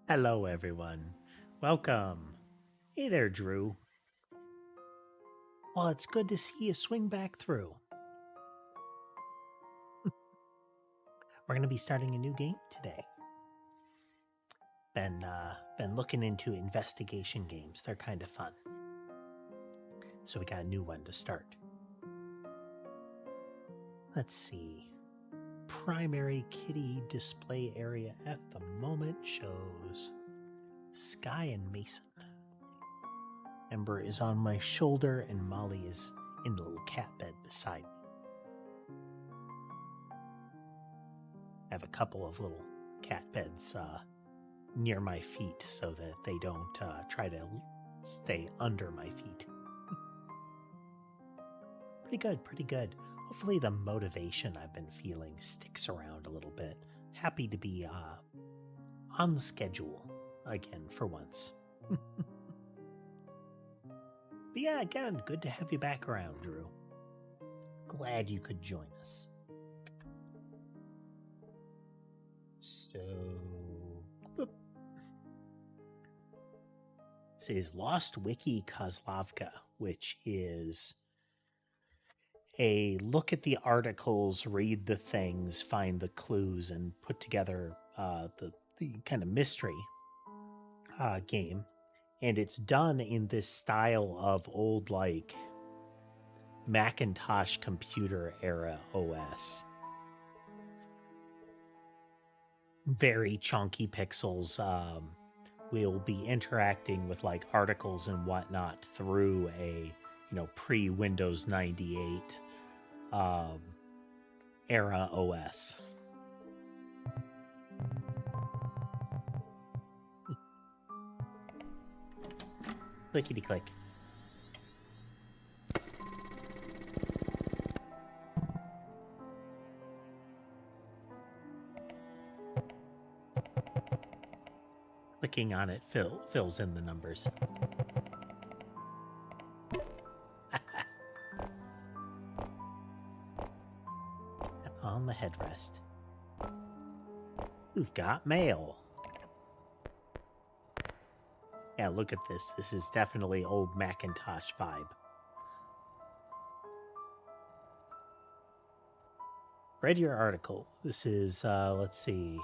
Hello, everyone. Welcome. Hey there, Drew. Well, it's good to see you swing back through. We're going to be starting a new game today. Been looking into investigation games. They're kind of fun. So we got a new one to start. Let's see. Primary kitty display area at the moment shows Sky and Mason. Ember is on my shoulder and Molly is in the little cat bed beside me. I have a couple of little cat beds near my feet so that they don't try to stay under my feet. Pretty good. Hopefully the motivation I've been feeling sticks around a little bit. Happy to be on the schedule again for once. But yeah, again, good to have you back around, Drew. Glad you could join us. So, this is Lost Wiki Kozlovka, which is a look at the articles, read the things, find the clues, and put together the kind of mystery game. And it's done in this style of old, like, Macintosh computer era OS. Very chunky pixels. We'll be interacting with like articles and whatnot through a pre-Windows 98 era OS. Clickety click. Clicking on it fills in the numbers. On the headrest. We've got mail. Yeah, look at this. This is definitely old Macintosh vibe. Read your article. This is, let's see,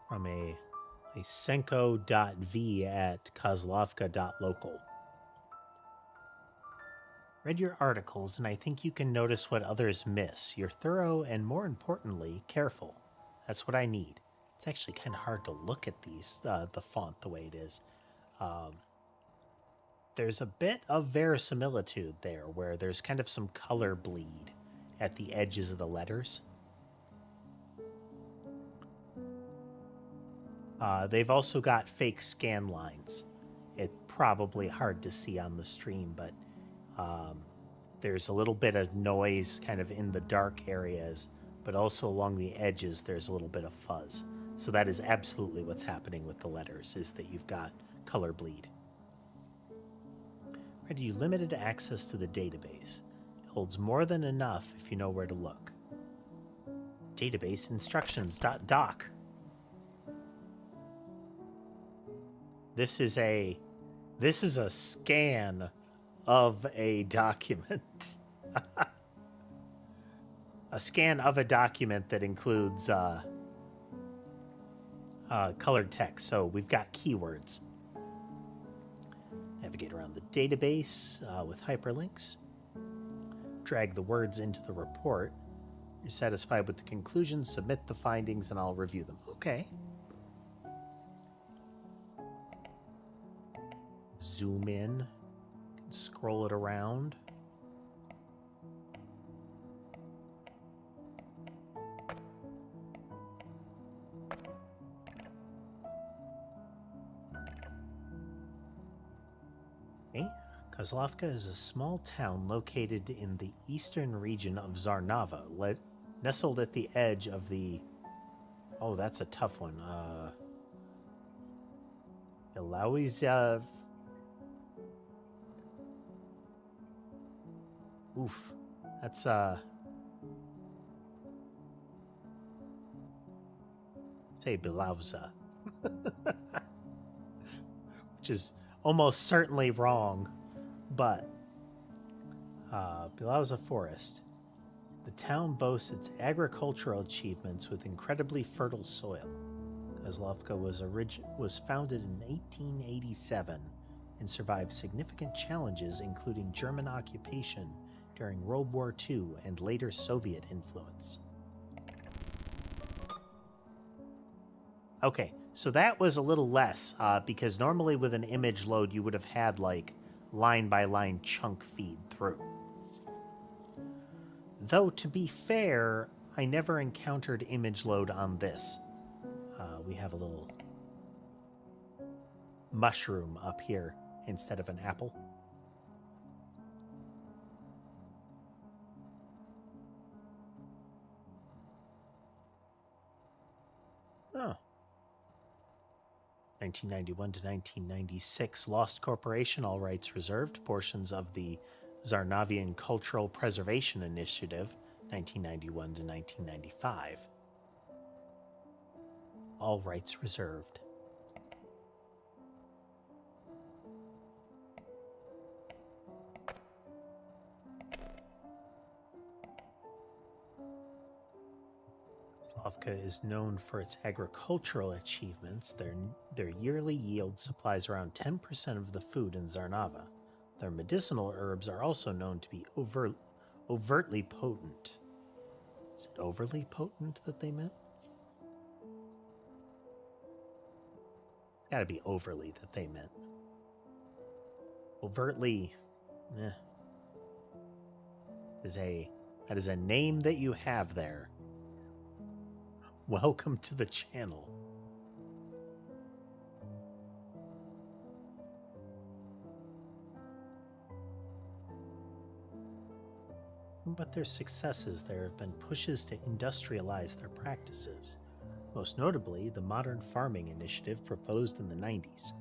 from a senko.v at kozlovka.local. Read your articles, and I think you can notice what others miss. You're thorough and, more importantly, careful. That's what I need. It's actually kind of hard to look at these, the font the way it is. There's a bit of verisimilitude there, where there's kind of some color bleed at the edges of the letters. They've also got fake scan lines. It's probably hard to see on the stream, but there's a little bit of noise kind of in the dark areas, but also along the edges there's a little bit of fuzz. So that is absolutely what's happening with the letters, is that you've got color bleed. Right, you limited access to the database. It holds more than enough if you know where to look. Database instructions.doc. This is a scan of a document. A scan of a document that includes colored text. So we've got keywords. Navigate around the database with hyperlinks. Drag the words into the report. You're satisfied with the conclusions, submit the findings, and I'll review them. Okay. Zoom in, scroll it around. Okay. Kozlovka is a small town located in the eastern region of Zarnava, nestled at the edge of the... Oh, that's a tough one. Ilawiz... Oof. That's, Say Bilauza. Which is almost certainly wrong, but Bilauza Forest. The town boasts its agricultural achievements with incredibly fertile soil. Kozlovka was founded in 1887 and survived significant challenges, including German occupation during World War II and later Soviet influence. Okay, so that was a little less, because normally with an image load you would have had like line-by-line chunk feed through. Though, to be fair, I never encountered image load on this. We have a little mushroom up here instead of an apple. Oh. 1991 to 1996, Lost Corporation, all rights reserved, portions of the Zarnavian Cultural Preservation Initiative, 1991 to 1995. All rights reserved. Kozlovka is known for its agricultural achievements. Their yearly yield supplies around 10% of the food in Zarnava. Their medicinal herbs are also known to be overtly potent. Is it overly potent that they meant? It's gotta be overly that they meant. Overtly, that is a name that you have there. Welcome to the channel. But their successes, there have been pushes to industrialize their practices, most notably the modern farming initiative proposed in the 90s.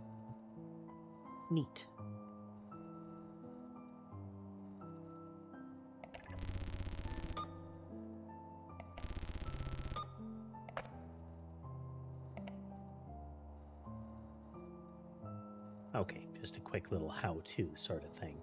Neat. Okay, just a quick little how-to sort of thing.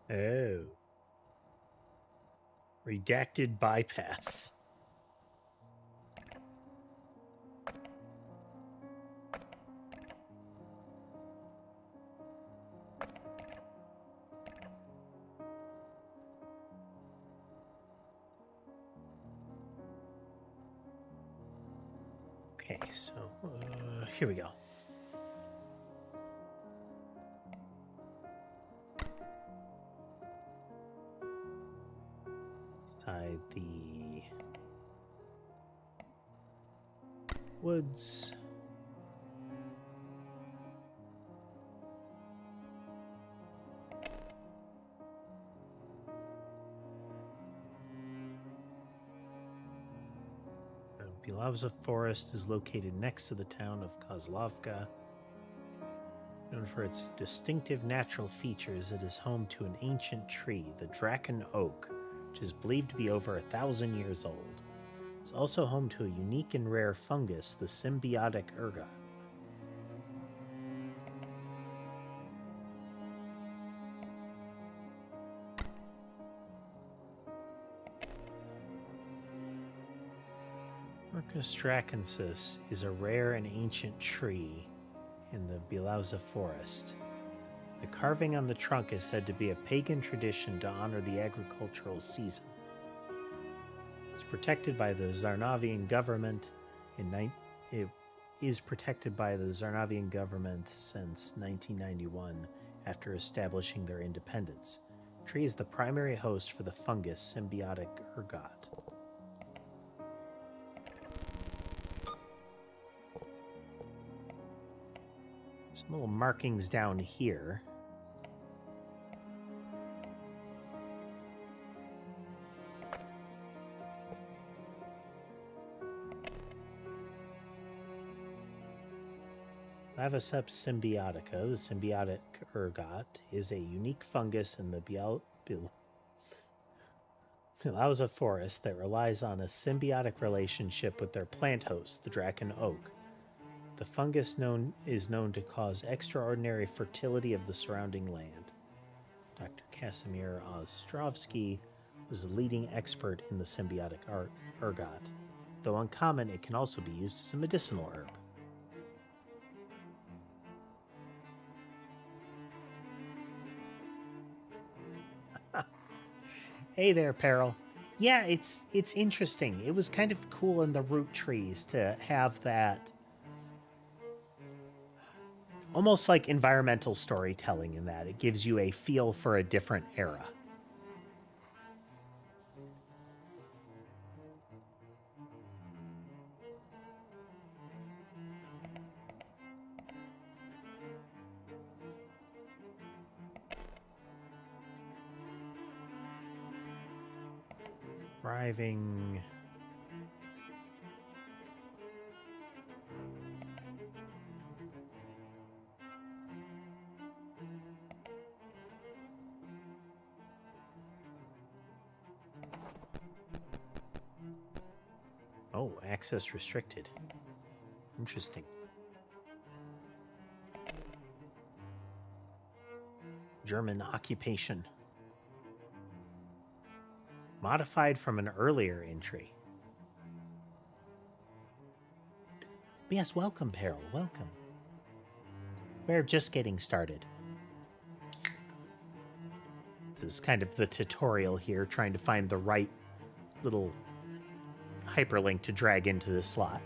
Oh. Redacted bypass. Okay, so here we go. The woods. Bilauza Forest is located next to the town of Kozlovka. Known for its distinctive natural features, it is home to an ancient tree, the Draken Oak, which is believed to be over 1,000 years old. It's also home to a unique and rare fungus, the symbiotic ergot. Orchis drakensis is a rare and ancient tree in the Bilauza Forest. The carving on the trunk is said to be a pagan tradition to honor the agricultural season. It's protected by the Zarnavian government. It is protected by the Zarnavian government since 1991, after establishing their independence. The tree is the primary host for the fungus symbiotic ergot. Some little markings down here. Claviceps symbiotica, the symbiotic ergot, is a unique fungus in the Bilauza forest that relies on a symbiotic relationship with their plant host, the Draken oak. The fungus is known to cause extraordinary fertility of the surrounding land. Dr. Casimir Ostrovsky was a leading expert in the symbiotic ergot. Though uncommon, it can also be used as a medicinal herb. Hey there, Peril. Yeah, it's interesting. It was kind of cool in the root trees to have that almost like environmental storytelling in that. It gives you a feel for a different era. Thriving. Oh, access restricted. Interesting. German occupation. Modified from an earlier entry. Yes, welcome, Peril. Welcome. We're just getting started. This is kind of the tutorial here, trying to find the right little hyperlink to drag into this slot.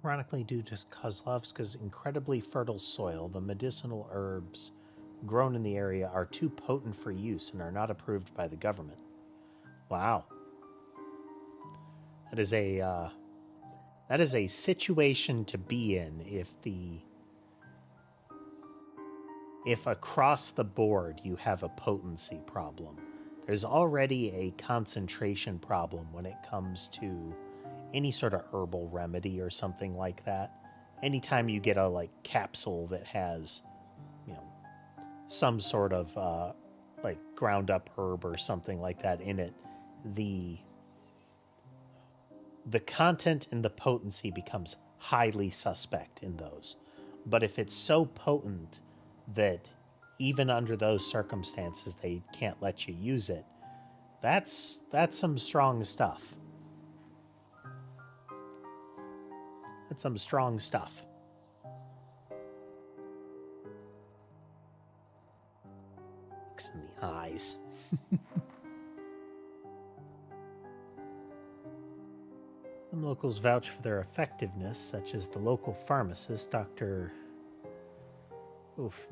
Ironically, due to Kozlovka's incredibly fertile soil, the medicinal herbs grown in the area are too potent for use and are not approved by the government. Wow. That is a situation to be in if across the board you have a potency problem. There's already a concentration problem when it comes to any sort of herbal remedy or something like that. Anytime you get a capsule that has, some sort of ground up herb or something like that in it, the content and the potency becomes highly suspect in those. But if it's so potent that even under those circumstances they can't let you use it, that's some strong stuff. That's some strong stuff. In the eyes. Some locals vouch for their effectiveness, such as the local pharmacist, Dr.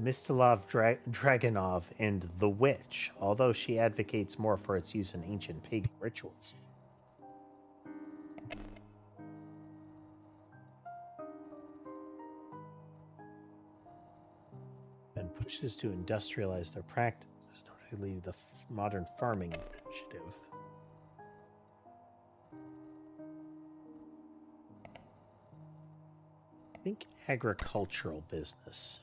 Mistolov Dragonov, and the Witch, although she advocates more for its use in ancient pagan rituals. And pushes to industrialize their practices, notably the modern farming initiative. I think agricultural business.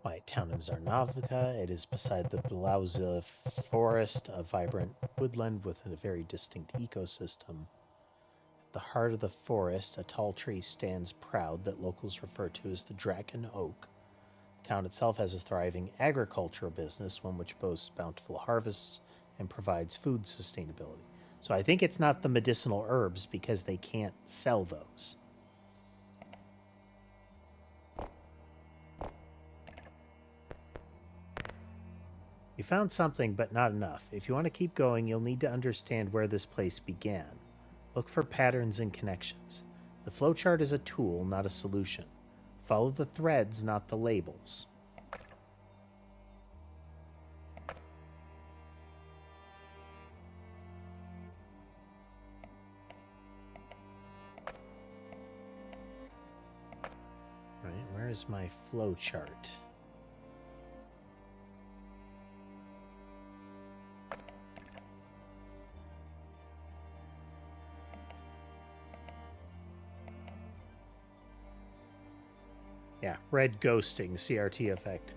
Quiet town in Zarnovka. It is beside the Blauza forest, a vibrant woodland with a very distinct ecosystem. At the heart of the forest, a tall tree stands proud that locals refer to as the Draken Oak. The town itself has a thriving agricultural business, one which boasts bountiful harvests and provides food sustainability. So I think it's not the medicinal herbs because they can't sell those. You found something, but not enough. If you want to keep going, you'll need to understand where this place began. Look for patterns and connections. The flowchart is a tool, not a solution. Follow the threads, not the labels. Right, where's my flow chart? Yeah, red ghosting, CRT effect.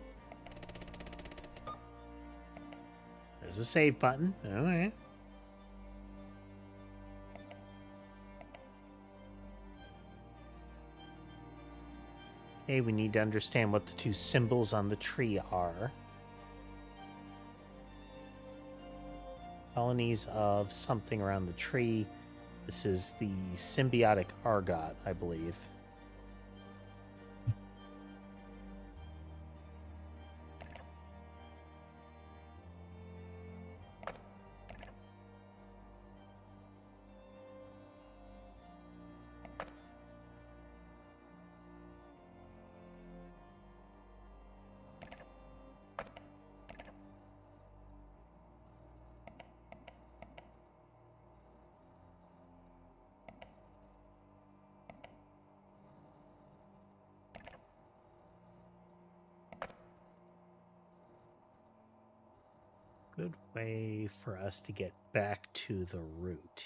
There's a save button. All right. Okay, we need to understand what the two symbols on the tree are. Colonies of something around the tree. This is the symbiotic argot, I believe. Good way for us to get back to the root here.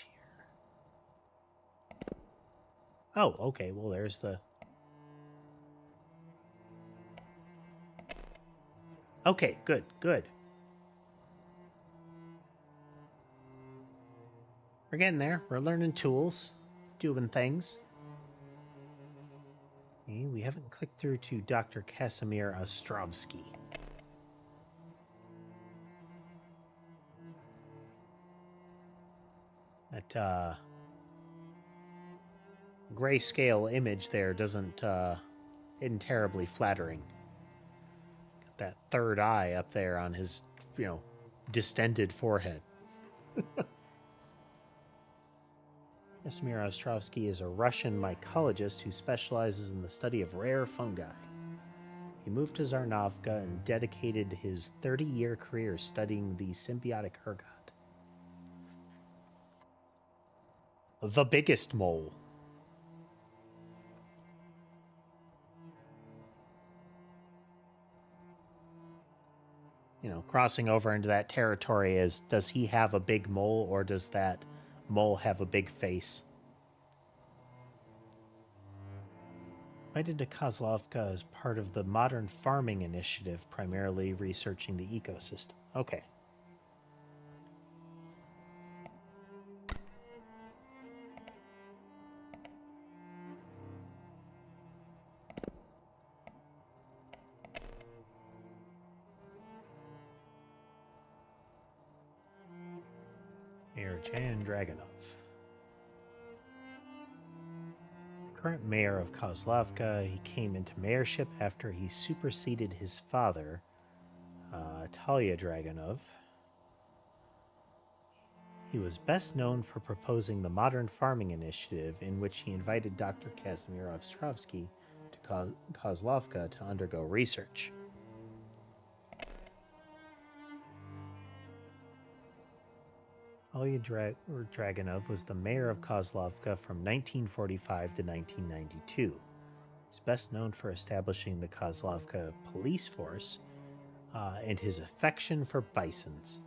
Oh, okay. Well, there's the... Okay, good, good. We're getting there. We're learning tools, doing things. Okay, we haven't clicked through to Dr. Casimir Ostrovsky. That grayscale image there isn't terribly flattering. Got that third eye up there on his, distended forehead. Casimir Ostrovsky is a Russian mycologist who specializes in the study of rare fungi. He moved to Zarnovka and dedicated his 30-year career studying the symbiotic ergot. The biggest mole. Crossing over into that territory is, does he have a big mole or does that mole have a big face? Invited to Kozlovka as part of the Modern Farming Initiative, primarily researching the ecosystem. Okay. Mayor Jan Dragonov. Current mayor of Kozlovka, he came into mayorship after he superseded his father, Talia Dragonov. He was best known for proposing the Modern Farming Initiative, in which he invited Dr. Casimir Ostrovsky to Kozlovka to undergo research. Talia Dragonov was the mayor of Kozlovka from 1945 to 1992. He's best known for establishing the Kozlovka police force and his affection for bisons.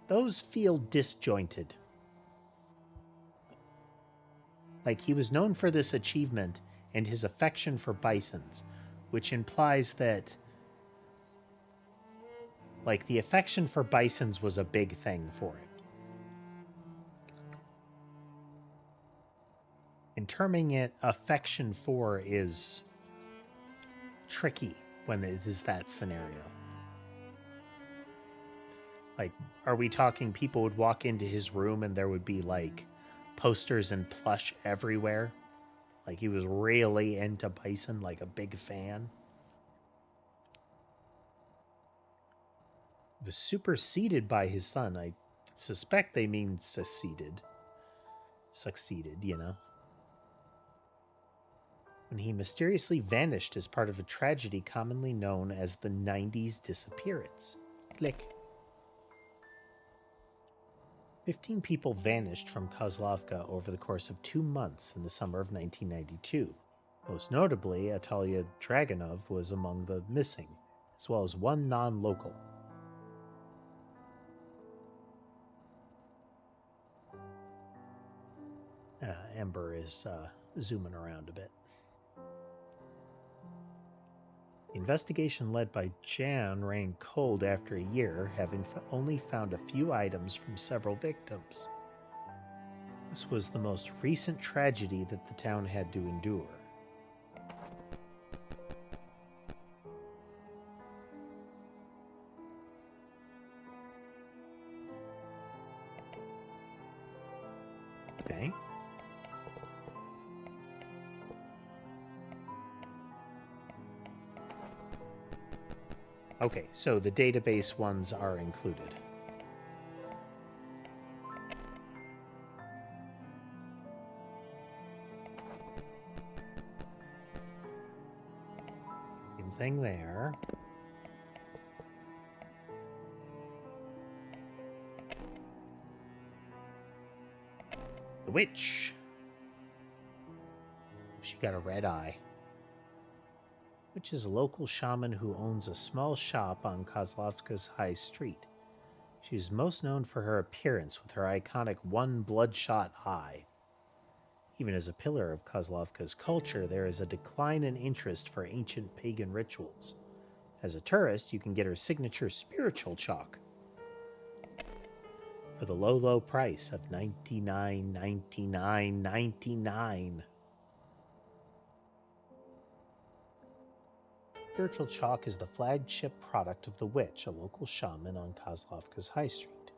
Those feel disjointed. Like, he was known for this achievement and his affection for bisons, which implies that, like, the affection for bisons was a big thing for him. And terming it affection for is tricky when it is that scenario. Like, are we talking people would walk into his room and there would be, like, posters and plush everywhere? Like, he was really into bison, like a big fan? He was superseded by his son. I suspect they mean succeeded. Succeeded, when he mysteriously vanished as part of a tragedy commonly known as the 90s disappearance. Click. 15 people vanished from Kozlovka over the course of 2 months in the summer of 1992. Most notably, Atalia Dragunov was among the missing, as well as one non-local. Ember is zooming around a bit. The investigation led by Jan ran cold after a year, having only found a few items from several victims. This was the most recent tragedy that the town had to endure. Okay. Okay, so the database ones are included. Same thing there. The witch. She got a red eye. Witch is a local shaman who owns a small shop on Kozlovka's High Street. She is most known for her appearance with her iconic one bloodshot eye. Even as a pillar of Kozlovka's culture, there is a decline in interest for ancient pagan rituals. As a tourist, you can get her signature spiritual chalk for the low, low price of $99.99. Spiritual chalk is the flagship product of the Witch, a local shaman on Kozlovka's High Street.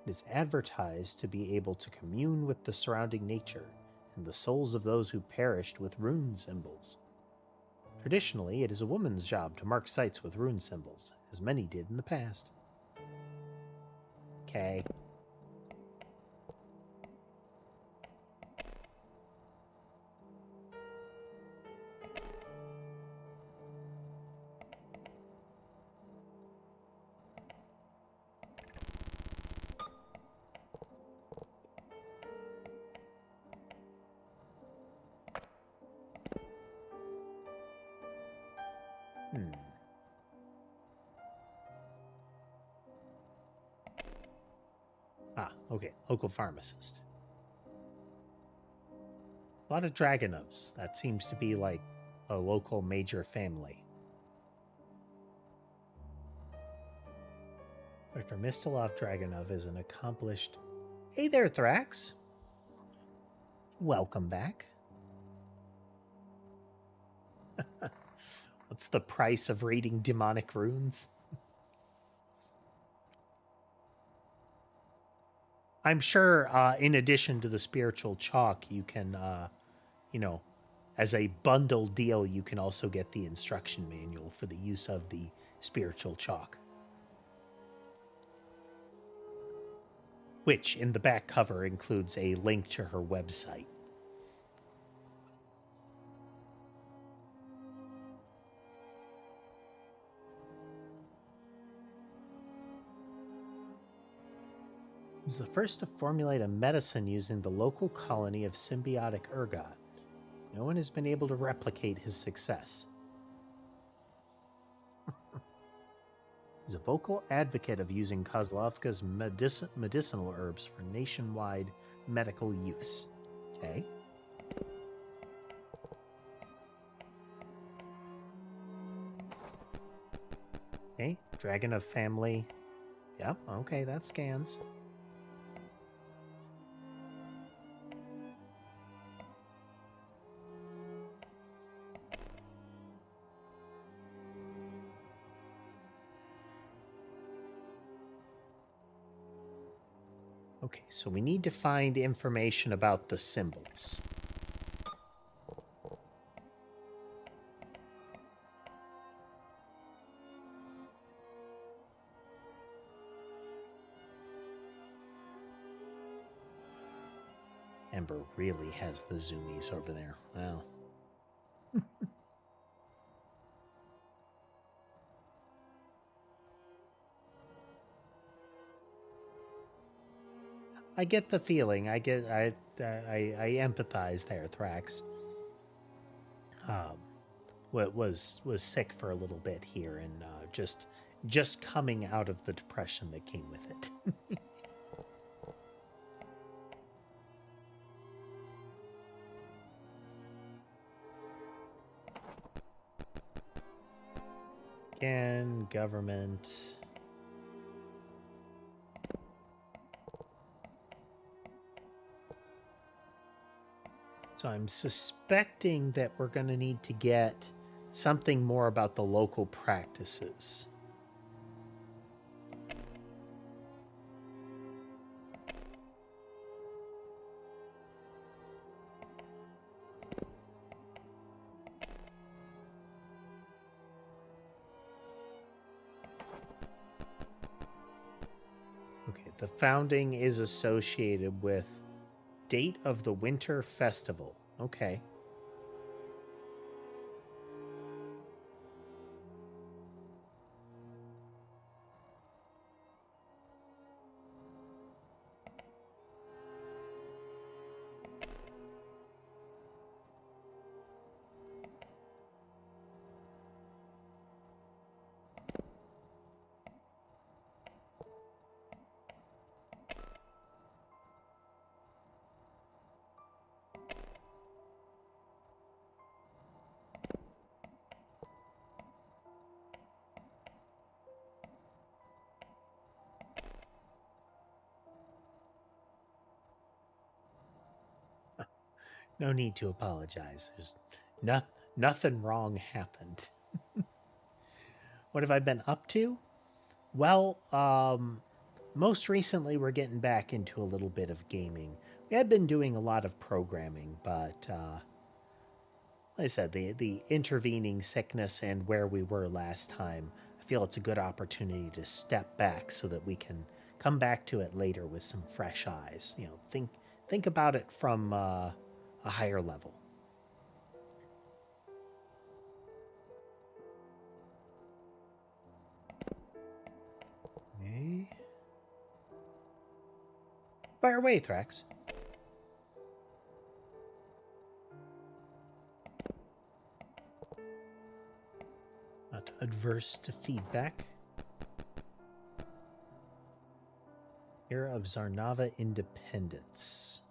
It is advertised to be able to commune with the surrounding nature and the souls of those who perished with rune symbols. Traditionally, it is a woman's job to mark sites with rune symbols, as many did in the past. Okay. Okay, local pharmacist. A lot of Dragunovs. That seems to be like a local major family. Dr. Mistilov Dragunov is an accomplished... Hey there, Thrax. Welcome back. What's the price of reading demonic runes? I'm sure in addition to the spiritual chalk, you can, as a bundle deal, you can also get the instruction manual for the use of the spiritual chalk. Which, in the back cover, includes a link to her website. He was the first to formulate a medicine using the local colony of symbiotic ergot. No one has been able to replicate his success. He's a vocal advocate of using Kozlovka's medicinal herbs for nationwide medical use. Okay. Okay, Dragon of Family. Yep, okay, that scans. Okay, so we need to find information about the symbols. Ember really has the zoomies over there. Wow. I get the feeling. I empathize there, Thrax. Was sick for a little bit here, and just coming out of the depression that came with it. Again, government. So I'm suspecting that we're going to need to get something more about the local practices. Okay, the founding is associated with date of the winter festival. Okay. No need to apologize. There's nothing wrong happened. What have I been up to? Well, most recently we're getting back into a little bit of gaming. We had been doing a lot of programming, but like I said, the intervening sickness and where we were last time, I feel it's a good opportunity to step back so that we can come back to it later with some fresh eyes. You know, think about it from a higher level. Okay. Fire away, Thrax. Not adverse to feedback. Era of Zarnava independence.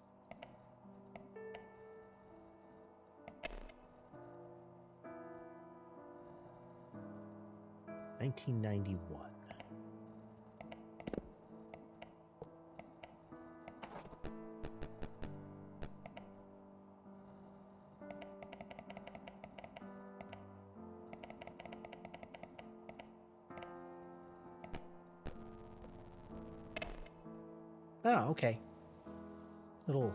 1991. Oh, okay. Little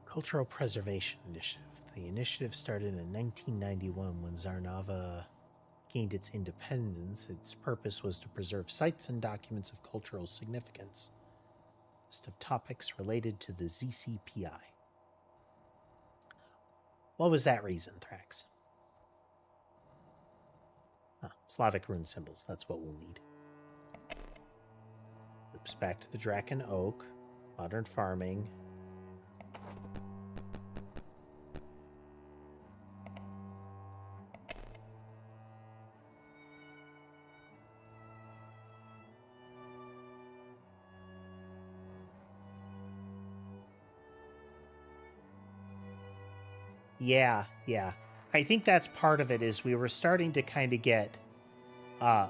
Cultural Preservation Initiative. The initiative started in 1991 when Zarnava gained its independence. Its purpose was to preserve sites and documents of cultural significance. List of topics related to the ZCPI. What was that reason, Thrax? Slavic rune symbols. That's what we'll need. Oops, back to the Draken Oak. Modern farming. Yeah. I think that's part of it is we were starting to kind of get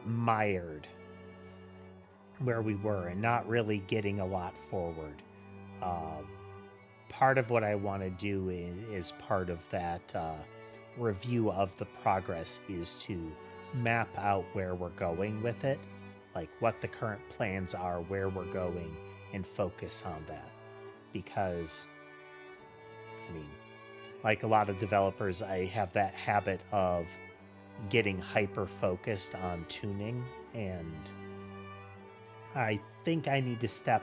mired where we were and not really getting a lot forward. Part of what I want to do is part of that review of the progress is to map out where we're going with it, like what the current plans are, where we're going, and focus on that. Because, I mean, like a lot of developers, I have that habit of getting hyper-focused on tuning, and I think I need to step,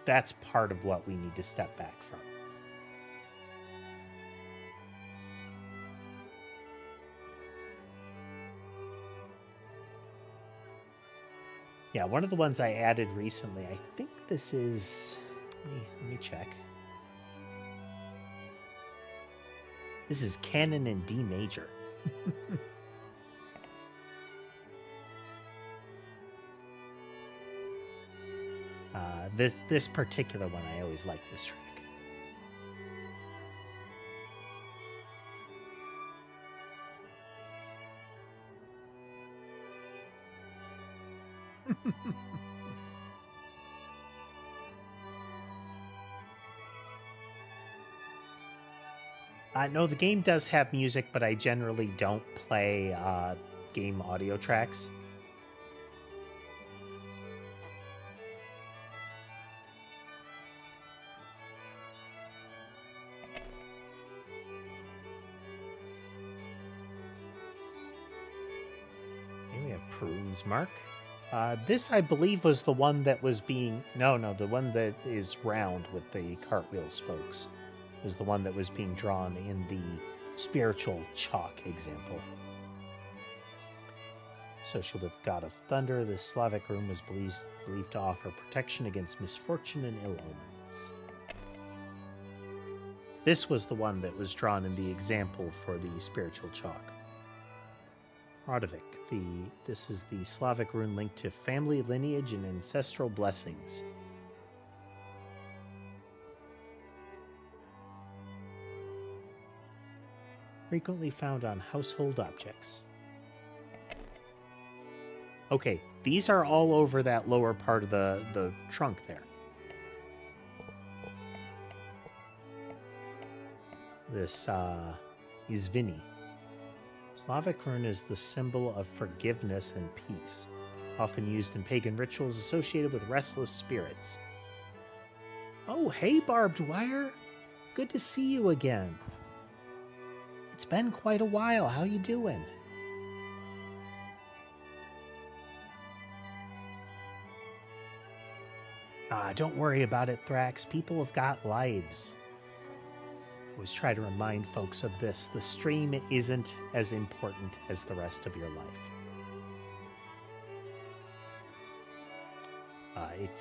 that's part of what we need to step back from. Yeah, one of the ones I added recently, I think this is... Let me check. This is Canon in D major. This particular one, I always like this track. No, the game does have music, but I generally don't play game audio tracks. Okay, we have Prune's Mark. This, I believe, was the one that was being... No, the one that is round with the cartwheel spokes was the one that was being drawn in the spiritual chalk example. Associated with God of Thunder, the Slavic rune was believed to offer protection against misfortune and ill omens. This was the one that was drawn in the example for the spiritual chalk. Radovic, this is the Slavic rune linked to family lineage and ancestral blessings. Frequently found on household objects. Okay, these are all over that lower part of the trunk there. This is Vinny. Slavic rune is the symbol of forgiveness and peace, often used in pagan rituals associated with restless spirits. Oh, hey, Barbed Wire! Good to see you again. It's been quite a while. How you doing? Don't worry about it, Thrax. People have got lives. Always try to remind folks of this. The stream isn't as important as the rest of your life.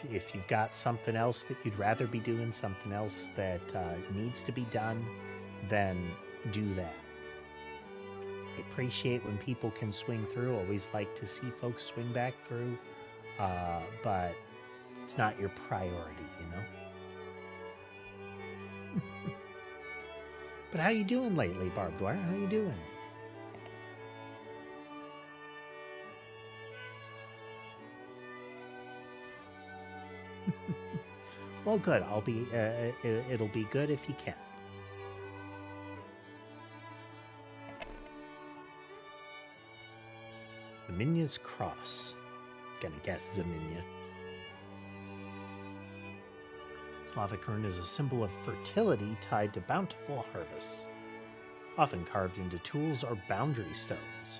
If you've got something else that you'd rather be doing, something else that needs to be done, then do that. I appreciate when people can swing through. Always like to see folks swing back through, but it's not your priority, you know? But how you doing lately, Barbed Wire? How you doing? Well, good. It'll be good if you can. The Minya's Cross. Gonna guess is a Minya. Slavic rune is a symbol of fertility tied to bountiful harvests, often carved into tools or boundary stones.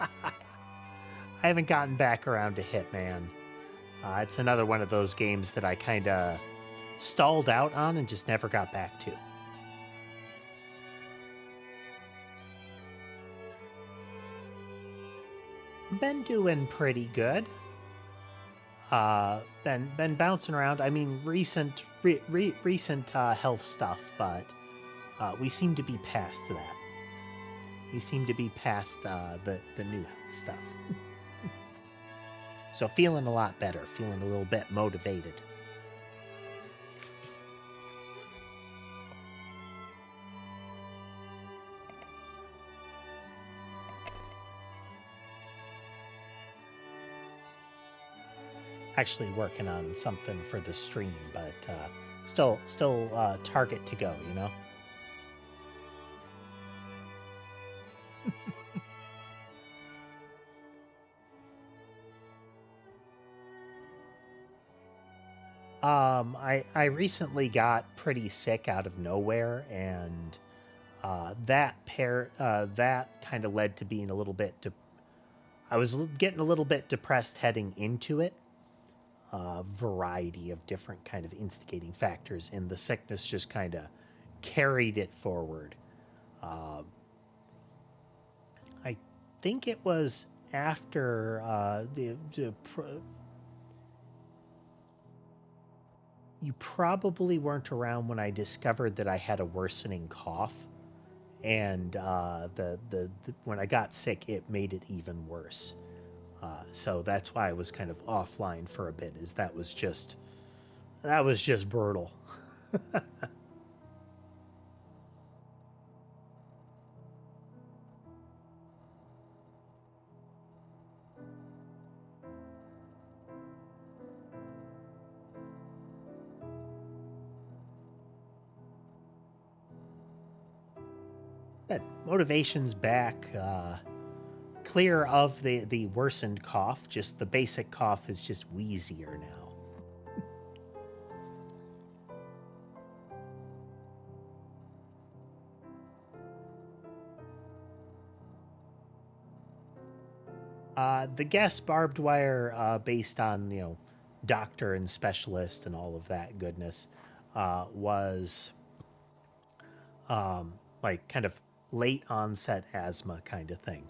I haven't gotten back around to Hitman. It's another one of those games that I kind of stalled out on and just never got back to. Been doing pretty good. Been bouncing around. I mean, recent health stuff, but we seem to be past that. We seem to be past the new health stuff. So feeling a lot better, feeling a little bit motivated. Actually working on something for the stream, but still target to go, you know? I recently got pretty sick out of nowhere, and that kind of led to being a little bit I was getting a little bit depressed heading into it. Variety of different kind of instigating factors, and the sickness just kind of carried it forward. I think it was after you probably weren't around when I discovered that I had a worsening cough, and when I got sick, it made it even worse. So that's why I was kind of offline for a bit. That was just brutal. But motivation's back. Clear of the worsened cough. Just the basic cough is just wheezier now. The guess barbed wire, based on doctor and specialist and all of that goodness, was like kind of late onset asthma kind of thing.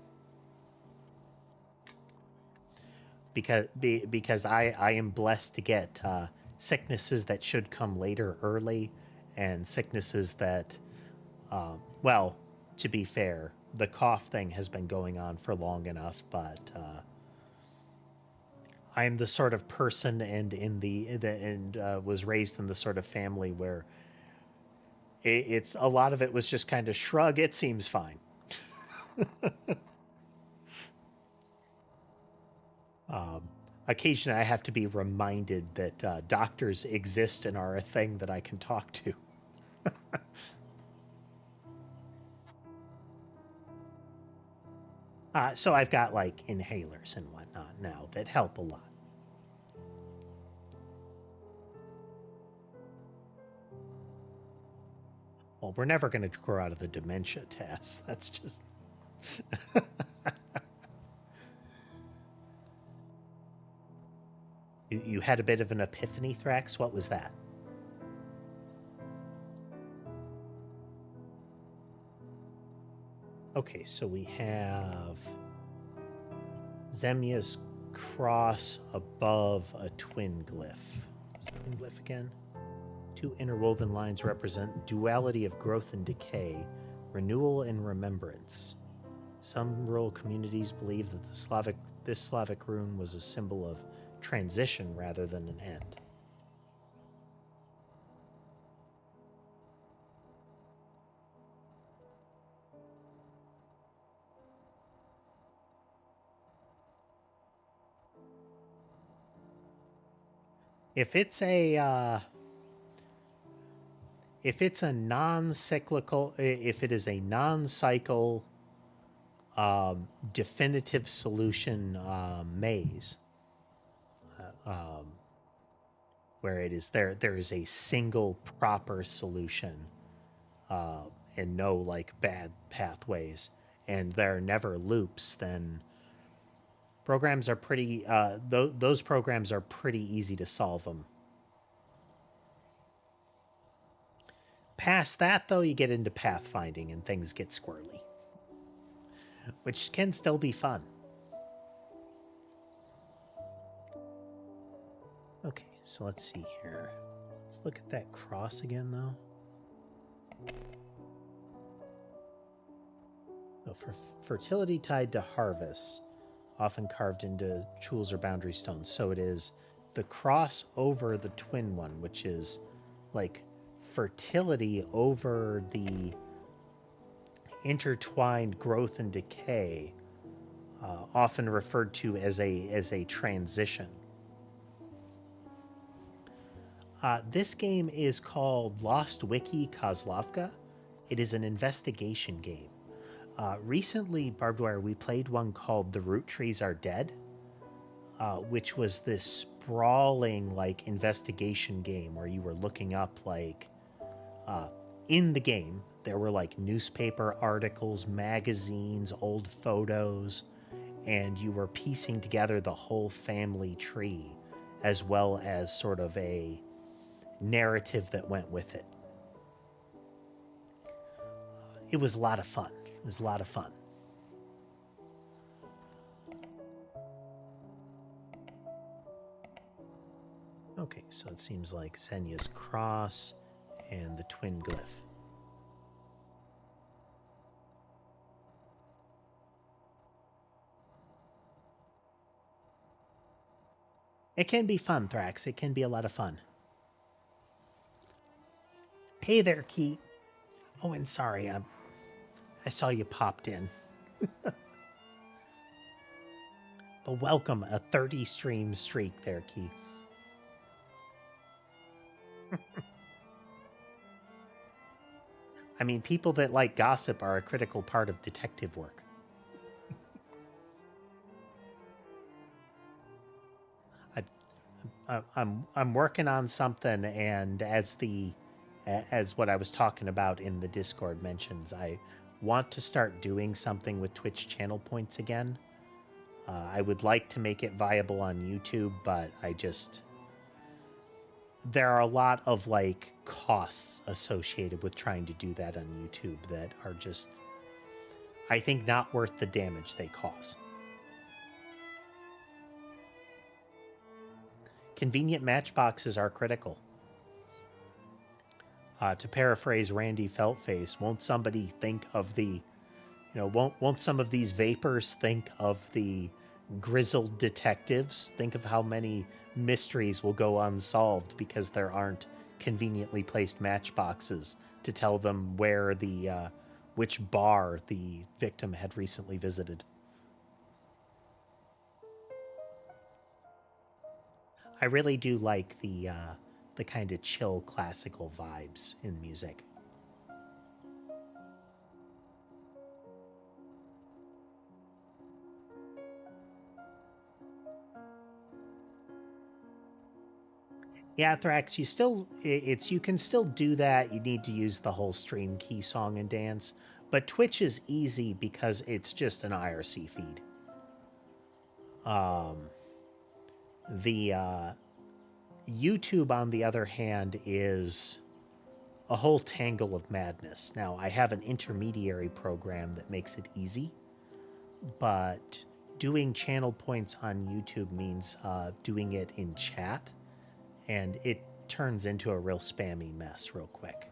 Because I am blessed to get sicknesses that should come later early, and sicknesses that, well, to be fair, the cough thing has been going on for long enough, but I'm the sort of person and was raised in the sort of family where it's a lot of it was just kind of shrug. It seems fine. Occasionally, I have to be reminded that doctors exist and are a thing that I can talk to. So I've got like inhalers and whatnot now that help a lot. Well, we're never going to grow out of the dementia test. That's just. You had a bit of an epiphany, Thrax? What was that? Okay, so we have Zemya's cross above a twin glyph. Twin glyph again? Two interwoven lines represent duality of growth and decay, renewal and remembrance. Some rural communities believe that this Slavic rune was a symbol of transition rather than an end. If it's a non-cyclical, if it is a non-cycle definitive solution maze, where it is there is a single proper solution, and no like bad pathways, and there are never loops, then programs are pretty those programs are pretty easy to solve them. Past that, though, you get into pathfinding and things get squirrely, which can still be fun. Okay, so let's see here. Let's look at that cross again, though. So for fertility tied to harvest, often carved into jewels or boundary stones. So it is the cross over the twin one, which is like fertility over the intertwined growth and decay, often referred to as a transition. This game is called Lost Wiki Kozlovka. It is an investigation game. Recently, Barbed Wire, we played one called The Root Trees Are Dead, which was this sprawling like investigation game where you were looking up like in the game there were like newspaper articles, magazines, old photos, and you were piecing together the whole family tree as well as sort of a narrative that went with it. It was a lot of fun. Okay, so it seems like Xenia's cross and the twin glyph. It can be fun, Thrax. It can be a lot of fun. Hey there, Key. Oh, and sorry, I saw you popped in. But welcome, a 30 stream streak there, Key. I mean, people that like gossip are a critical part of detective work. I'm working on something, and as what I was talking about in the Discord mentions, I want to start doing something with Twitch channel points again. I would like to make it viable on YouTube, but there are a lot of like costs associated with trying to do that on YouTube that are just, I think, not worth the damage they cause. Convenient matchboxes are critical. To paraphrase Randy Feltface, won't somebody think of the, won't some of these vapors think of the grizzled detectives? Think of how many mysteries will go unsolved because there aren't conveniently placed matchboxes to tell them where which bar the victim had recently visited. I really do like the kind of chill classical vibes in music. Yeah, Thrax, you can still do that. You need to use the whole stream key song and dance, but Twitch is easy because it's just an IRC feed. The YouTube, on the other hand, is a whole tangle of madness. Now, I have an intermediary program that makes it easy, but doing channel points on YouTube means doing it in chat, and it turns into a real spammy mess real quick.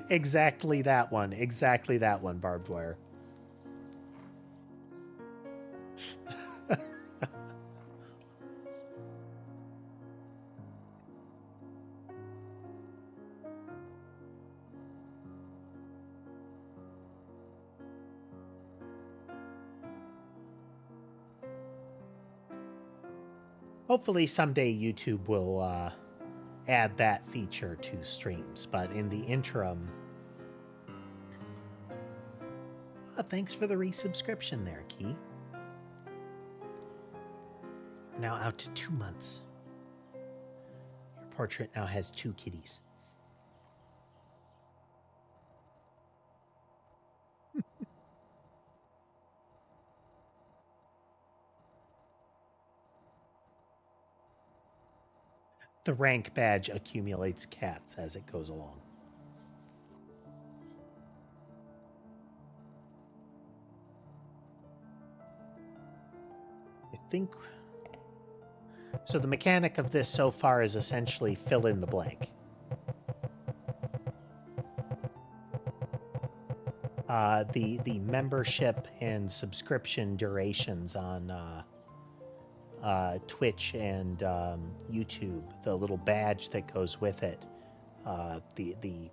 Exactly that one, barbed wire. Hopefully someday YouTube will add that feature to streams, but in the interim, thanks for the resubscription there, Key. We're now out to 2 months. Your portrait now has 2 kitties. The rank badge accumulates cats as it goes along. I think... So the mechanic of this so far is essentially fill in the blank. The membership and subscription durations on Twitch and YouTube, the little badge that goes with it, the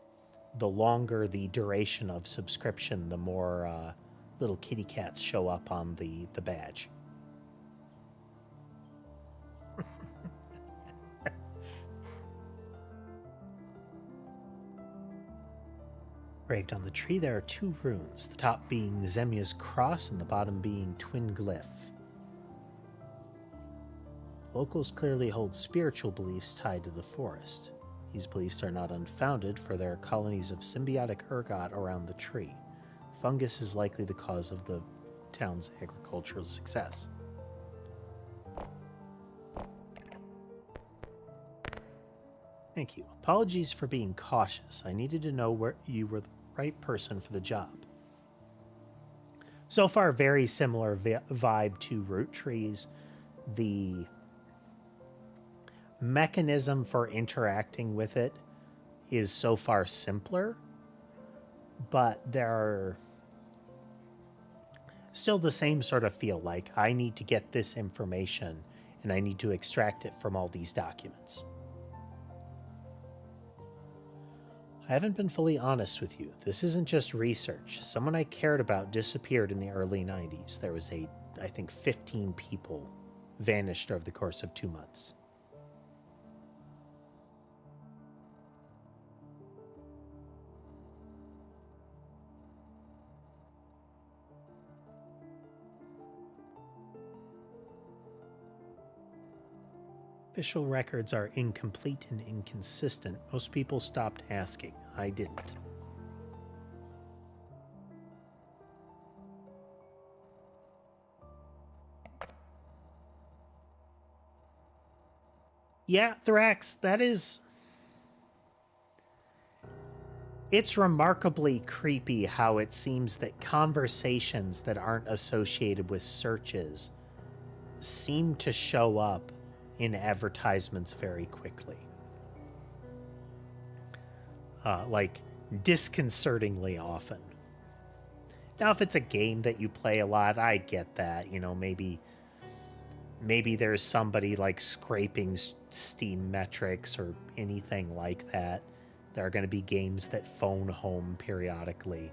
longer the duration of subscription, the more little kitty cats show up on the badge. Engraved on the tree, there are 2 runes, the top being Xenia's cross and the bottom being twin glyph. Locals clearly hold spiritual beliefs tied to the forest. These beliefs are not unfounded, for there are colonies of symbiotic ergot around the tree. Fungus is likely the cause of the town's agricultural success. Thank you. Apologies for being cautious. I needed to know where you were the right person for the job. So far, very similar vibe to root trees. The mechanism for interacting with it is so far simpler, but there are still the same sort of feel, like I need to get this information and I need to extract it from all these documents. I haven't been fully honest with you. This isn't just research. Someone I cared about disappeared in the early 90s. There was I think 15 people vanished over the course of 2 months. Official records are incomplete and inconsistent. Most people stopped asking. I didn't. Yeah, Thrax, that is... It's remarkably creepy how it seems that conversations that aren't associated with searches seem to show up in advertisements very quickly. Like, disconcertingly often. Now, if it's a game that you play a lot, I get that. You know, maybe there's somebody like scraping Steam metrics or anything like that. There are going to be games that phone home periodically.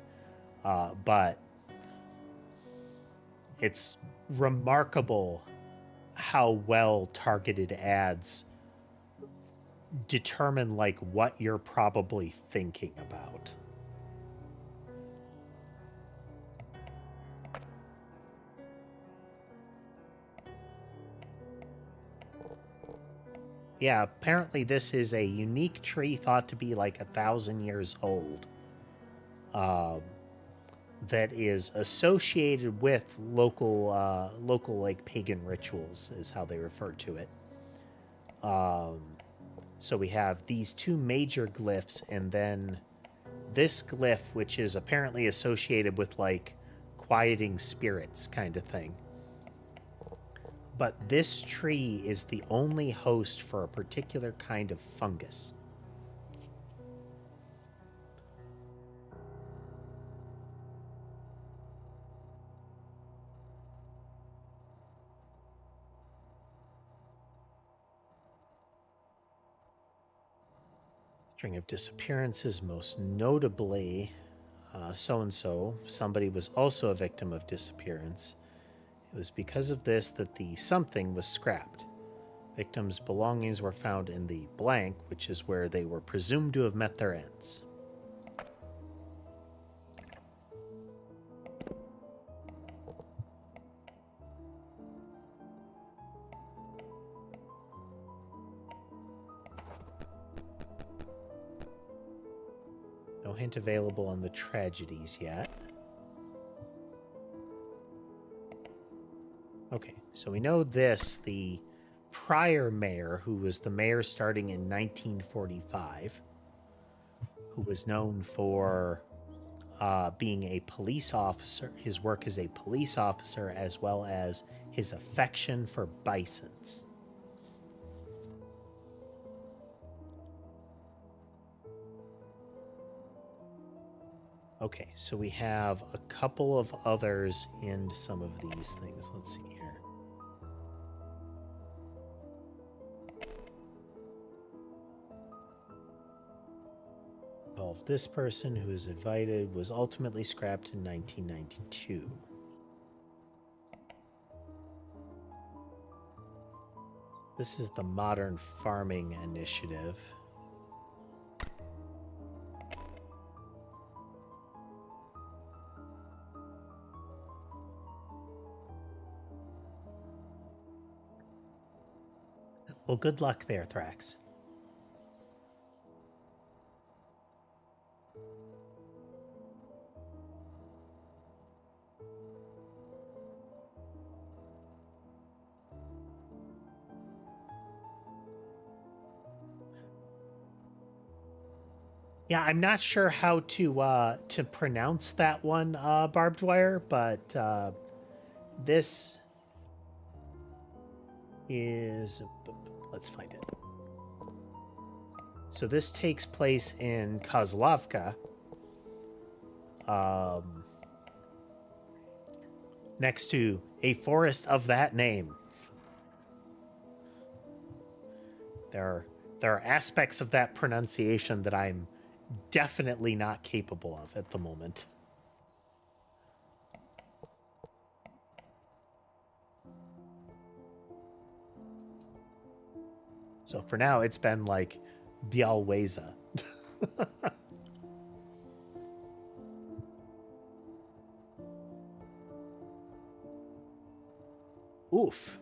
But it's remarkable how well targeted ads determine like what you're probably thinking about. Yeah, apparently this is a unique tree thought to be like 1,000 years old. That is associated with local like pagan rituals is how they refer to it. So we have these two major glyphs, and then this glyph, which is apparently associated with like quieting spirits kind of thing. But this tree is the only host for a particular kind of fungus. String of disappearances, most notably so-and-so, somebody was also a victim of disappearance. It was because of this that the something was scrapped. Victims' belongings were found in the blank, which is where they were presumed to have met their ends. No hint available on the tragedies yet. Okay, so we know this, the prior mayor, who was the mayor starting in 1945, who was known for being a police officer, his work as a police officer, as well as his affection for bisons. Okay, so we have a couple of others in some of these things. Let's see here. Involved this person who is invited was ultimately scrapped in 1992. This is the Modern Farming Initiative. Well, good luck there, Thrax. Yeah, I'm not sure how to pronounce that one, barbed wire, but this is, let's find it. So this takes place in Kozlovka, next to a forest of that name. There are aspects of that pronunciation that I'm definitely not capable of at the moment. So for now, it's been like Białwieża. Oof.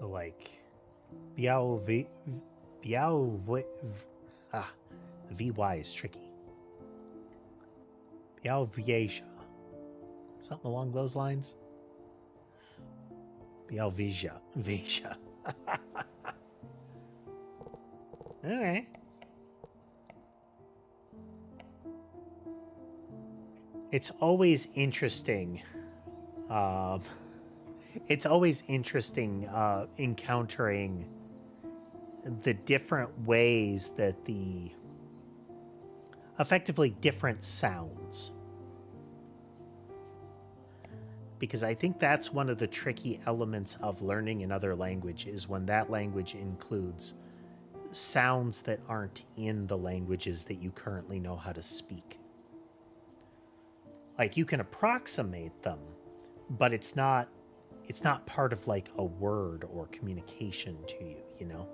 Like the VY is tricky. Białwieża. Something along those lines. Białwieża. Vesha. Alright. It's always interesting. It's always interesting encountering the different ways that the effectively different sounds. Because I think that's one of the tricky elements of learning another language is when that language includes sounds that aren't in the languages that you currently know how to speak. Like you can approximate them, but it's not part of like a word or communication to you, you know?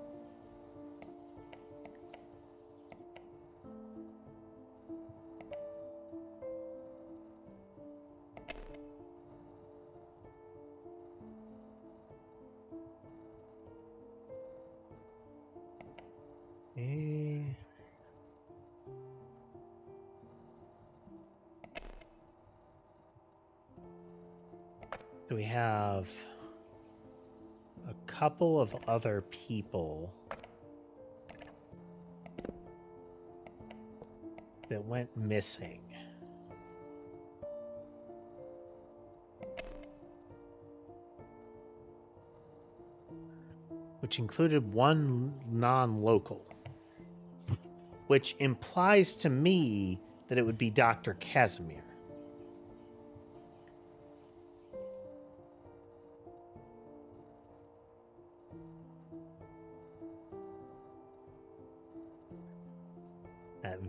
So we have a couple of other people that went missing. Which included one non-local. Which implies to me that it would be Dr. Casimir.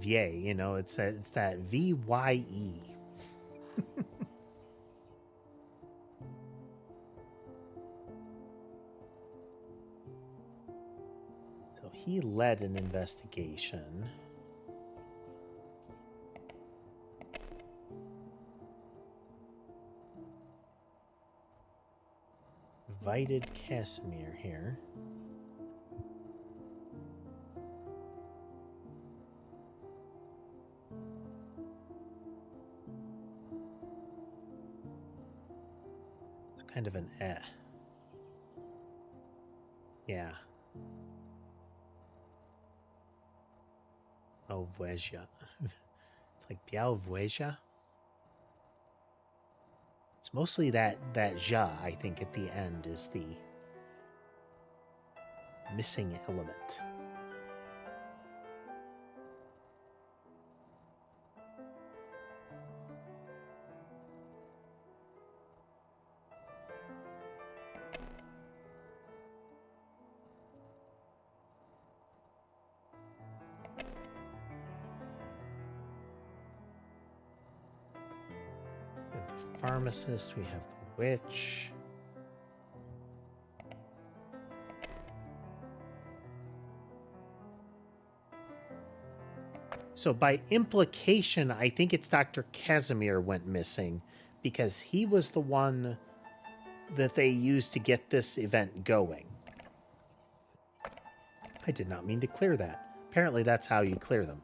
Vie, you know, it's that VYE. So he led an investigation. Invited Casimir here. Kind of an yeah. Oh, Vweja. Like Białwieża. It's mostly that ja, I think, at the end is the missing element. Pharmacist, we have the witch. So by implication, I think it's Dr. Casimir went missing because he was the one that they used to get this event going. I did not mean to clear that. Apparently that's how you clear them.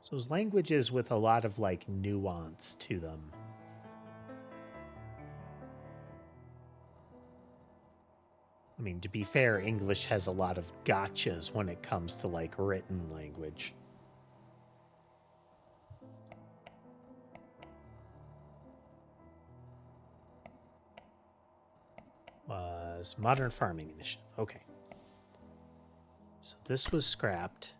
So those languages with a lot of like nuance to them. I mean, to be fair, English has a lot of gotchas when it comes to like written language. Was Modern Farming Initiative. Okay. So this was scrapped.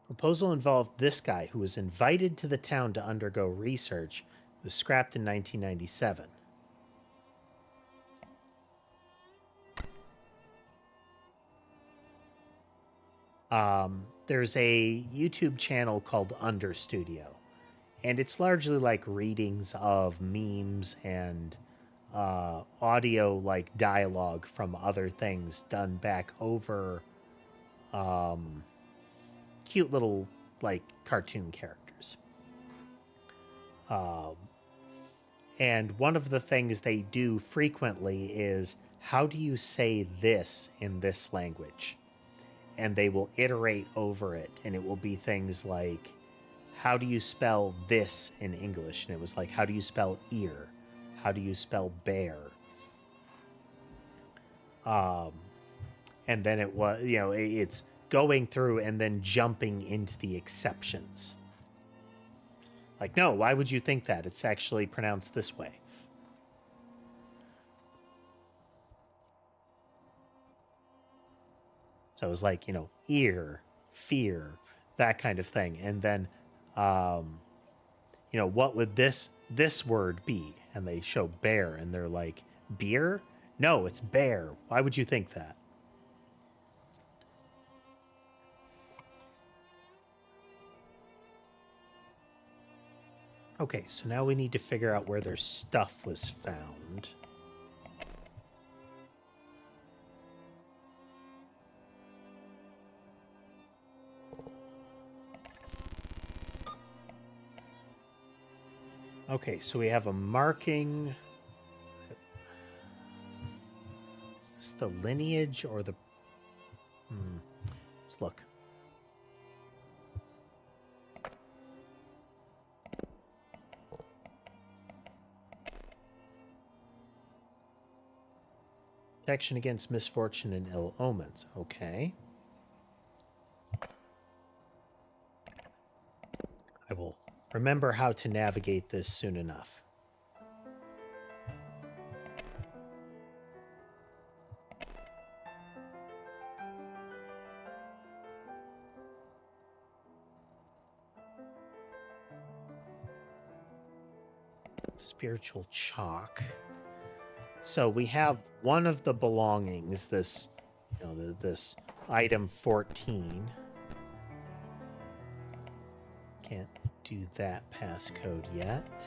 Proposal involved this guy who was invited to the town to undergo research. It was scrapped in 1997. There's a YouTube channel called Under Studio, and it's largely like readings of memes and audio, like dialogue from other things done back over cute little like cartoon characters. And one of the things they do frequently is, how do you say this in this language? And they will iterate over it, and it will be things like, how do you spell this in English? And it was like, how do you spell ear? How do you spell bear? And then it was, you know, it's going through and then jumping into the exceptions. Like, no, why would you think that? It's actually pronounced this way. So it was like, you know, ear, fear, that kind of thing. And then, you know, what would this word be? And they show bear, and they're like, beer? No, it's bear. Why would you think that? Okay, so now we need to figure out where their stuff was found. Okay, so we have a marking. Is this the lineage or the... Let's look. Protection against misfortune and ill omens. Okay. I will remember how to navigate this soon enough. Spiritual chalk. So we have one of the belongings, this, you know, this item 14. Can't do that passcode yet.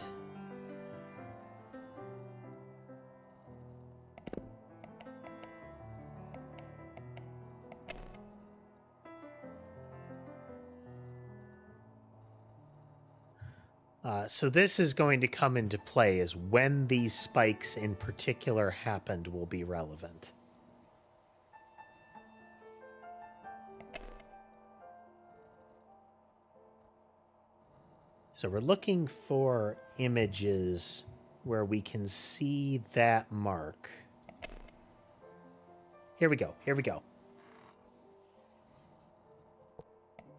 So this is going to come into play, as when these spikes in particular happened will be relevant. So we're looking for images where we can see that mark. Here we go. Here we go.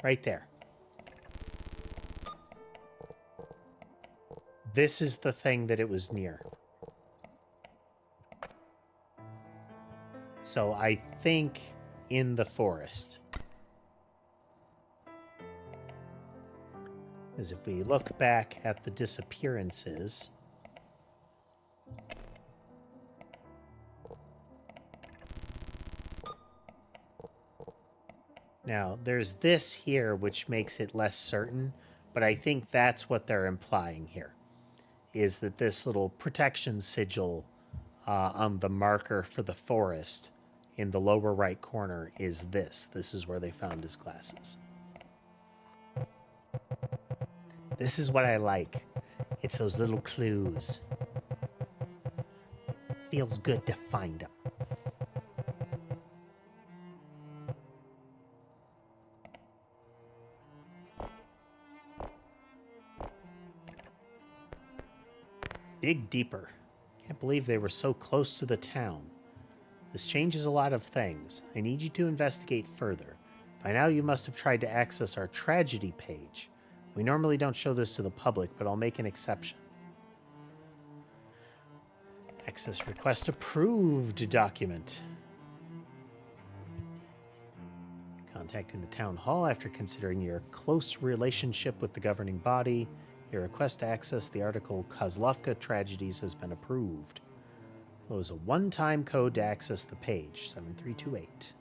Right there. This is the thing that it was near. So I think in the forest. Because if we look back at the disappearances, now there's this here, which makes it less certain, but I think that's what they're implying here, is that this little protection sigil on the marker for the forest in the lower right corner is this. This is where they found his glasses. This is what I like. It's those little clues. Feels good to find them. Dig deeper. Can't believe they were so close to the town. This changes a lot of things. I need you to investigate further. By now you must have tried to access our tragedy page. We normally don't show this to the public, but I'll make an exception. Access request approved document. Contacting the town hall after considering your close relationship with the governing body. Your request to access the article Kozlovka Tragedies has been approved. There was a one-time code to access the page, 7328.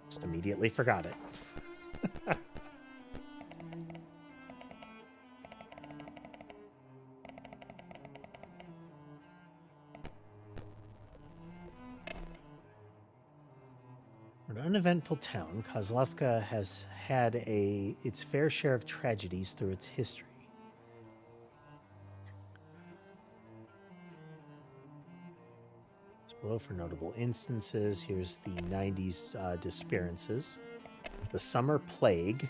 Just immediately forgot it. An uneventful town, Kozlovka has had its fair share of tragedies through its history. So below for notable instances, here's the 90s disappearances. The Summer Plague.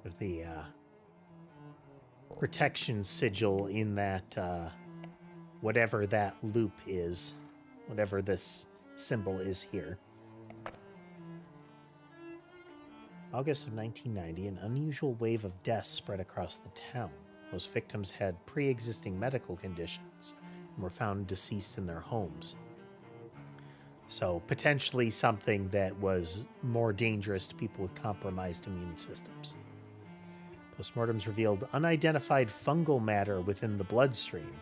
Of the protection sigil in that, whatever that loop is, whatever this symbol is here. August of 1990, an unusual wave of deaths spread across the town. Most victims had pre-existing medical conditions and were found deceased in their homes. So potentially something that was more dangerous to people with compromised immune systems. Postmortems revealed unidentified fungal matter within the bloodstream.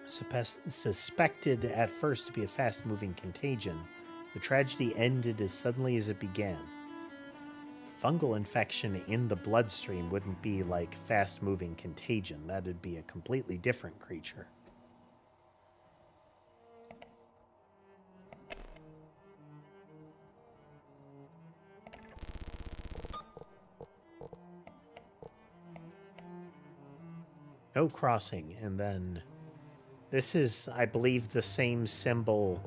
Suspected at first to be a fast-moving contagion, the tragedy ended as suddenly as it began. Fungal infection in the bloodstream wouldn't be like fast-moving contagion. That'd be a completely different creature. No crossing, and then this is, I believe, the same symbol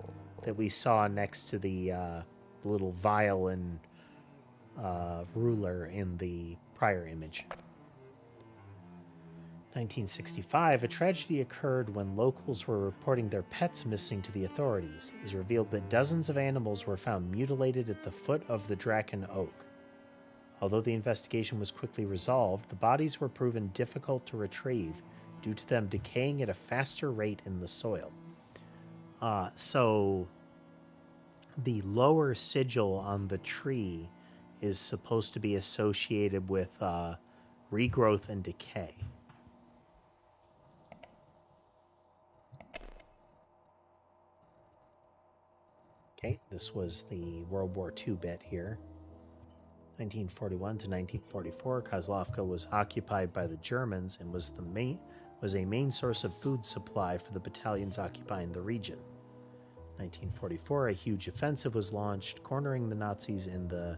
that we saw next to the little vial and ruler in the prior image. 1965, a tragedy occurred when locals were reporting their pets missing to the authorities. It was revealed that dozens of animals were found mutilated at the foot of the Draken Oak. Although the investigation was quickly resolved, the bodies were proven difficult to retrieve due to them decaying at a faster rate in the soil. So the lower sigil on the tree is supposed to be associated with regrowth and decay. Okay, this was the World War II bit here. 1941 to 1944, Kozlovka was occupied by the Germans and was a main source of food supply for the battalions occupying the region. 1944, a huge offensive was launched, cornering the Nazis in the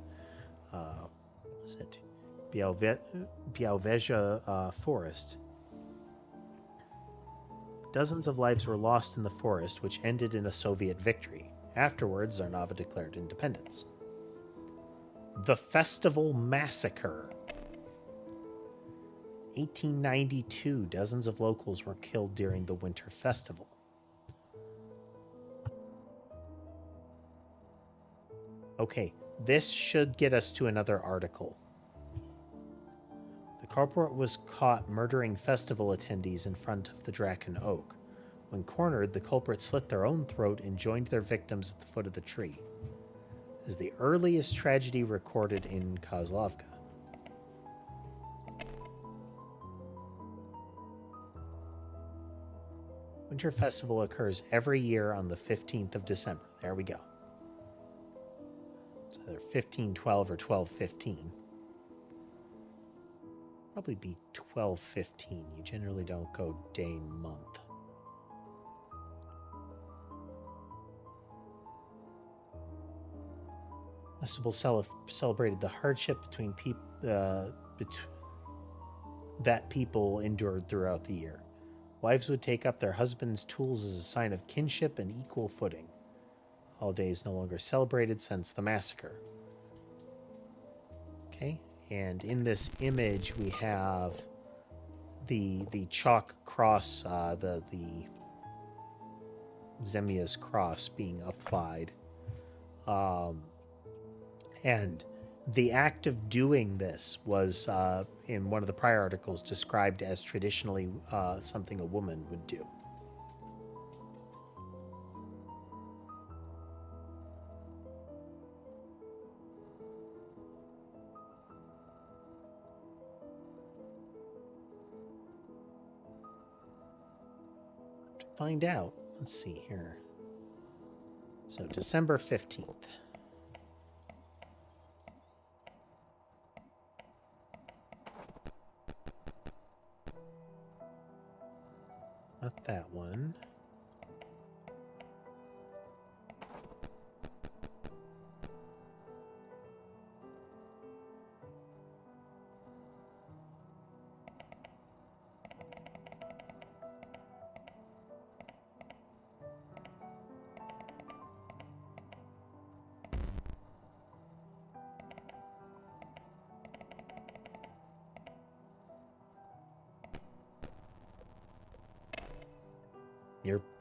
Białowieża forest. Dozens of lives were lost in the forest, which ended in a Soviet victory. Afterwards, Zarnava declared independence. The Festival Massacre. 1892, dozens of locals were killed during the Winter Festival. Okay, this should get us to another article. The culprit was caught murdering festival attendees in front of the Draken Oak. When cornered, the culprit slit their own throat and joined their victims at the foot of the tree. This is the earliest tragedy recorded in Kozlovka. Winter Festival occurs every year on the 15th of December. There we go. So they're 15/12 or 12/15. Probably be 12/15. You generally don't go day month. Festival celebrated the hardship between that people endured throughout the year. Wives would take up their husbands' tools as a sign of kinship and equal footing. Holiday is no longer celebrated since the massacre. Okay, and in this image we have the chalk cross, the Zemia's cross being applied. And the act of doing this was, in one of the prior articles, described as traditionally something a woman would do. To find out, let's see here. So December 15th. Not that one.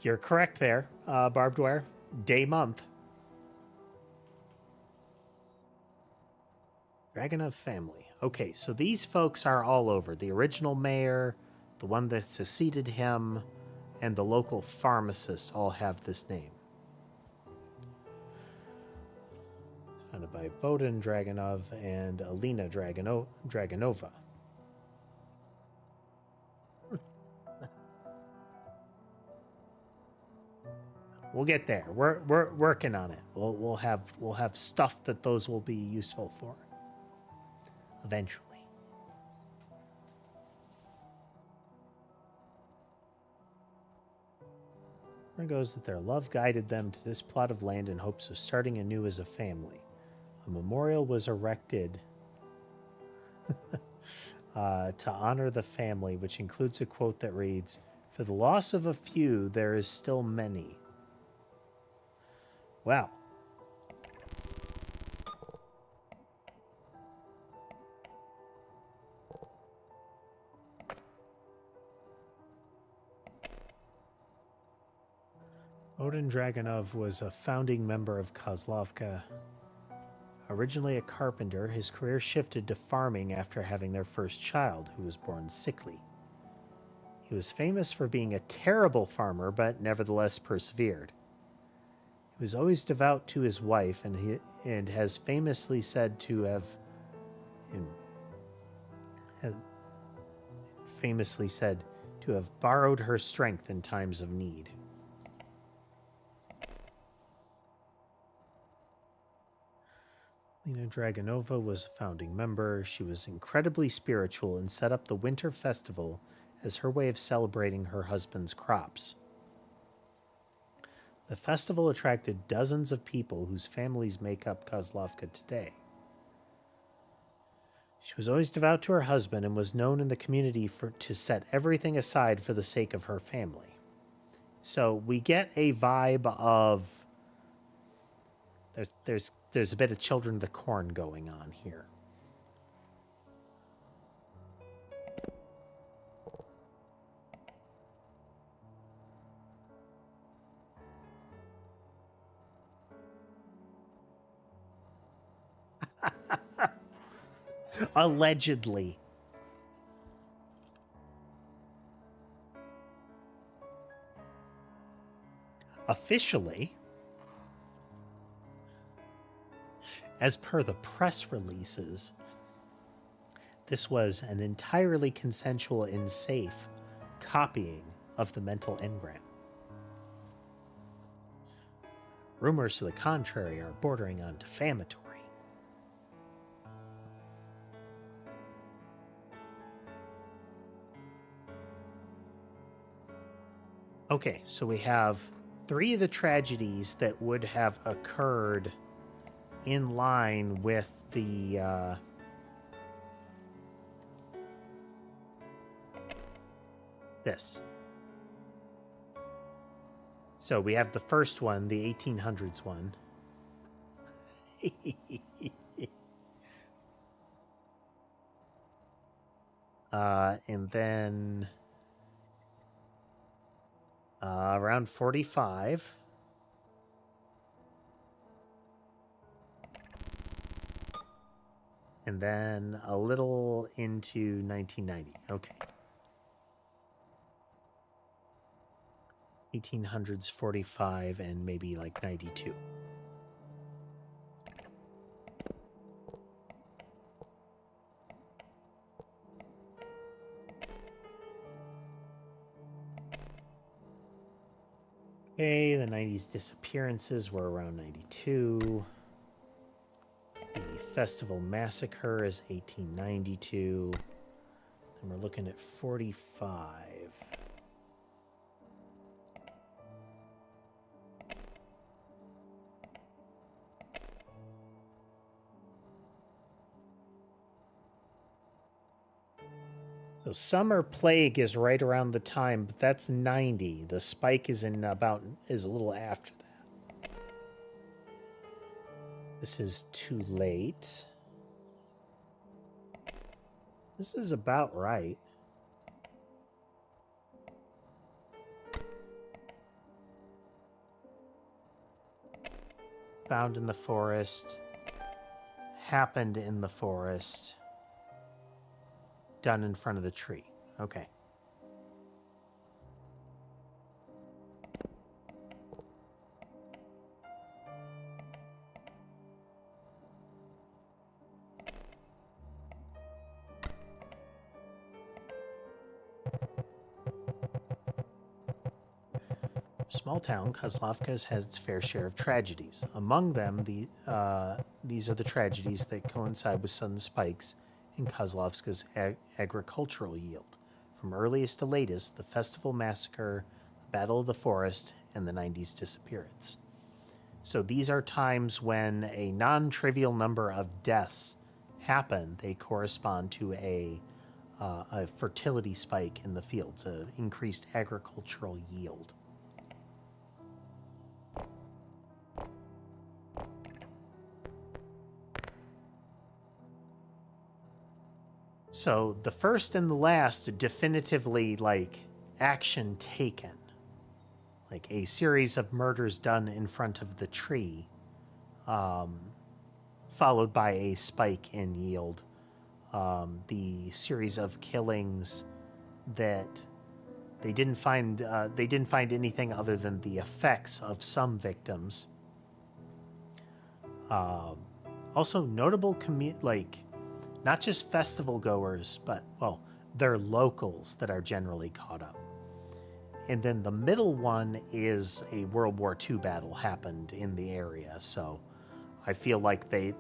You're correct there, Barbed Wire. Day month. Dragunov family. Okay, so these folks are all over. The original mayor, the one that succeeded him, and the local pharmacist all have this name. Founded by Bohdan Dragunov and Alina Dragunova. We'll get there. We're working on it. We'll have stuff that those will be useful for eventually. There goes that their love guided them to this plot of land in hopes of starting anew as a family. A memorial was erected to honor the family, which includes a quote that reads, "For the loss of a few, there is still many." Wow. Bohdan Dragunov was a founding member of Kozlovka. Originally a carpenter, his career shifted to farming after having their first child, who was born sickly. He was famous for being a terrible farmer, but nevertheless persevered. He was always devout to his wife, and has famously said to have borrowed her strength in times of need. Lena Dragunova was a founding member. She was incredibly spiritual and set up the Winter Festival as her way of celebrating her husband's crops. The festival attracted dozens of people whose families make up Kozlovka today. She was always devout to her husband and was known in the community to set everything aside for the sake of her family. So we get a vibe of there's a bit of Children of the Corn going on here. Allegedly. Officially, as per the press releases, this was an entirely consensual and safe copying of the mental engram. Rumors to the contrary are bordering on defamatory. Okay, so we have 3 of the tragedies that would have occurred in line with the this. So we have the first one, the 1800s one. And then around 45. And then a little into 1990. Okay. 1800s, 45, and maybe like 92. Okay, the 90s disappearances were around 92. The Festival Massacre is 1892. Then we're looking at 45. So Summer Plague is right around the time, but that's 90. The spike is a little after that. This is too late. This is about right. Found in the forest. Happened in the forest. Done in front of the tree. Okay. Small town, Kozlovka has had its fair share of tragedies. Among them, these are the tragedies that coincide with sudden spikes in Kozlovka's agricultural yield. From earliest to latest, the Festival Massacre, the Battle of the Forest, and the 90s disappearance. So these are times when a non-trivial number of deaths happen. They correspond to a fertility spike in the fields, an increased agricultural yield. So the first and the last definitively, like, action taken. Like a series of murders done in front of the tree, followed by a spike in yield. The series of killings that they didn't find anything other than the effects of some victims. Also notable not just festival goers, but, well, they're locals that are generally caught up. And then the middle one is a World War II battle happened in the area, so I feel like they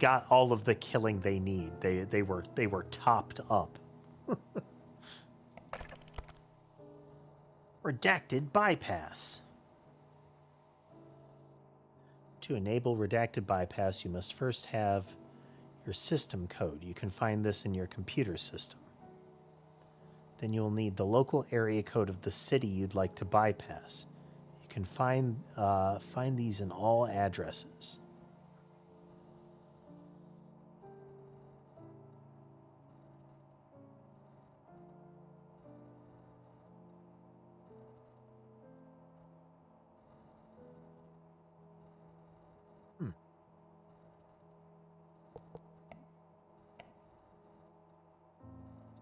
got all of the killing they need. They were topped up. Redacted bypass. To enable redacted bypass, you must first have your system code. You can find this in your computer system. Then you'll need the local area code of the city you'd like to bypass. You can find these in all addresses.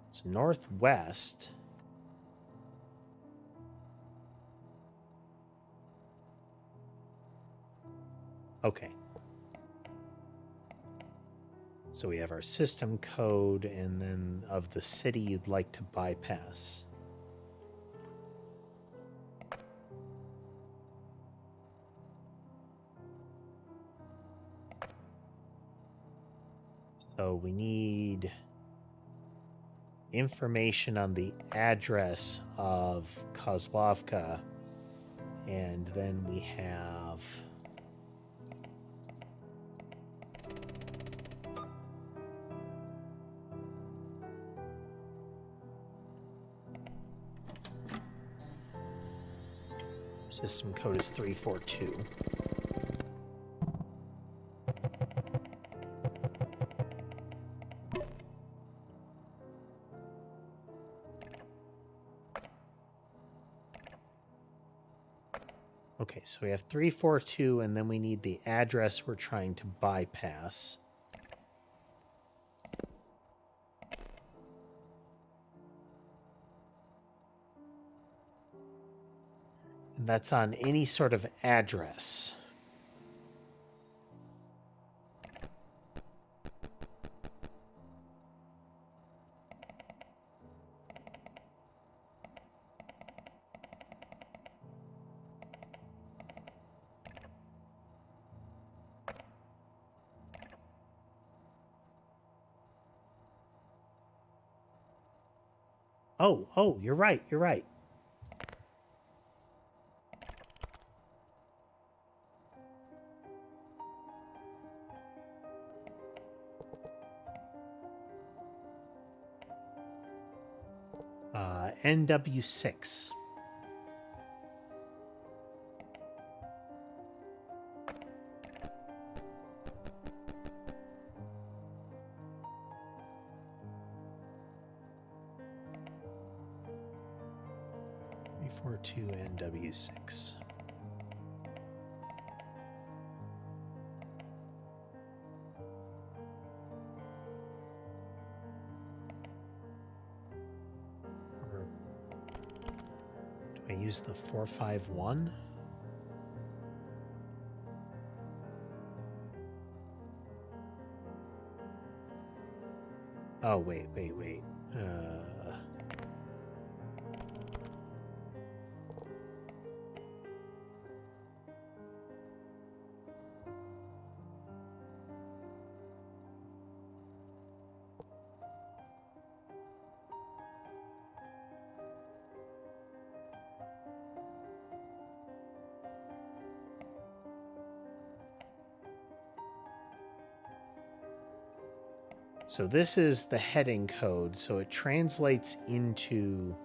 It's northwest. Okay. So we have our system code and then of the city you'd like to bypass. So we need information on the address of Kozlovka, and then we have system code is 342. Okay, so we have 342, and then we need the address we're trying to bypass. And that's on any sort of address. Oh, you're right, you're right. NW6. to NW6. Do I use the 451? Oh, wait. So this is the heading code, so it translates into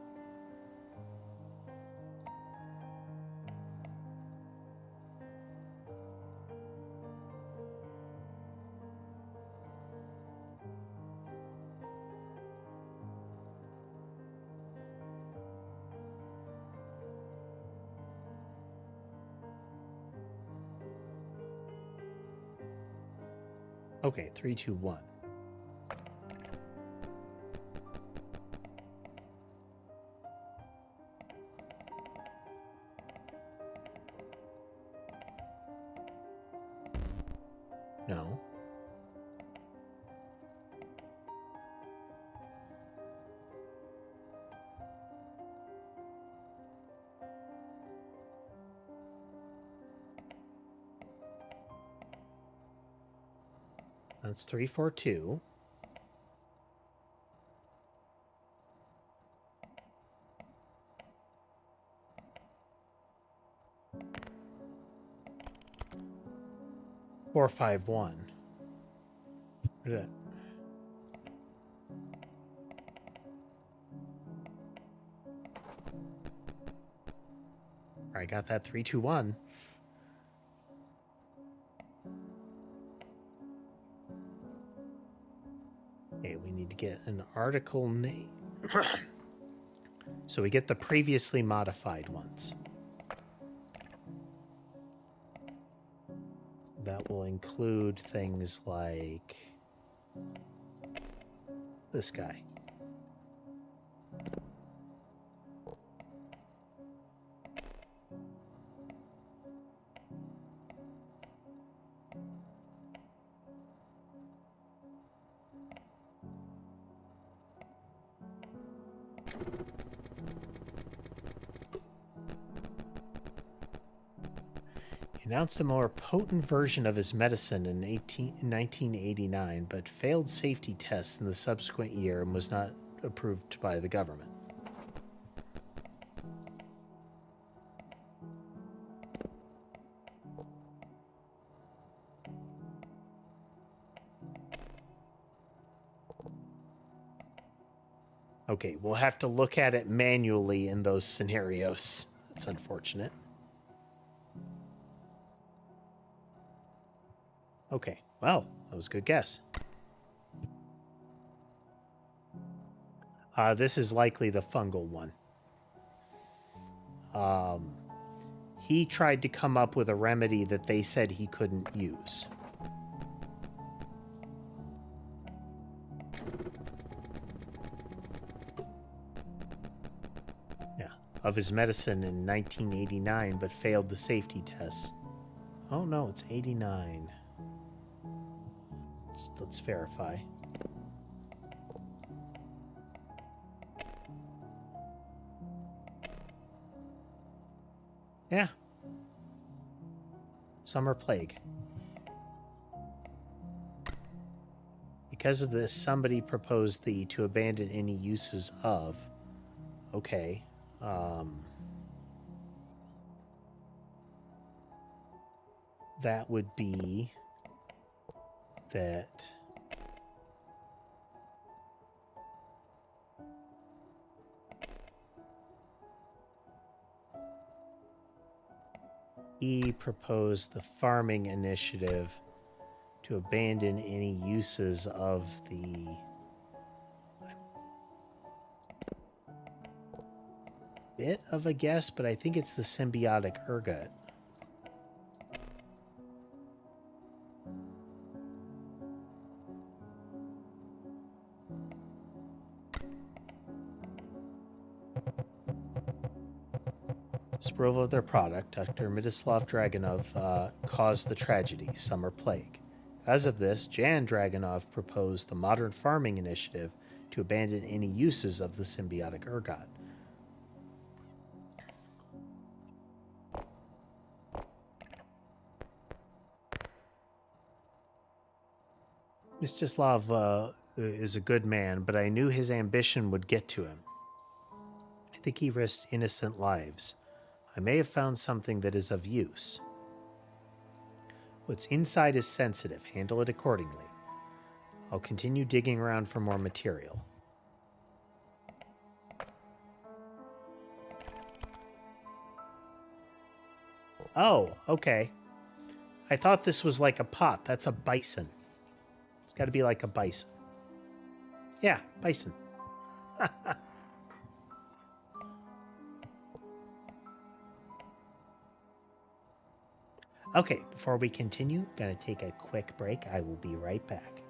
okay, 321. No. That's 342. Four, 5, 1. Where did I got that 321. Okay, we need to get an article name. So we get the previously modified ones. That will include things like this guy. You Announced a more potent version of his medicine in 1989, but failed safety tests in the subsequent year and was not approved by the government. Okay, we'll have to look at it manually in those scenarios. That's unfortunate. Okay, well, that was a good guess. This is likely the fungal one. He tried to come up with a remedy that they said he couldn't use. Yeah, of his medicine in 1989, but failed the safety tests. Oh no, it's 89. Let's verify. Yeah. Summer plague. Because of this, somebody proposed to abandon any uses of. Okay. That would be that he proposed the farming initiative to abandon any uses of the bit of a guess, but I think it's the symbiotic ergot. Approval of their product, Dr. Miroslav Dragunov caused the tragedy, Summer Plague. As of this, Jan Dragunov proposed the Modern Farming Initiative to abandon any uses of the symbiotic ergot. Mstislav is a good man, but I knew his ambition would get to him. I think he risked innocent lives. I may have found something that is of use. What's inside is sensitive. Handle it accordingly. I'll continue digging around for more material. Oh, okay. I thought this was like a pot. That's a bison. It's got to be like a bison. Yeah, bison. Okay, before we continue, gonna take a quick break. I will be right back.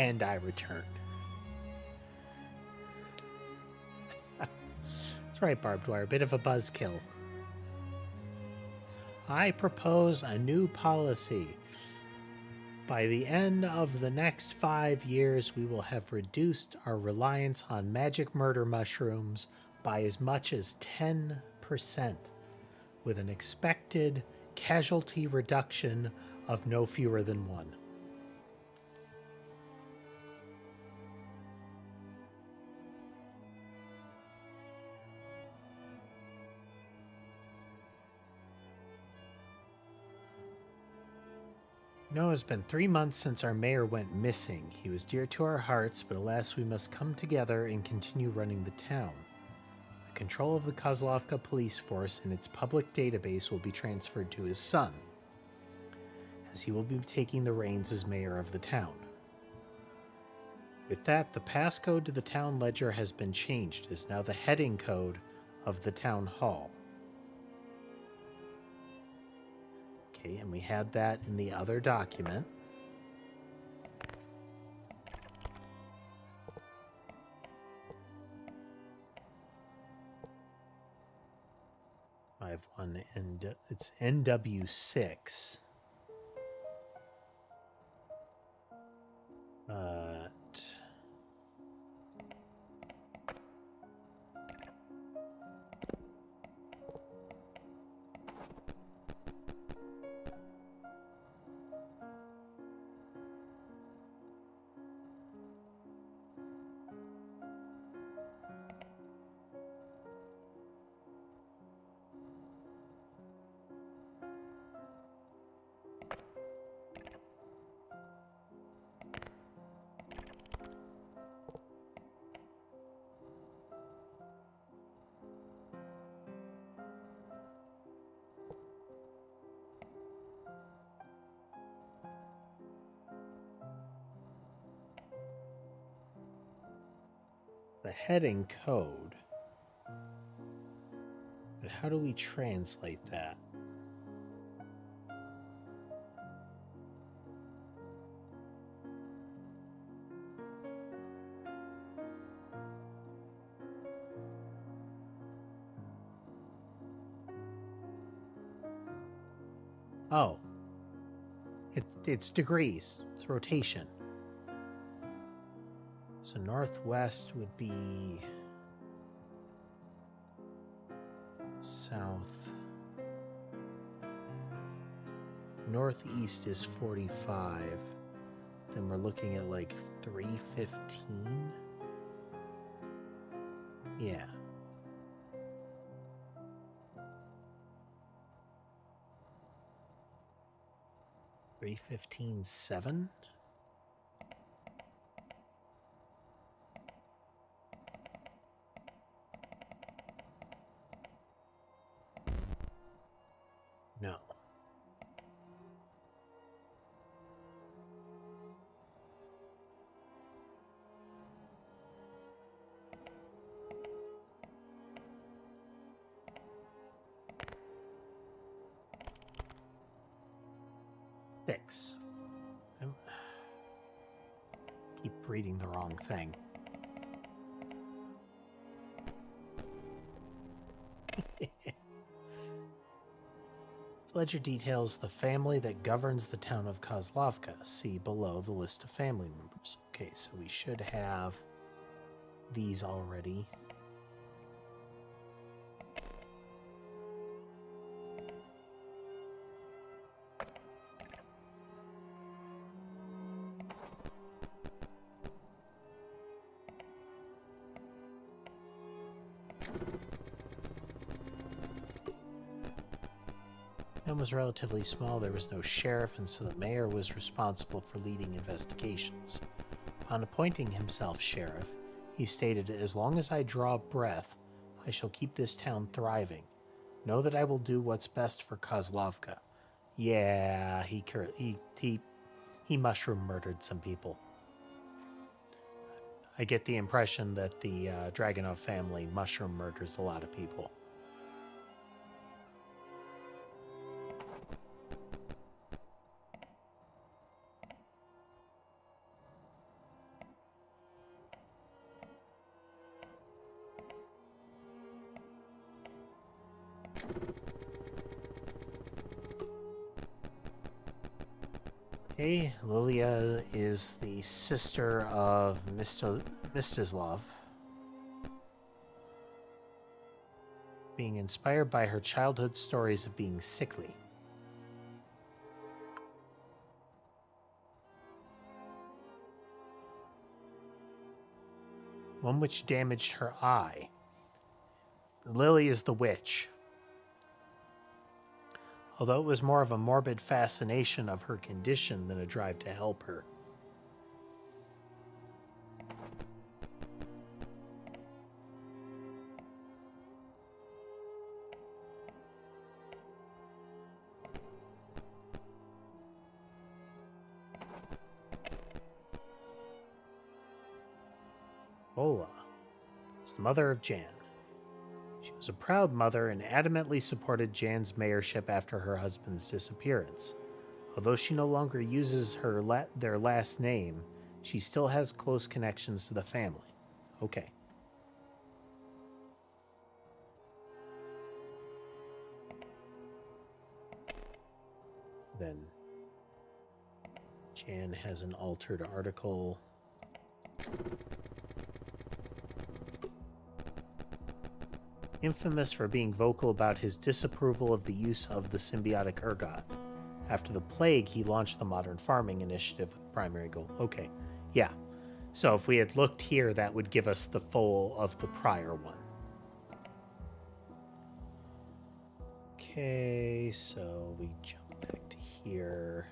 And I return. That's right, barbed wire. A bit of a buzzkill. I propose a new policy. By the end of the next 5 years, we will have reduced our reliance on magic murder mushrooms by as much as 10%, with an expected casualty reduction of no fewer than 1. No, it's been 3 months since our mayor went missing. He was dear to our hearts, but alas, we must come together and continue running the town. The control of the Kozlovka police force and its public database will be transferred to his son, as he will be taking the reins as mayor of the town. With that, the passcode to the town ledger has been changed. It is now the heading code of the town hall. Okay, and we had that in the other document. I have one, and it's NW6. The heading code. But how do we translate that? Oh. It's degrees. It's rotation. So northwest would be south. Northeast is 45. Then we're looking at like 315. Yeah. $315.7. No. Six. I keep reading the wrong thing. Ledger details the family that governs the town of Kozlovka. See below the list of family members. Okay, so we should have these already. Town was relatively small, there was no sheriff, and so the mayor was responsible for leading investigations. Upon appointing himself sheriff, he stated, "As long as I draw breath, I shall keep this town thriving. Know that I will do what's best for Kozlovka." Yeah, he mushroom murdered some people. I get the impression that the Dragunov family mushroom murders a lot of people. Okay, Lilia is the sister of Mstislav. Being inspired by her childhood stories of being sickly. One which damaged her eye. Lily is the witch. Although it was more of a morbid fascination of her condition than a drive to help her. Ola is the mother of Jan. She was a proud mother and adamantly supported Jan's mayorship after her husband's disappearance. Although she no longer uses their last name, she still has close connections to the family. Okay. Then Jan has an altered article. Infamous for being vocal about his disapproval of the use of the symbiotic ergot. After the plague, he launched the Modern Farming Initiative with primary goal. Okay, yeah. So if we had looked here, that would give us the full of the prior one. Okay, so we jump back to here.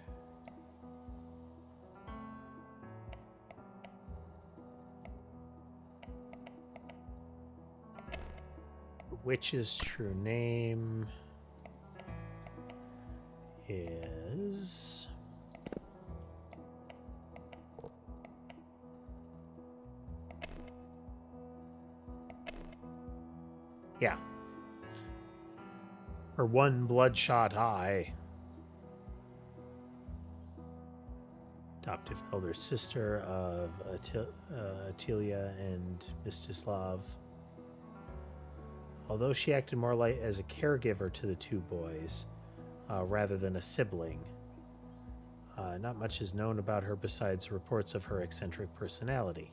The witch's true name is... Yeah. Her one bloodshot eye. Adoptive elder sister of Atilia and Mstislav. Although she acted more like as a caregiver to the two boys, rather than a sibling. Not much is known about her besides reports of her eccentric personality.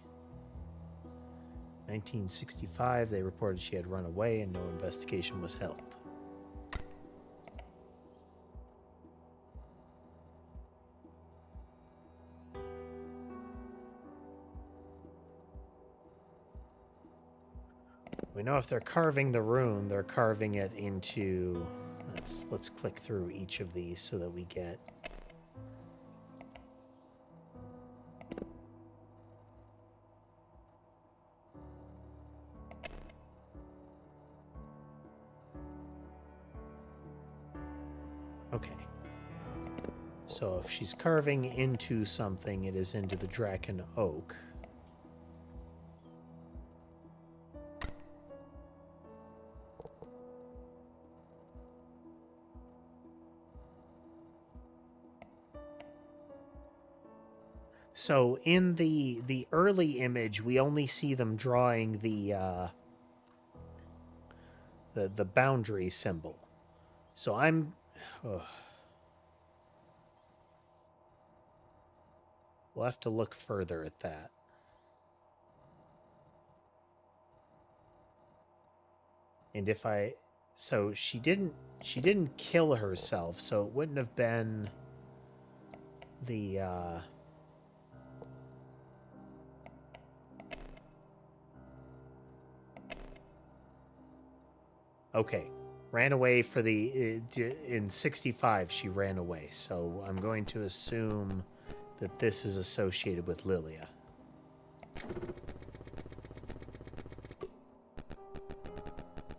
1965, they reported she had run away and no investigation was held. We know if they're carving the rune, they're carving it into... Let's click through each of these so that we get... Okay. So if she's carving into something, it is into the Draken Oak. So in the early image, we only see them drawing the boundary symbol. So I'm... We'll have to look further at that. And if I... So she didn't kill herself, so it wouldn't have been the... Okay. Ran away for the... in 65, she ran away. So I'm going to assume that this is associated with Lilia.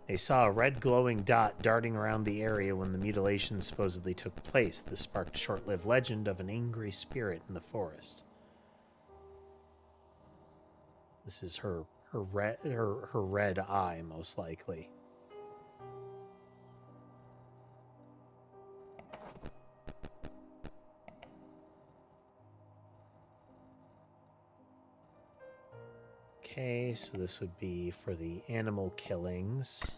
They saw a red glowing dot darting around the area when the mutilation supposedly took place. This sparked a short-lived legend of an angry spirit in the forest. This is her red eye, most likely. Okay, so this would be for the animal killings.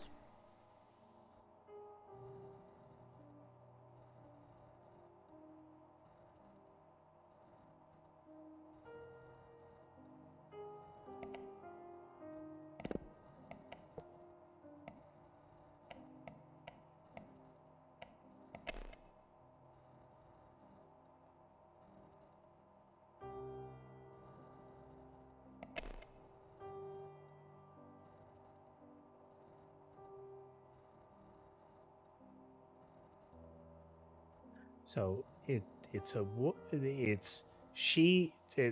So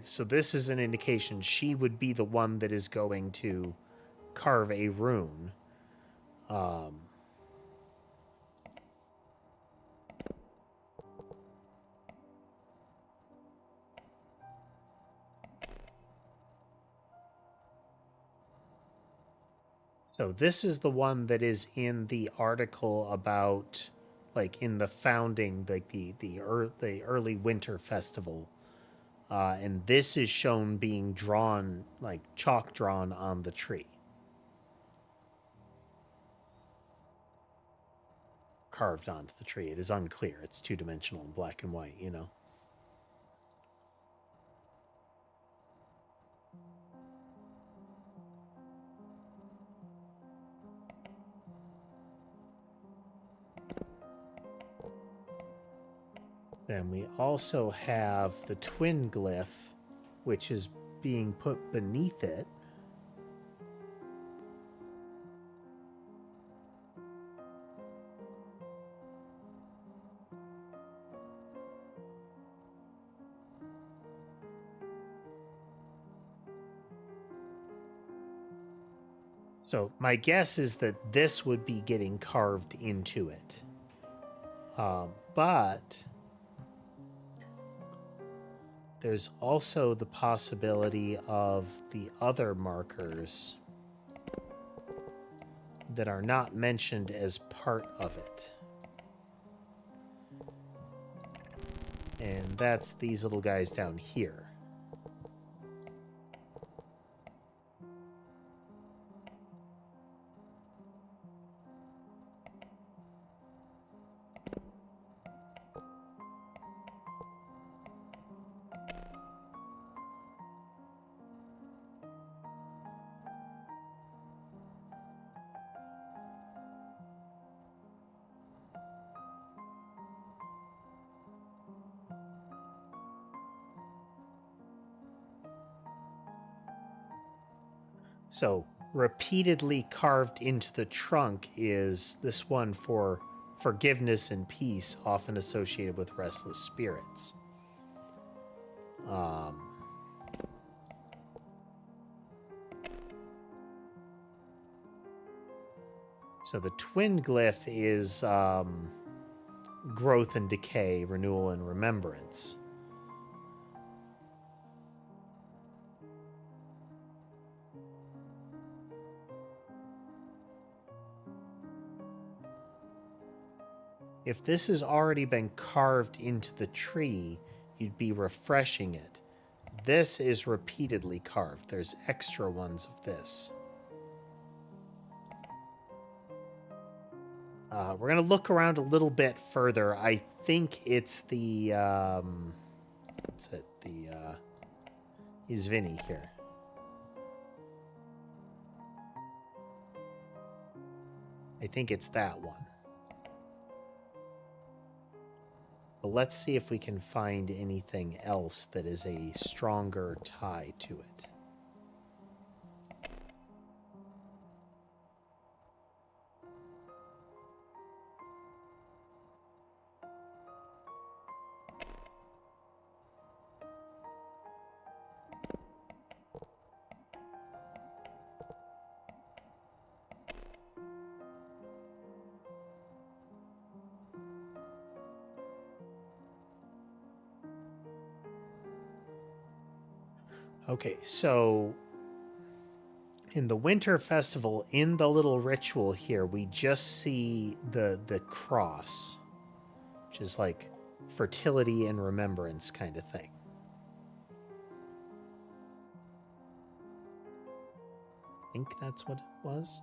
so this is an indication she would be the one that is going to carve a rune. So this is the one that is in the article about, like, in the founding, like the early winter festival, and this is shown being drawn, like chalk drawn on the tree, carved onto the tree. It is unclear. It's two-dimensional in black and white, you know. Then we also have the twin glyph, which is being put beneath it. So my guess is that this would be getting carved into it. But there's also the possibility of the other markers that are not mentioned as part of it. And that's these little guys down here. So repeatedly carved into the trunk is this one for forgiveness and peace, often associated with restless spirits. So the twin glyph is growth and decay, renewal and remembrance. If this has already been carved into the tree, you'd be refreshing it. This is repeatedly carved. There's extra ones of this. We're going to look around a little bit further. I think it's the... what's it? The... Izvini here. I think it's that one. But let's see if we can find anything else that is a stronger tie to it. Okay, so in the winter festival, in the little ritual here, we just see the cross, which is like fertility and remembrance kind of thing. I think that's what it was.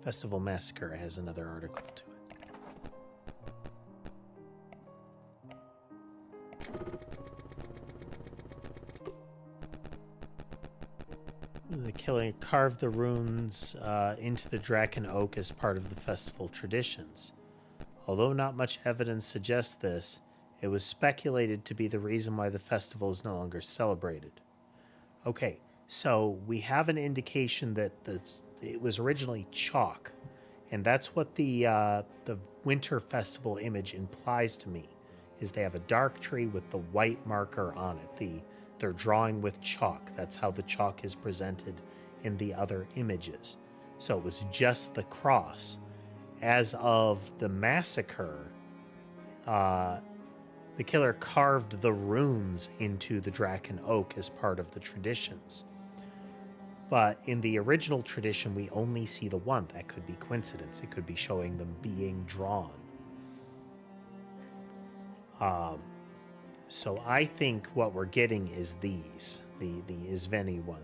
Festival Massacre has another article to it. The killing carved the runes into the Draken Oak as part of the festival traditions. Although not much evidence suggests this, it was speculated to be the reason why the festival is no longer celebrated. Okay, so we have an indication that it was originally chalk, and that's what the winter festival image implies to me. Is they have a dark tree with the white marker on it. They're drawing with chalk. That's how the chalk is presented in the other images. So it was just the cross. As of the massacre, the killer carved the runes into the Draken Oak as part of the traditions. But in the original tradition, we only see the one. That could be coincidence. It could be showing them being drawn. So I think what we're getting is these, the Izveni one.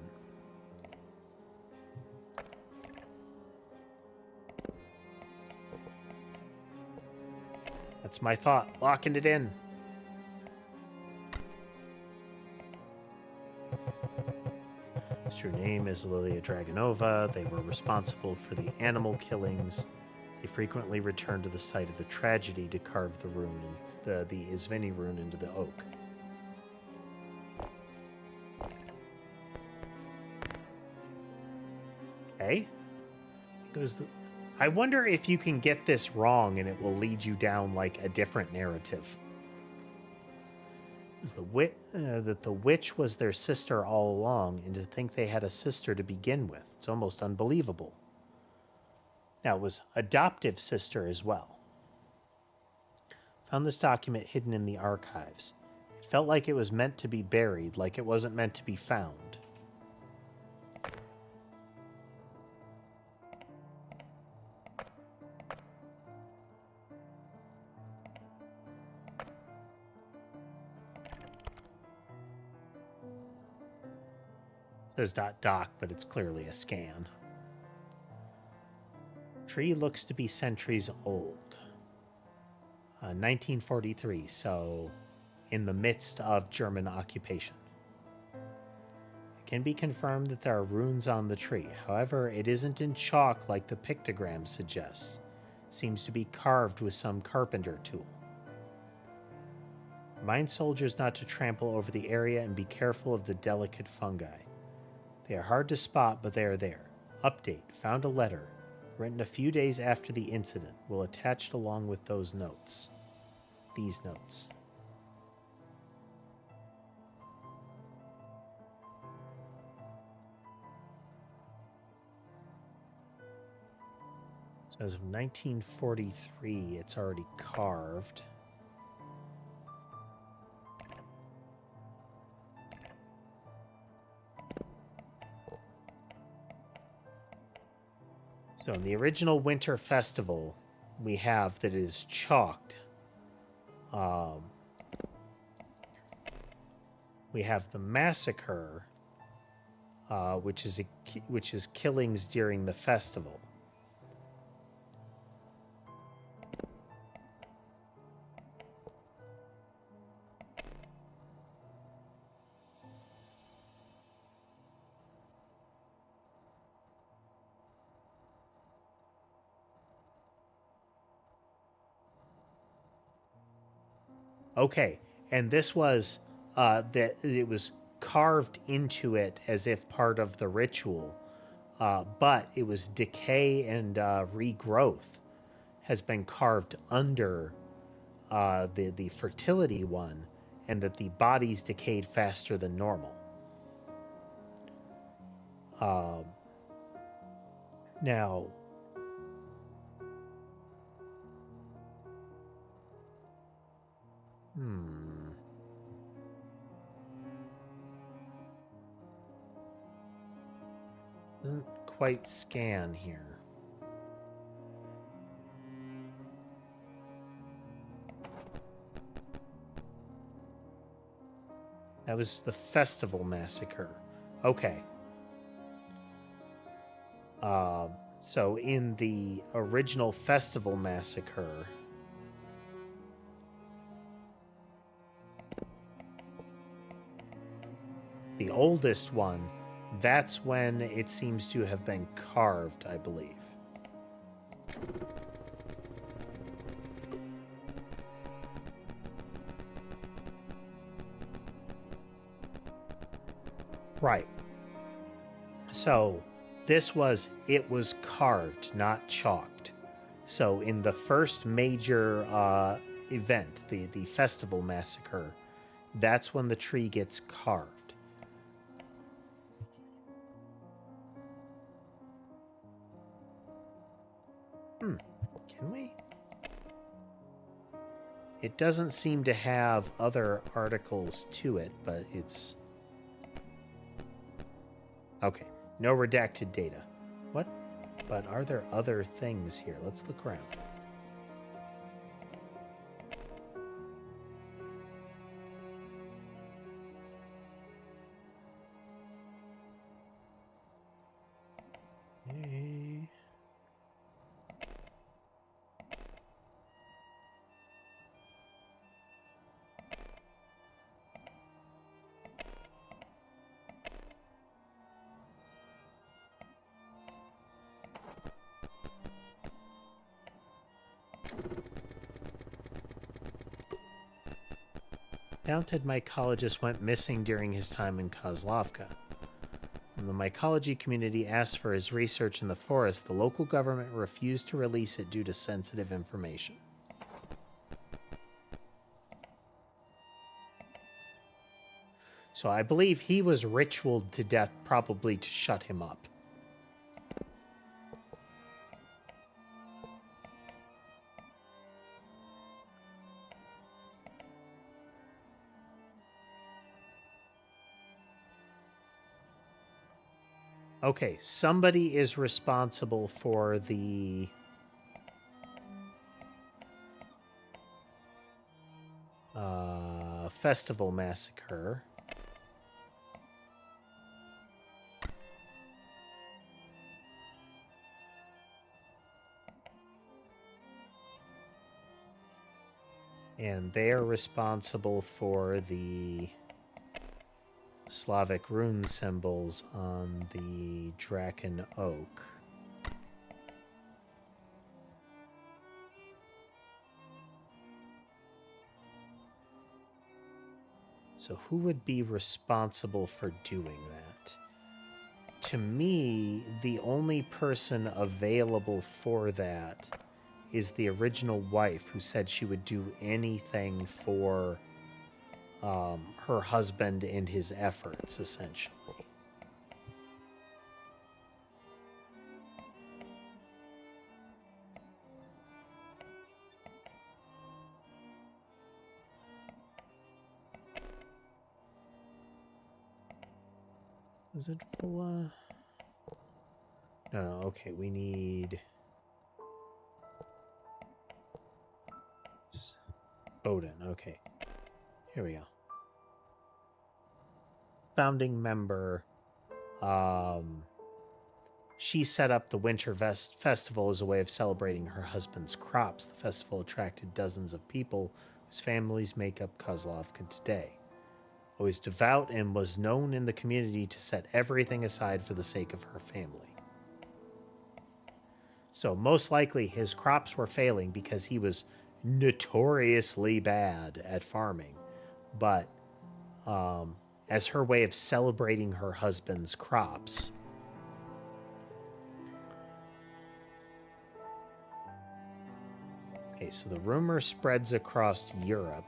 That's my thought. Locking it in. Her name is Lilia Dragonova. They were responsible for the animal killings. They frequently returned to the site of the tragedy to carve the rune, the Izveni rune, into the oak. Okay. I wonder if you can get this wrong and it will lead you down like a different narrative. That the witch was their sister all along, and to think they had a sister to begin with. It's almost unbelievable. Now, it was adoptive sister as well. Found this document hidden in the archives. It felt like it was meant to be buried, like it wasn't meant to be found. It says .doc, but it's clearly a scan. Tree looks to be centuries old. 1943, so in the midst of German occupation. It can be confirmed that there are runes on the tree. However, it isn't in chalk like the pictogram suggests. It seems to be carved with some carpenter tool. Remind soldiers not to trample over the area and be careful of the delicate fungi. They are hard to spot, but they are there. Update. Found a letter. Written a few days after the incident. We'll attach it along with those notes. These notes. So as of 1943, it's already carved. So in the original Winter Festival, we have that it is chalked. We have the massacre, which is killings during the festival. Okay, and this was that it was carved into it as if part of the ritual, but it was decay and regrowth has been carved under the fertility one, and that the bodies decayed faster than normal. Now. Doesn't quite scan here. That was the festival massacre. Okay. So in the original festival massacre, the oldest one, that's when it seems to have been carved, I believe. Right. So it was carved, not chalked. So in the first major event, the festival massacre, that's when the tree gets carved. Can we? It doesn't seem to have other articles to it, but it's... Okay, no redacted data. What? But are there other things here? Let's look around. Hey. Talented mycologist went missing during his time in Kozlovka. When the mycology community asked for his research in the forest, the local government refused to release it due to sensitive information. So I believe he was ritualed to death, probably to shut him up. Okay, somebody is responsible for the... festival massacre. And they are responsible for the Slavic rune symbols on the Draken Oak. So who would be responsible for doing that? To me, the only person available for that is the original wife, who said she would do anything for her husband and his efforts, essentially. Is it full? No, okay, we need... Odin, okay. Here we go. Founding member. She set up the Winter Festival as a way of celebrating her husband's crops. The festival attracted dozens of people whose families make up Kozlovka today. Always devout and was known in the community to set everything aside for the sake of her family. So most likely his crops were failing because he was notoriously bad at farming. But as her way of celebrating her husband's crops... Okay, so the rumor spreads across Europe.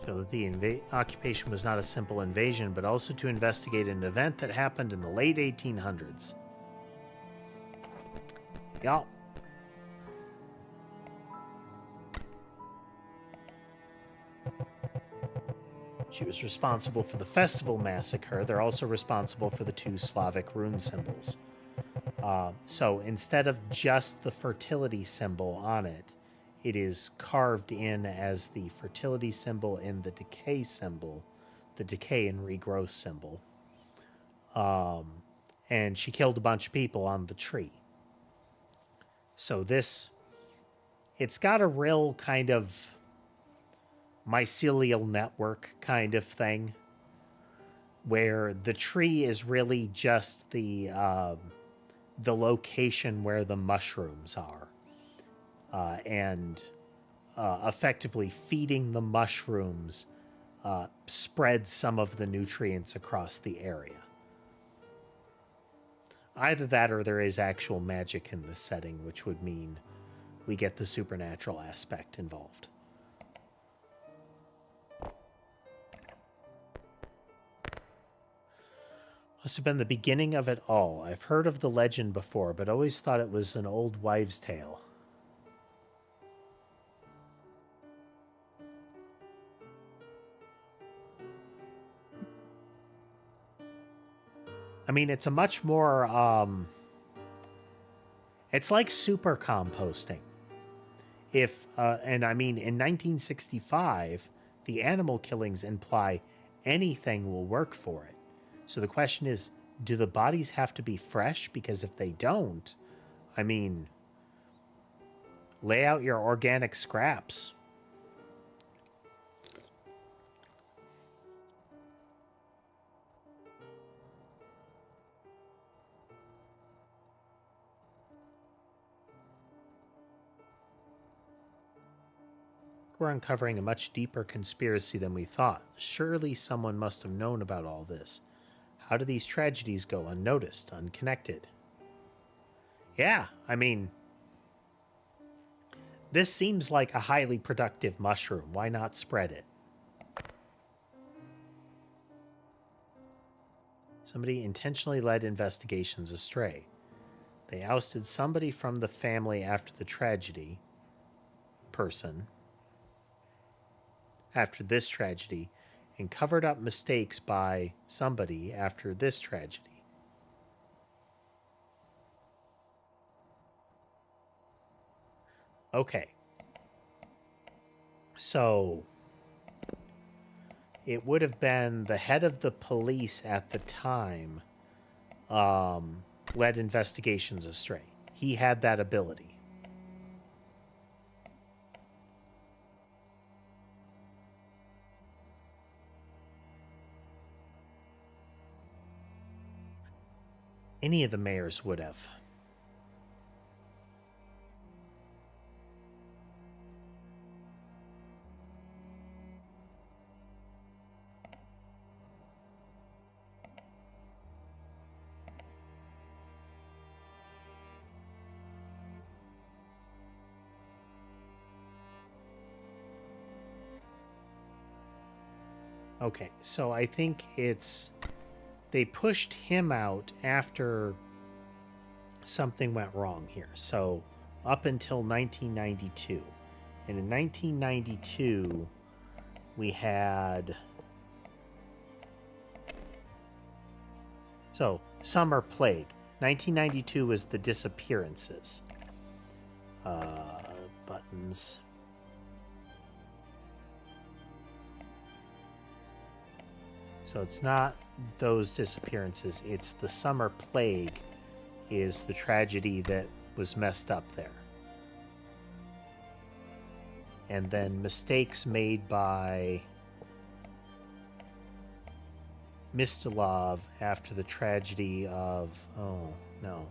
So that the occupation was not a simple invasion, but also to investigate an event that happened in the late 1800s. Y'all. She was responsible for the festival massacre. They're also responsible for the 2 Slavic rune symbols. So instead of just the fertility symbol on it, it is carved in as the fertility symbol and the decay symbol, the decay and regrowth symbol. And she killed a bunch of people on the tree. So it's got a real kind of mycelial network kind of thing, where the tree is really just the location where the mushrooms are, and effectively feeding the mushrooms spreads some of the nutrients across the area. Either that or there is actual magic in this setting, which would mean we get the supernatural aspect involved. Must have been the beginning of it all. I've heard of the legend before, but always thought it was an old wives' tale. I mean, it's a much more, it's like super composting. And I mean, in 1965, the animal killings imply anything will work for it. So the question is, do the bodies have to be fresh? Because if they don't, I mean, lay out your organic scraps. We're uncovering a much deeper conspiracy than we thought. Surely someone must have known about all this. How do these tragedies go unnoticed, unconnected? Yeah, I mean, this seems like a highly productive mushroom. Why not spread it? Somebody intentionally led investigations astray. They ousted somebody from the family after the tragedy. After this tragedy, and covered up mistakes by somebody after this tragedy. Okay. So it would have been the head of the police at the time led investigations astray. He had that ability. Any of the mayors would have. Okay, so I think it's... They pushed him out after something went wrong here. So up until 1992. And in 1992, we had... So, Summer Plague. 1992 was the disappearances. Buttons. So it's not those disappearances, it's the Summer Plague is the tragedy that was messed up there. And then mistakes made by Mistilov after the tragedy of... Oh, no.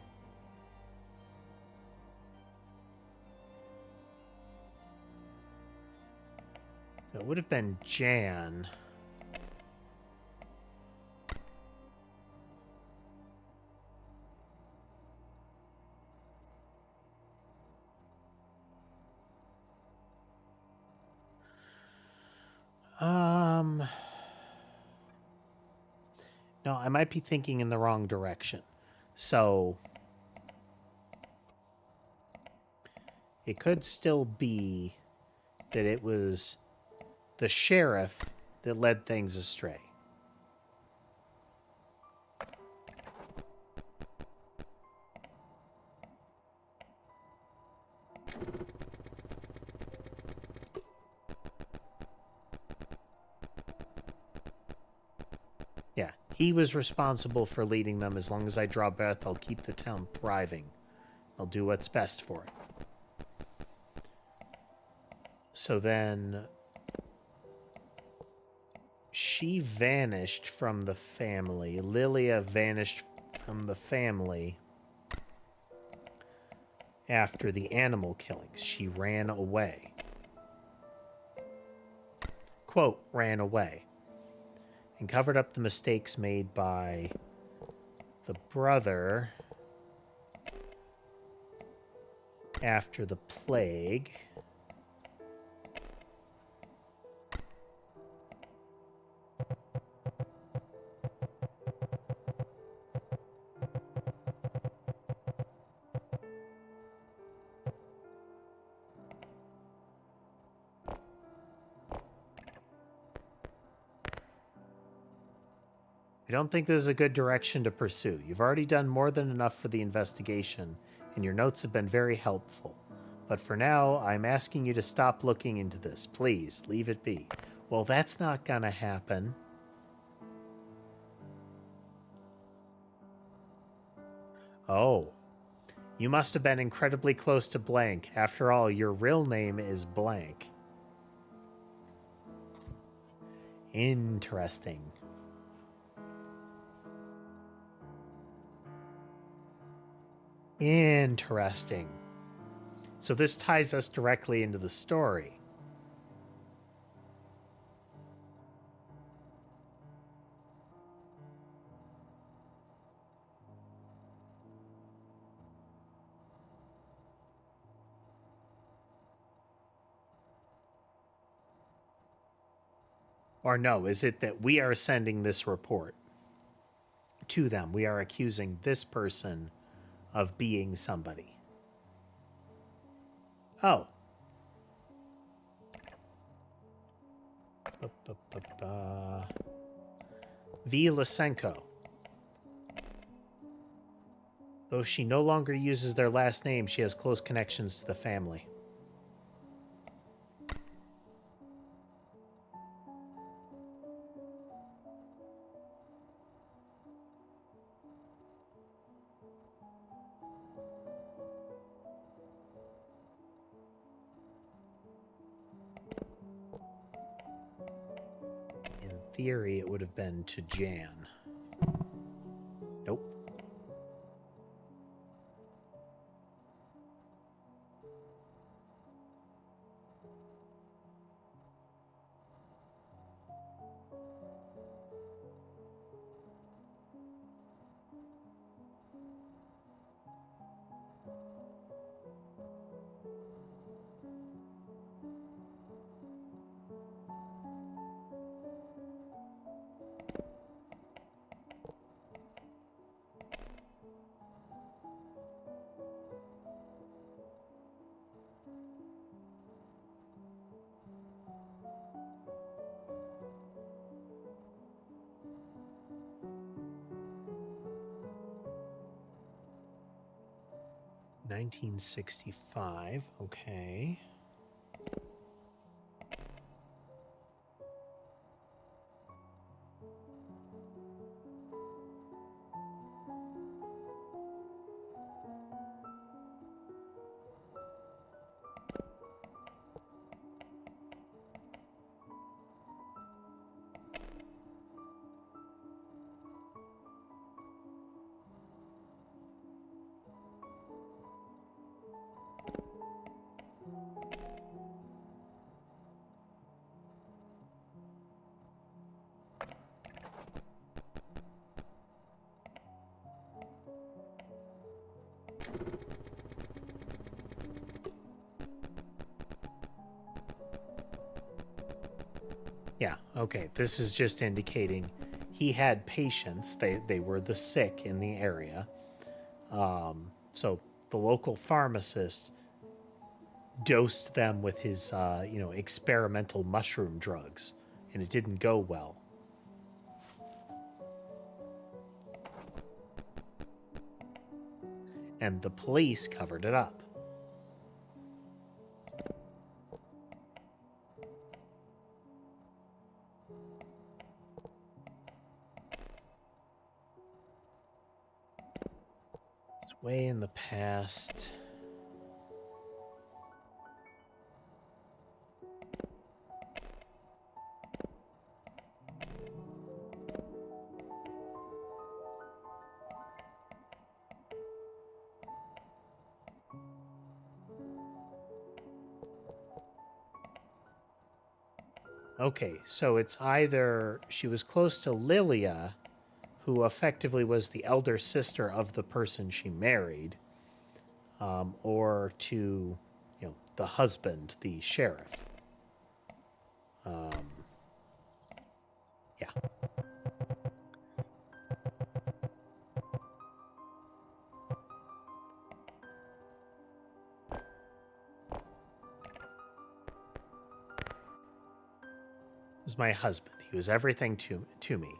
It would have been Jan... No, I might be thinking in the wrong direction. So it could still be that it was the sheriff that led things astray. Yeah, he was responsible for leading them. As long as I draw breath, I'll keep the town thriving. I'll do what's best for it. So then she vanished from the family. Lilia vanished from the family after the animal killings. She ran away. Quote, ran away. And covered up the mistakes made by the brother after the plague. I don't think this is a good direction to pursue. You've already done more than enough for the investigation, and your notes have been very helpful. But for now, I'm asking you to stop looking into this. Please, leave it be. Well, that's not gonna happen. Oh. You must have been incredibly close to Blank. After all, your real name is Blank. Interesting. Interesting. So this ties us directly into the story. Or no, is it that we are sending this report to them? We are accusing this person of being somebody. Oh. V. Lysenko. Though she no longer uses their last name, she has close connections to the family. In theory, it would have been to Jan. Nope. $1965. Okay. Yeah, okay. This is just indicating he had patients. They were the sick in the area. So the local pharmacist dosed them with his, experimental mushroom drugs, and it didn't go well. And the police covered it up. It's way in the past. Okay, so it's either she was close to Lilia, who effectively was the elder sister of the person she married, or to, the husband, the sheriff. Yeah. Was my husband. He was everything to me.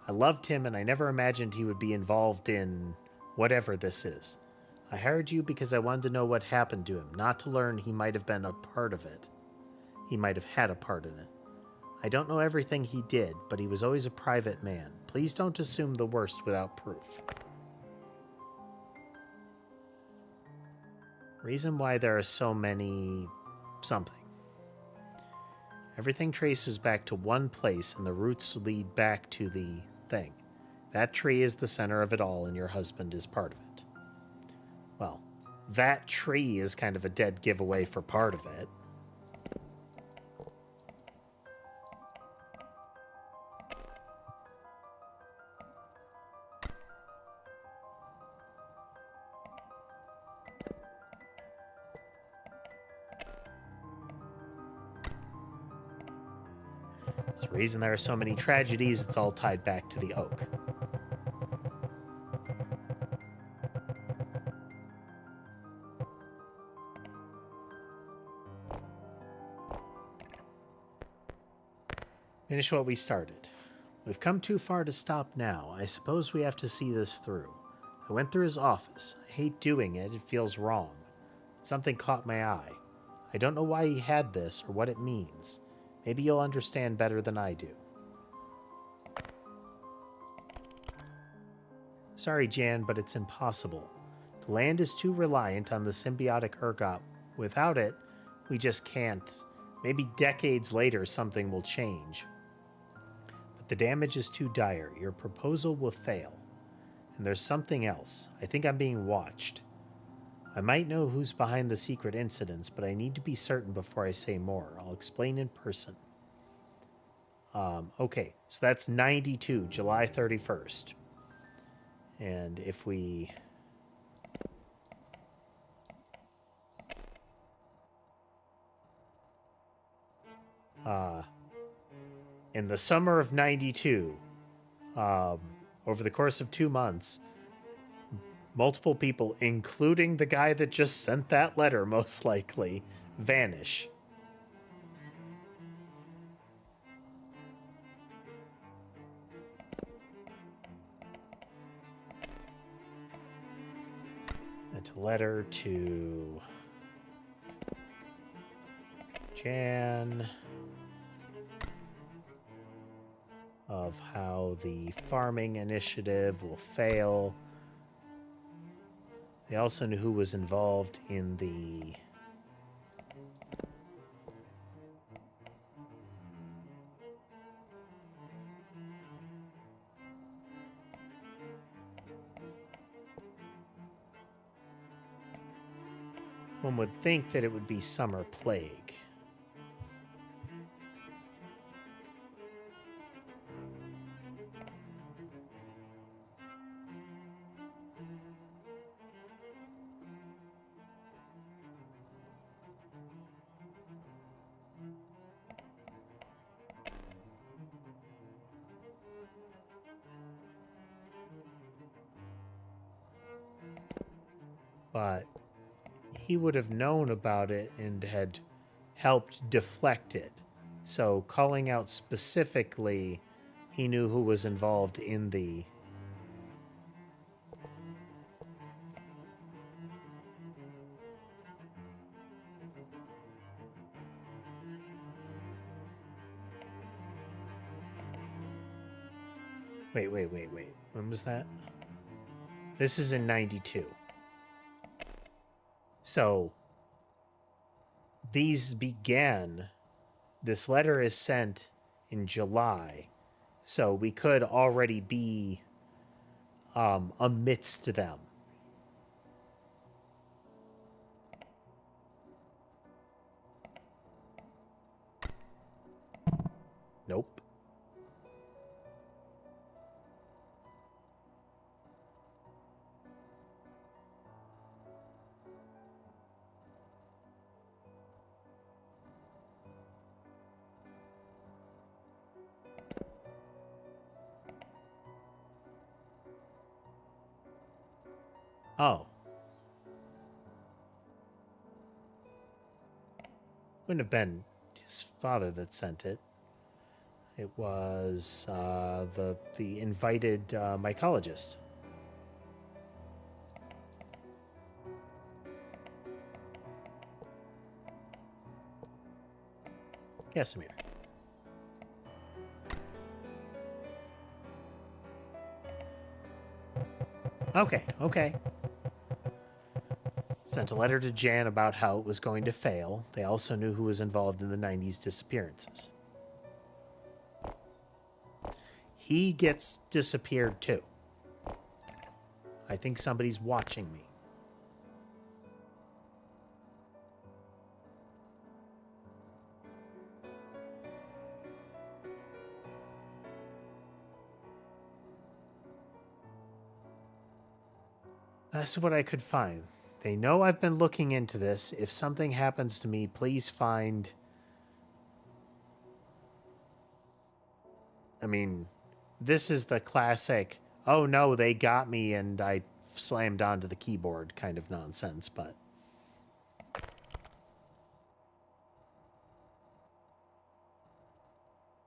I loved him, and I never imagined he would be involved in whatever this is. I hired you because I wanted to know what happened to him, not to learn he might have been a part of it. He might have had a part in it. I don't know everything he did, but he was always a private man. Please don't assume the worst without proof. Reason why there are so many something. Everything traces back to one place, and the roots lead back to the thing. That tree is the center of it all, and your husband is part of it. Well, that tree is kind of a dead giveaway for part of it. It's the reason there are so many tragedies, it's all tied back to the oak. Finish what we started. We've come too far to stop now. I suppose we have to see this through. I went through his office. I hate doing it. It feels wrong. Something caught my eye. I don't know why he had this or what it means. Maybe you'll understand better than I do. Sorry, Jan, but it's impossible. The land is too reliant on the symbiotic ergot. Without it, we just can't. Maybe decades later something will change. But the damage is too dire. Your proposal will fail. And there's something else. I think I'm being watched. I might know who's behind the secret incidents, but I need to be certain before I say more. I'll explain in person. Okay, so that's 92, July 31st. And if we... in the summer of 92, over the course of 2 months, multiple people, including the guy that just sent that letter, most likely, vanish. And a letter to Jan of how the farming initiative will fail. They also knew who was involved in the one would think that it would be summer plague. But he would have known about it and had helped deflect it. So calling out specifically, he knew who was involved in the... Wait. When was that? This is in 92. So these began... This letter is sent in July. So we could already be amidst them. Nope. Oh. Wouldn't have been his father that sent it. It was the invited mycologist. Yes, Amir. Okay. Sent a letter to Jan about how it was going to fail. They also knew who was involved in the 90s disappearances. He gets disappeared too. I think somebody's watching me. That's what I could find. They know I've been looking into this. If something happens to me, please find... I mean, this is the classic, oh no, they got me and I slammed onto the keyboard kind of nonsense, but...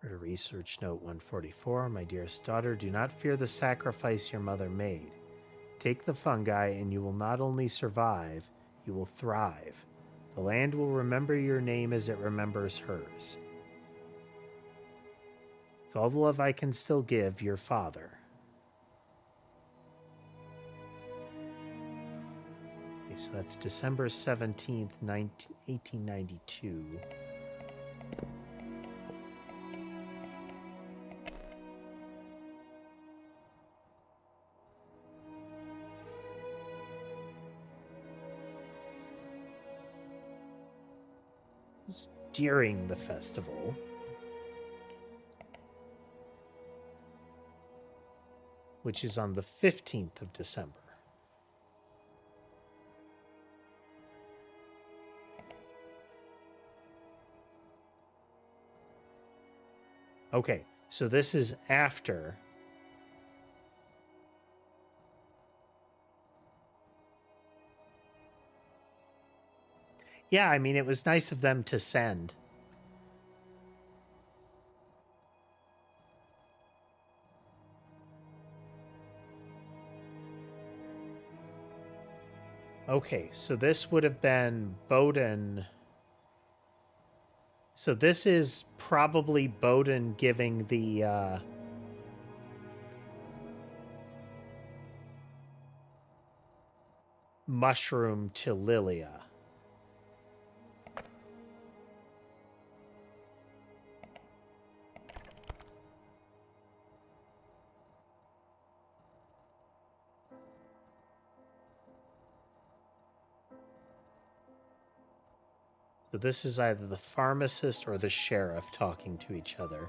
Research note 144. My dearest daughter, do not fear the sacrifice your mother made. Take the fungi and you will not only survive, you will thrive. The land will remember your name as it remembers hers. With all the love I can still give, your father. Okay, so that's December 17th, 1892. During the festival. Which is on the 15th of December. Okay, so this is after. Yeah, I mean, it was nice of them to send. Okay, so this would have been Bowden. So this is probably Bowden giving the mushroom to Lilia. So this is either the pharmacist or the sheriff talking to each other.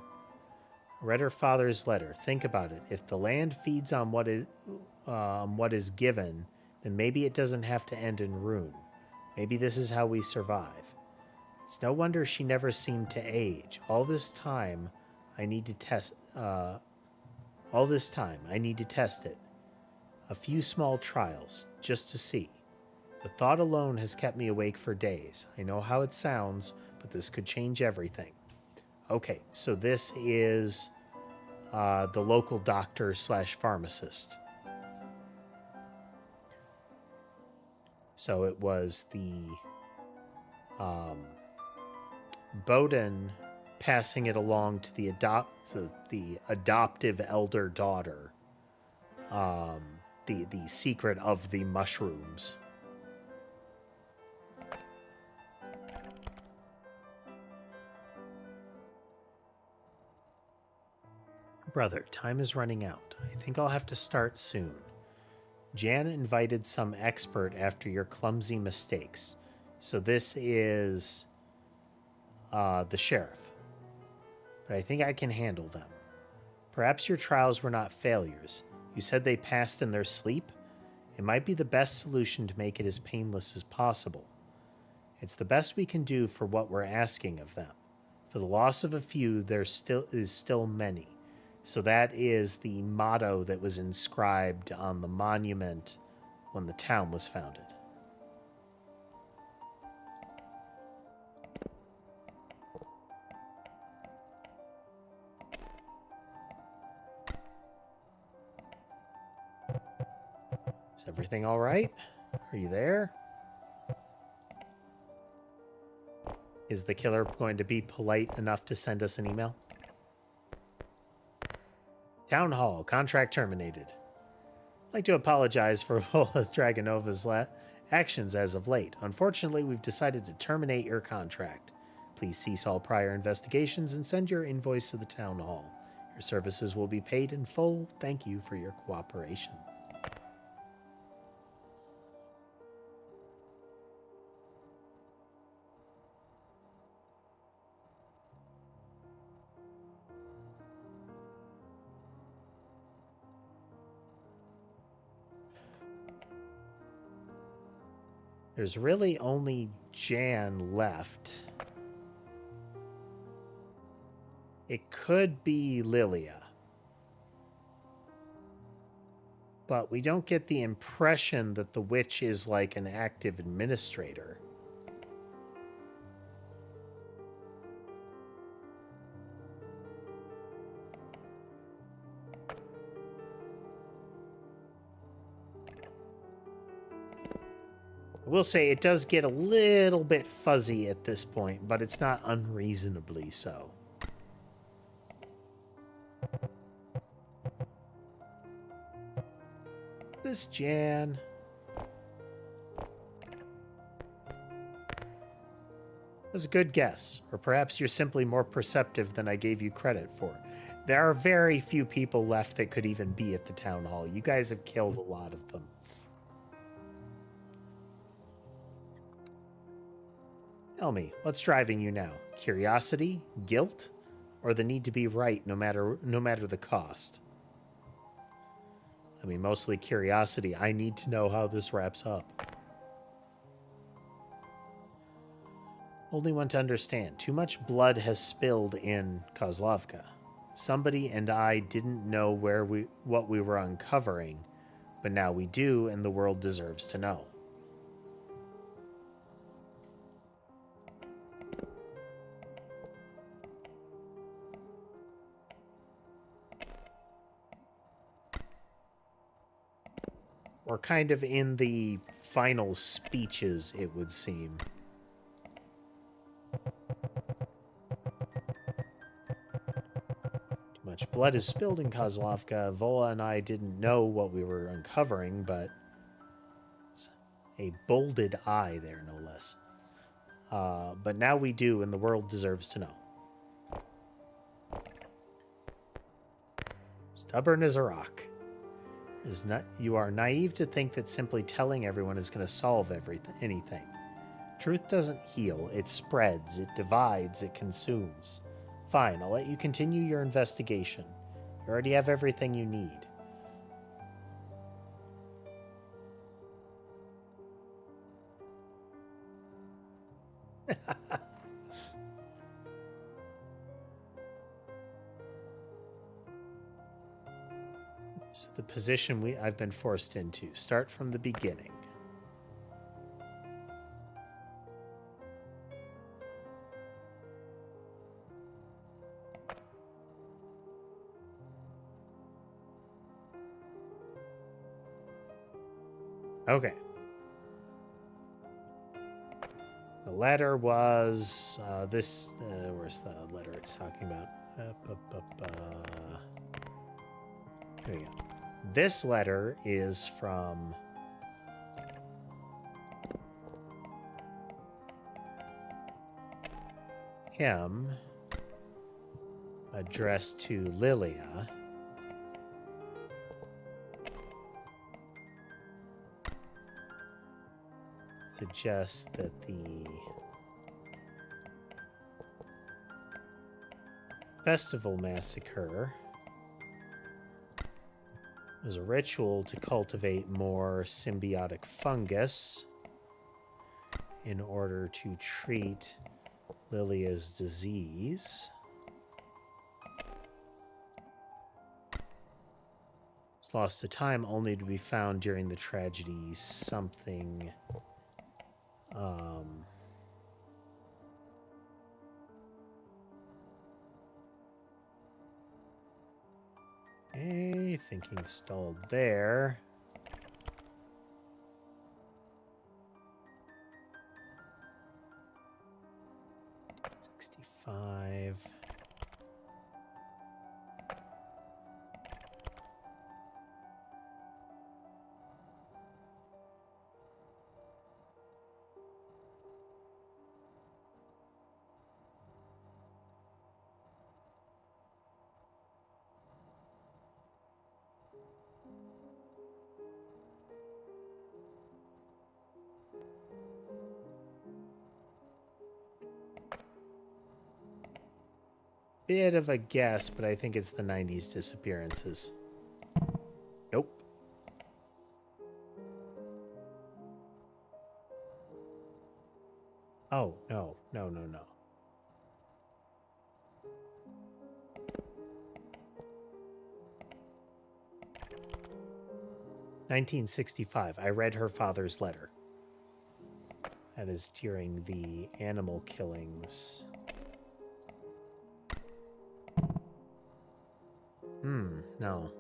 Read her father's letter. Think about it. If the land feeds on what is given, then maybe it doesn't have to end in ruin. Maybe this is how we survive. It's no wonder she never seemed to age. All this time, I need to test it. A few small trials, just to see. The thought alone has kept me awake for days. I know how it sounds, but this could change everything. Okay, so this is the local doctor / pharmacist. So it was the Bowden passing it along to the adoptive elder daughter. The secret of the mushrooms. Brother, time is running out. I think I'll have to start soon. Jan invited some expert after your clumsy mistakes. So this is the sheriff. but I think I can handle them. Perhaps your trials were not failures. You said they passed in their sleep? It might be the best solution to make it as painless as possible. It's the best we can do for what we're asking of them. For the loss of a few, there is still many. So that is the motto that was inscribed on the monument when the town was founded. Is everything all right? Are you there? Is the killer going to be polite enough to send us an email? Town Hall, contract terminated. I'd like to apologize for Vola Dragonova's actions as of late. Unfortunately, we've decided to terminate your contract. Please cease all prior investigations and send your invoice to the Town Hall. Your services will be paid in full. Thank you for your cooperation. There's really only Jan left. It could be Lilia. But we don't get the impression that the witch is like an active administrator. I will say it does get a little bit fuzzy at this point, but it's not unreasonably so. This Jan. That's a good guess, or perhaps you're simply more perceptive than I gave you credit for. There are very few people left that could even be at the town hall. You guys have killed a lot of them. Tell me, what's driving you now? Curiosity, guilt, or the need to be right no matter the cost? I mean, mostly curiosity. I need to know how this wraps up. Only one to understand. Too much blood has spilled in Kozlovka. Somebody and I didn't know what we were uncovering, but now we do, and the world deserves to know. We're kind of in the final speeches, it would seem. Too much blood is spilled in Kozlovka. Vola and I didn't know what we were uncovering, but it's a bolded I there, no less. But now we do, and the world deserves to know. Stubborn as a rock. You are naive to think that simply telling everyone is going to solve anything. Truth doesn't heal, it spreads, it divides, it consumes. Fine, I'll let you continue your investigation. You already have everything you need. So the position I've been forced into. Start from the beginning. Okay. The letter was this. Where's the letter it's talking about? There you go. This letter is from him, addressed to Lilia. Suggests that the Festival Massacre is a ritual to cultivate more symbiotic fungus in order to treat Lilia's disease. It's lost to time, only to be found during the tragedy. Something. Okay, thinking stalled there. $65. Bit of a guess, but I think it's the 90s disappearances. Nope. Oh, no. 1965. I read her father's letter. That is during the animal killings. No.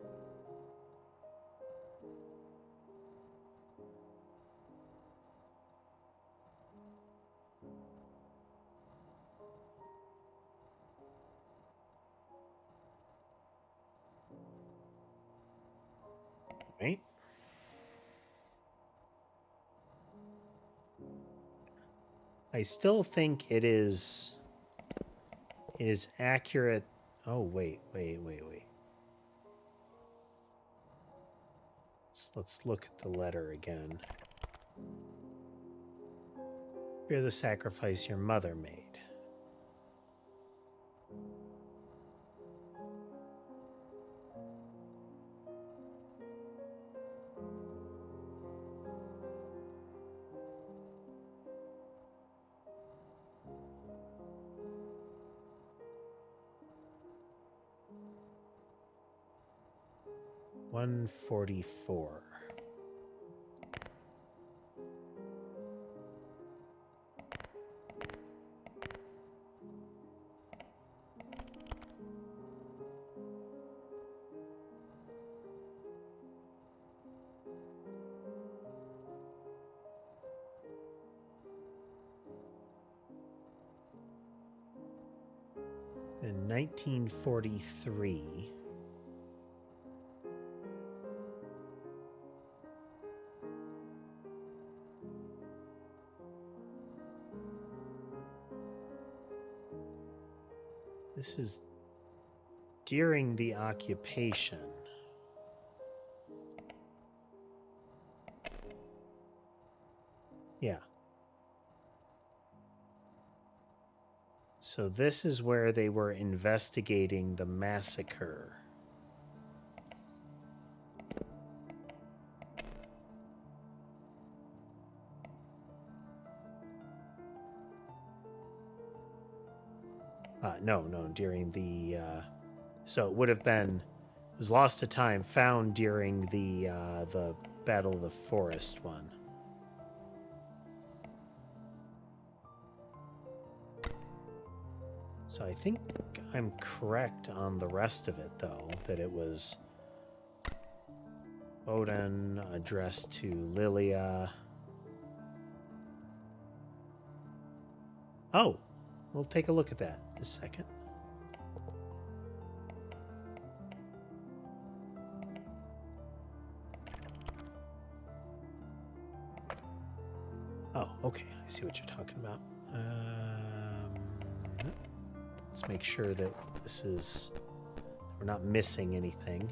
Right? I still think it is accurate. Oh, wait. Let's look at the letter again. Fear the sacrifice your mother made. $144. In 1943, this is during the occupation. Yeah. So this is where they were investigating the massacre. No, during the... so it would have been... It was lost to time, found during the Battle of the Forest one. So I think I'm correct on the rest of it, though, that it was Odin addressed to Lilia. Oh, we'll take a look at that in a second. Oh, okay. I see what you're talking about. Let's make sure that we're not missing anything.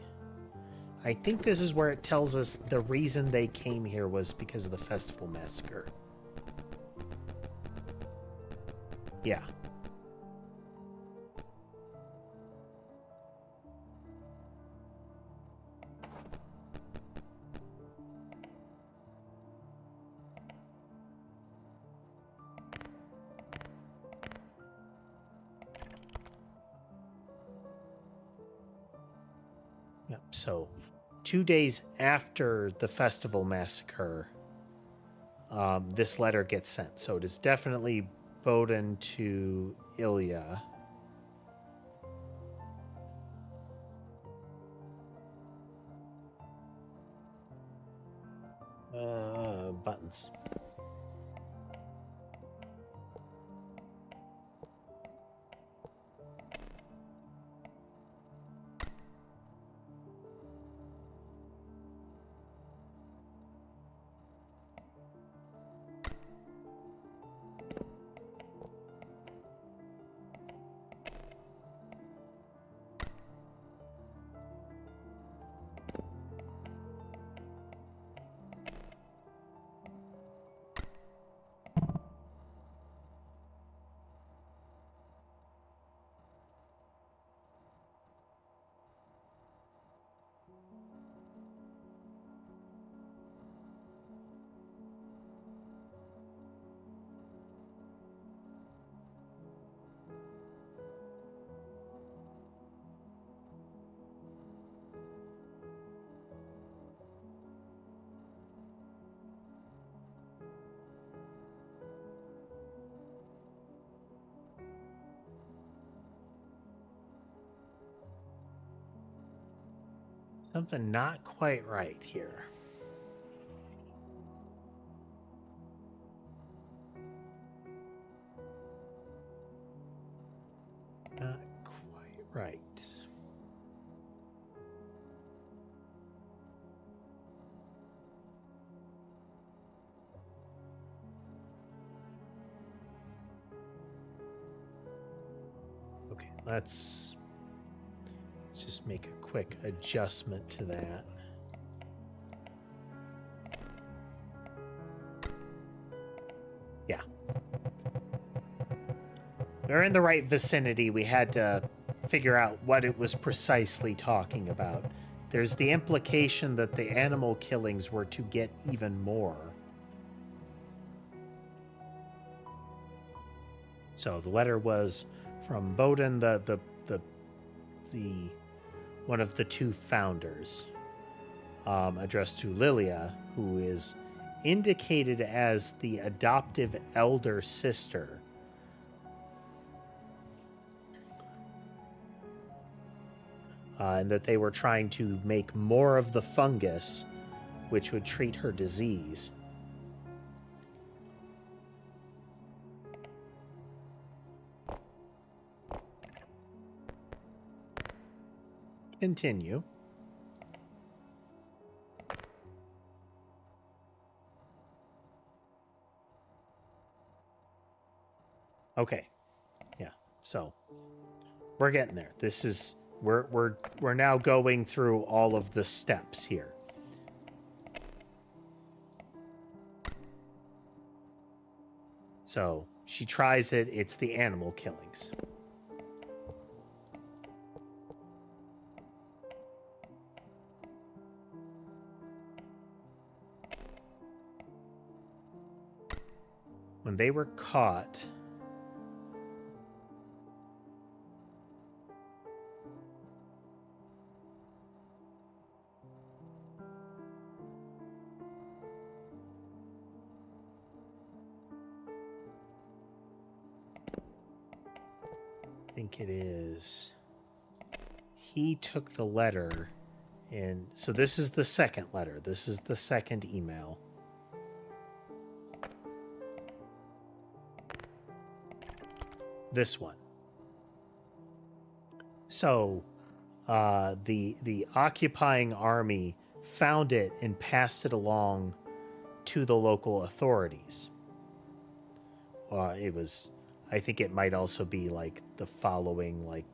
I think this is where it tells us the reason they came here was because of the Festival Massacre. Yeah. Yep. So 2 days after the festival massacre, this letter gets sent. So it is definitely Bowden to Ilya. Buttons. Something not quite right here. Not quite right. Okay, let's just make a quick adjustment to that. Yeah. We're in the right vicinity. We had to figure out what it was precisely talking about. There's the implication that the animal killings were to get even more. So the letter was from Bowden, the one of the two founders, addressed to Lilia, who is indicated as the adoptive elder sister. And that they were trying to make more of the fungus, which would treat her disease. Continue. Okay. Yeah. So we're getting there. This is we're now going through all of the steps here. So she tries it. It's the animal killings. When they were caught, I think it is, he took the letter, and so this is the second letter. This is the second email. This one. So the occupying army found it and passed it along to the local authorities. It was, I think it might also be like the following, like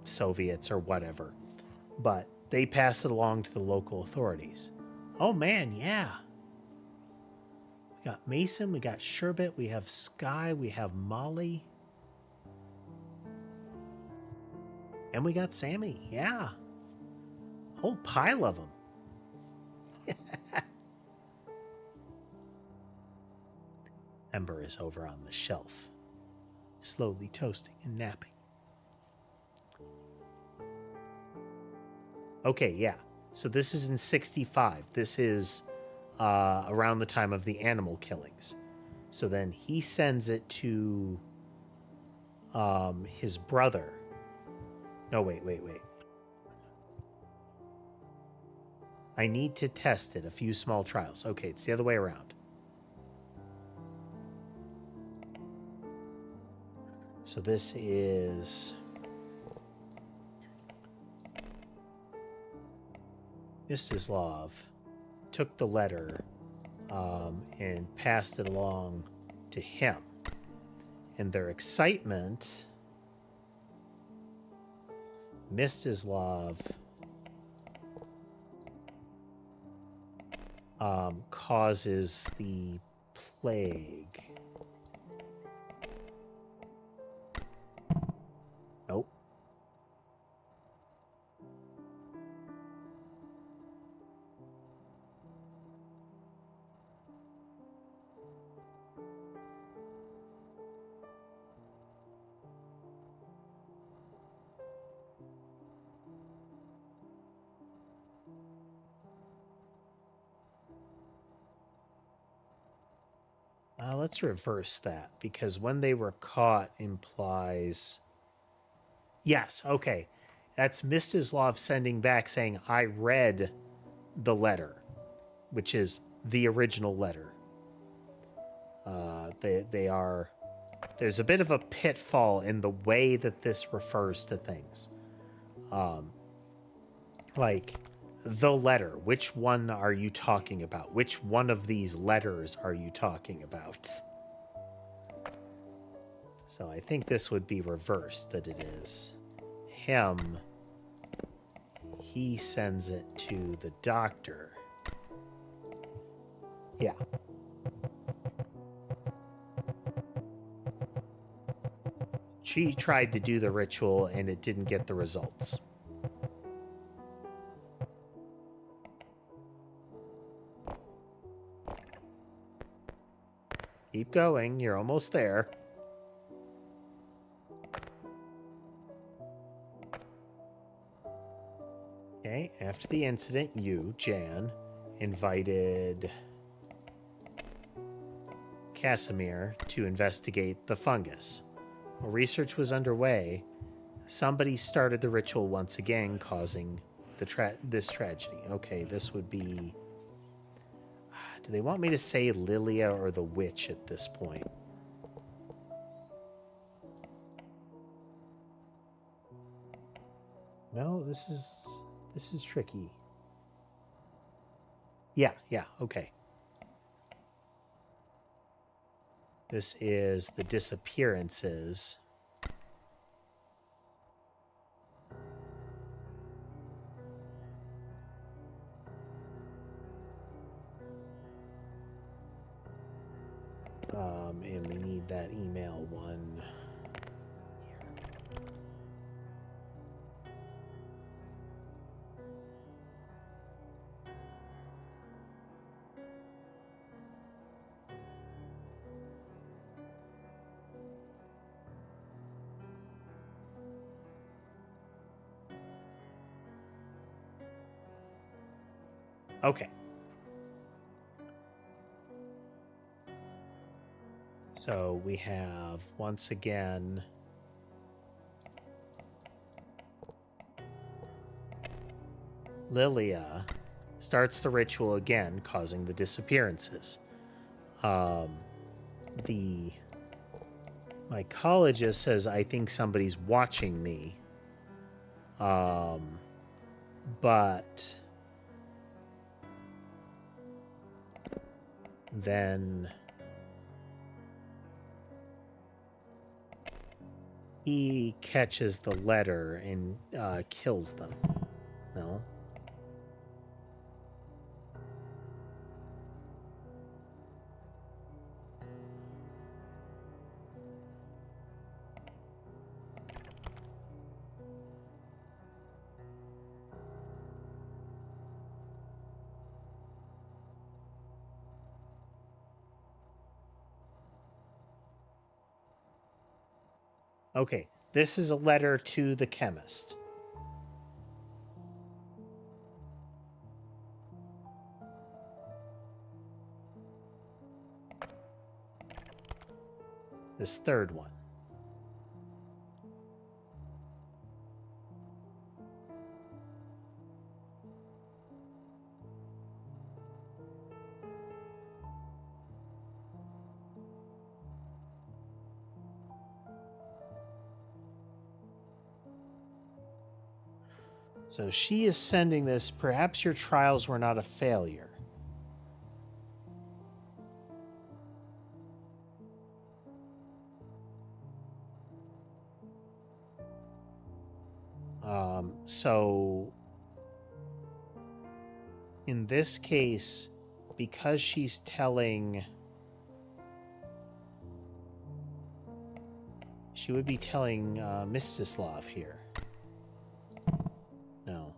Soviets or whatever, but they passed it along to the local authorities. Oh man, yeah. We got Mason, we got Sherbet, we have Sky, we have Molly. And we got Sammy, yeah. Whole pile of them. Ember is over on the shelf, slowly toasting and napping. Okay, yeah. So this is in 65. This is around the time of the animal killings. So then he sends it to his brother. No, wait. I need to test it. A few small trials. Okay, it's the other way around. So this is Mstislav took the letter and passed it along to him. And their excitement, Mstislav causes the plague. Nope. Let's reverse that, because when they were caught implies... Yes, okay. That's Mstislav sending back saying, I read the letter, which is the original letter. They are... There's a bit of a pitfall in the way that this refers to things. Like, the letter. Which one are you talking about? Which one of these letters are you talking about? So I think this would be reversed, that it is him. He sends it to the doctor. Yeah. She tried to do the ritual and it didn't get the results. Keep going, you're almost there. Okay, after the incident, you, Jan, invited Casimir to investigate the fungus. While research was underway, somebody started the ritual once again, causing this tragedy. Okay, this would be... Do they want me to say Lilia or the witch at this point? No, this is tricky. Yeah, okay. This is the disappearances. And we need that email one here. Okay. So we have, once again, Lilia starts the ritual again, causing the disappearances. The mycologist says, I think somebody's watching me. But then he catches the letter and kills them. No? Okay, this is a letter to the chemist. This third one. So she is sending this. Perhaps your trials were not a failure. So in this case, because she's telling, she would be telling Mstislav here. No.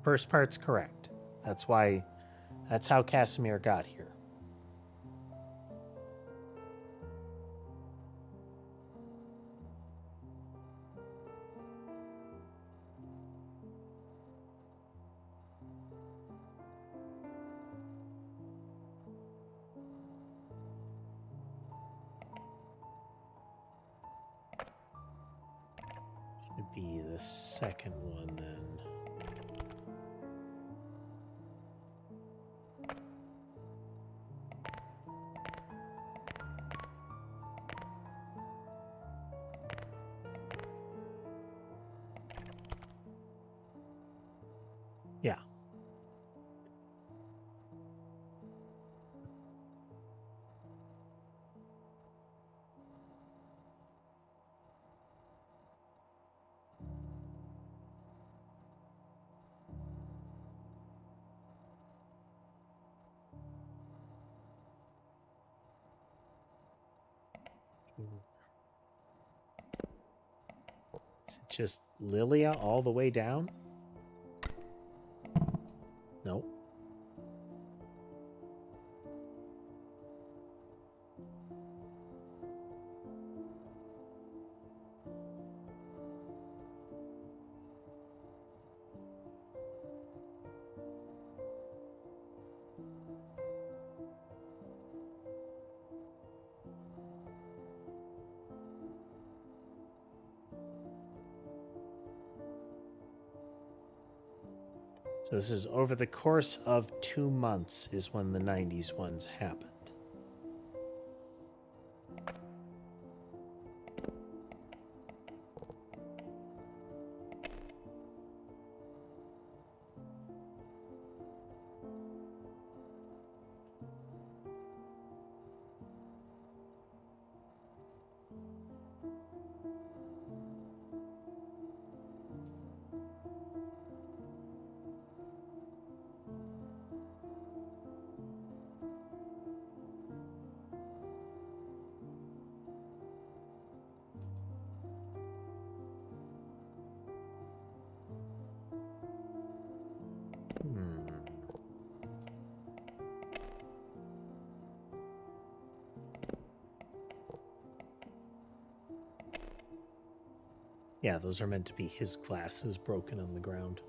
First part's correct. That's how Casimir got here. Should be the second one then. Yeah. Is it just Lilia all the way down? Nope. So this is over the course of 2 months is when the 90s ones happened. Yeah, those are meant to be his glasses broken on the ground.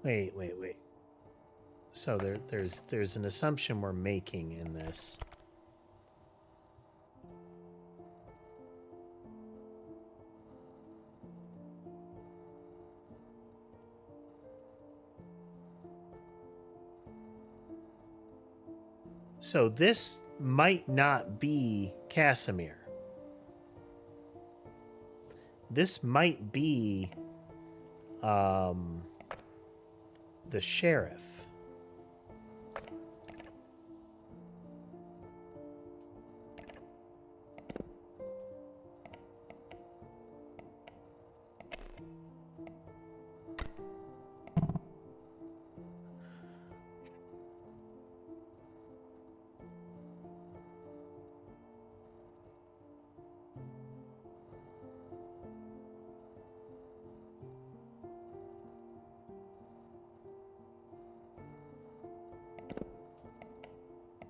Wait. So there's an assumption we're making in this. So this might not be Casimir. This might be the sheriff.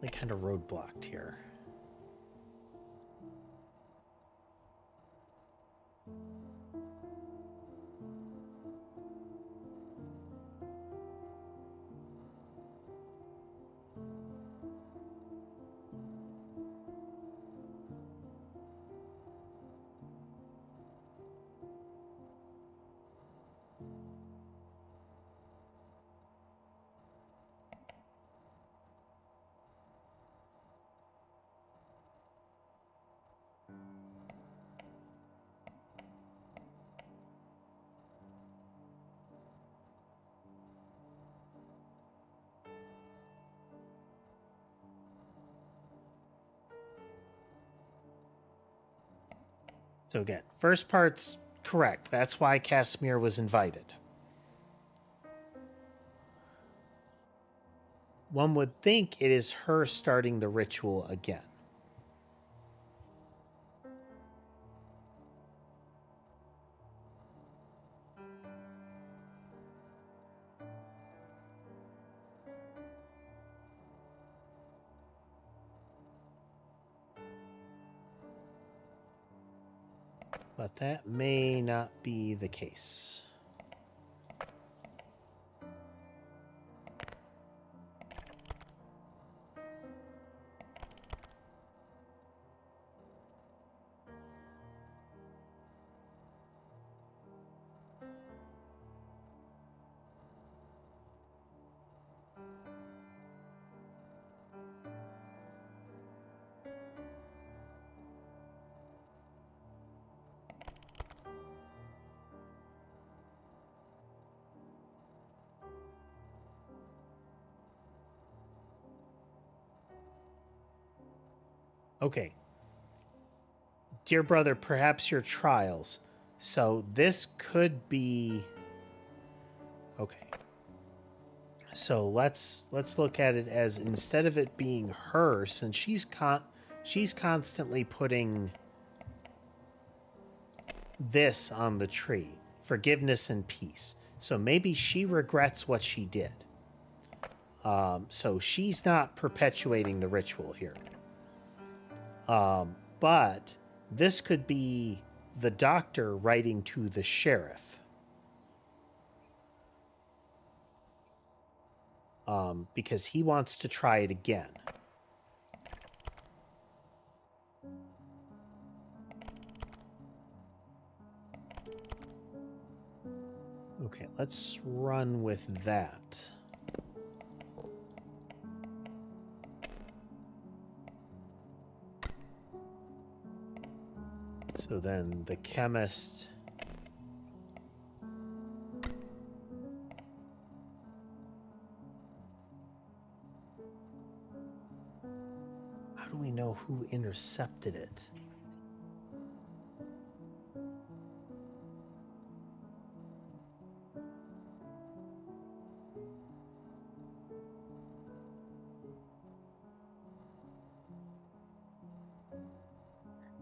They kind of roadblocked here. So again, first part's correct. That's why Casimir was invited. One would think it is her starting the ritual again. But that may not be the case. Okay. Dear brother, perhaps your trials. So this could be... Okay. So let's look at it as, instead of it being her, since she's constantly putting this on the tree, forgiveness and peace. So maybe she regrets what she did. So she's not perpetuating the ritual here. But this could be the doctor writing to the sheriff. Because he wants to try it again. Okay, let's run with that. So then the chemist... How do we know who intercepted it?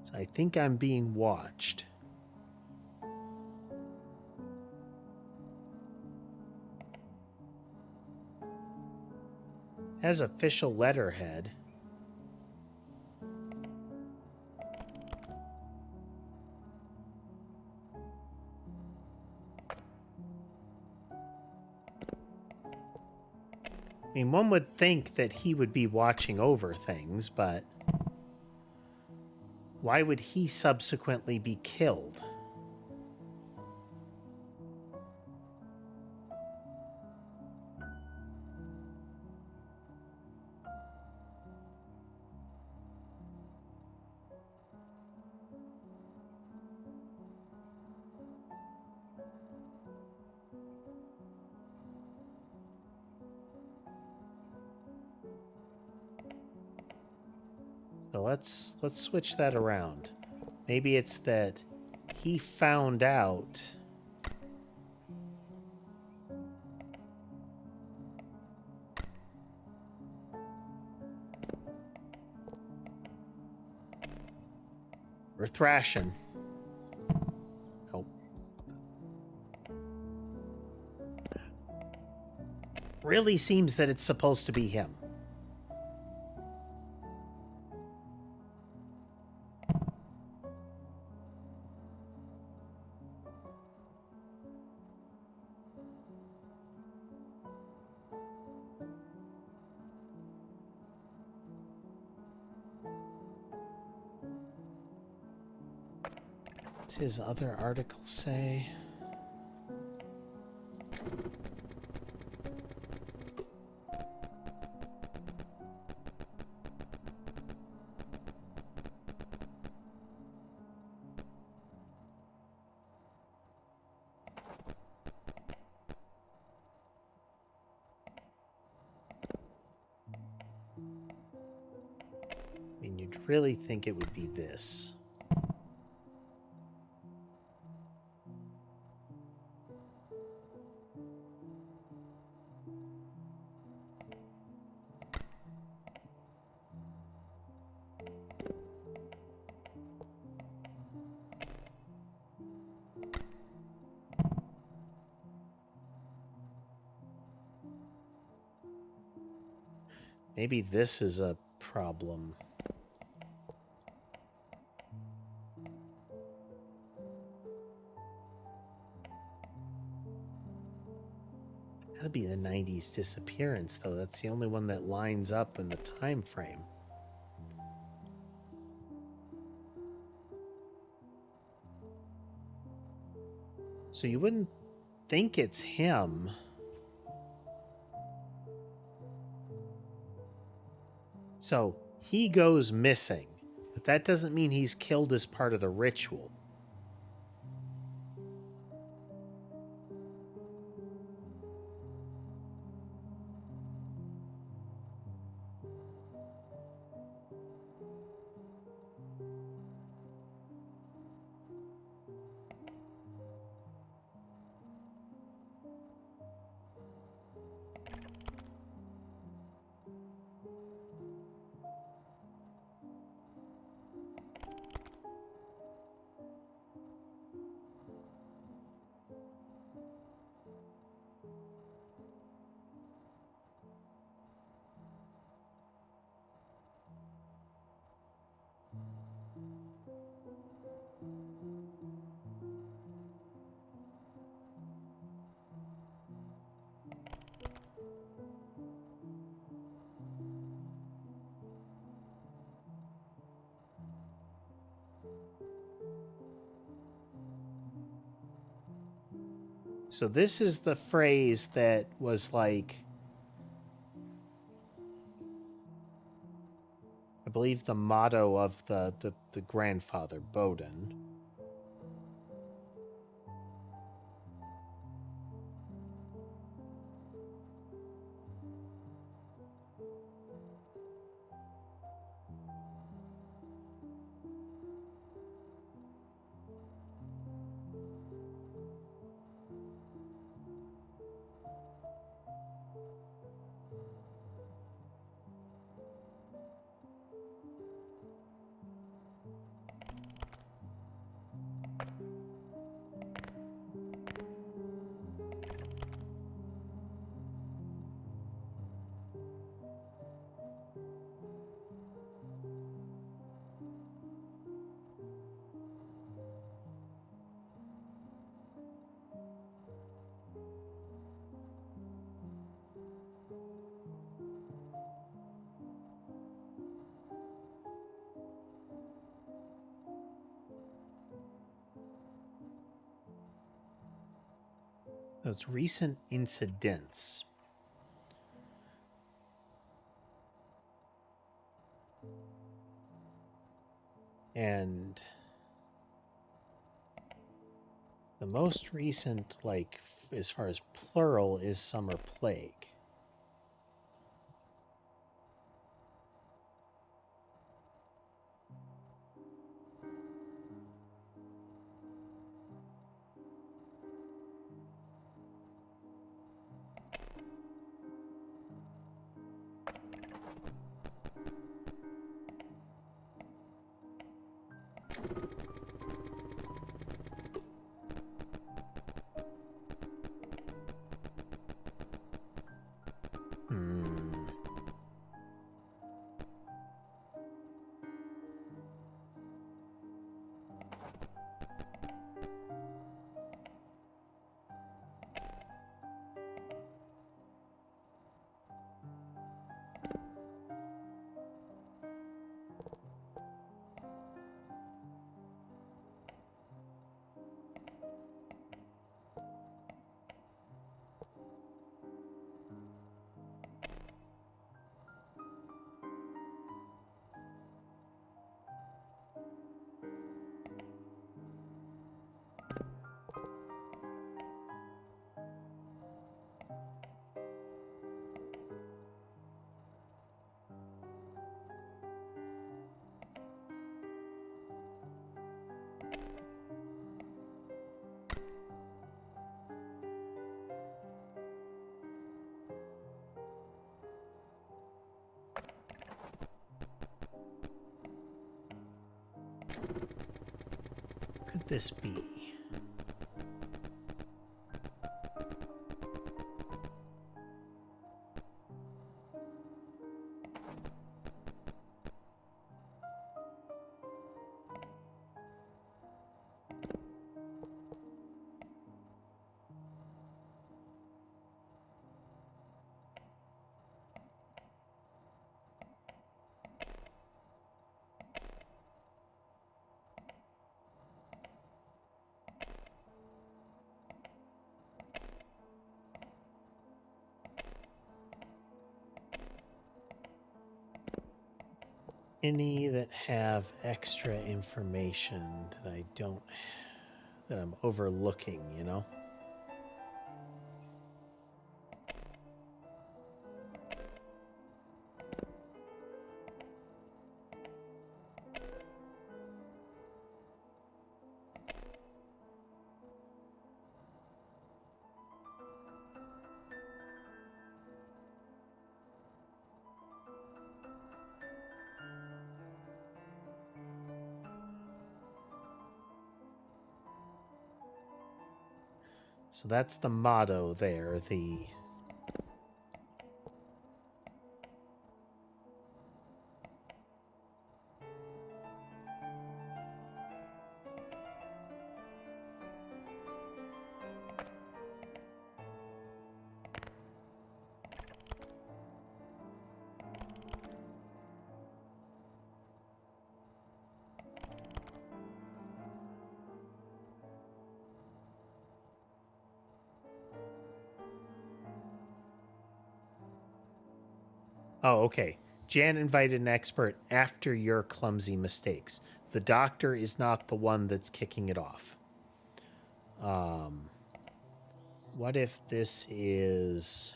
So I think I'm being watched. Has official letterhead. I mean, one would think that he would be watching over things, but why would he subsequently be killed? So let's switch that around. Maybe it's that he found out we're thrashing. Nope. Really seems that it's supposed to be him. his other article say? I mean, you'd really think it would be this. Maybe this is a problem. Gotta be the 90s disappearance, though. That's the only one that lines up in the time frame. So you wouldn't think it's him. So he goes missing, but that doesn't mean he's killed as part of the ritual. So this is the phrase that was like, I believe, the motto of the grandfather, Bowden. Those recent incidents. And the most recent, like, as far as plural, is Summer Plague. this be? Any that have extra information that I don't, that I'm overlooking, you know? So that's the motto there, the... Oh, okay. Jan invited an expert after your clumsy mistakes. The doctor is not the one that's kicking it off. What if this is...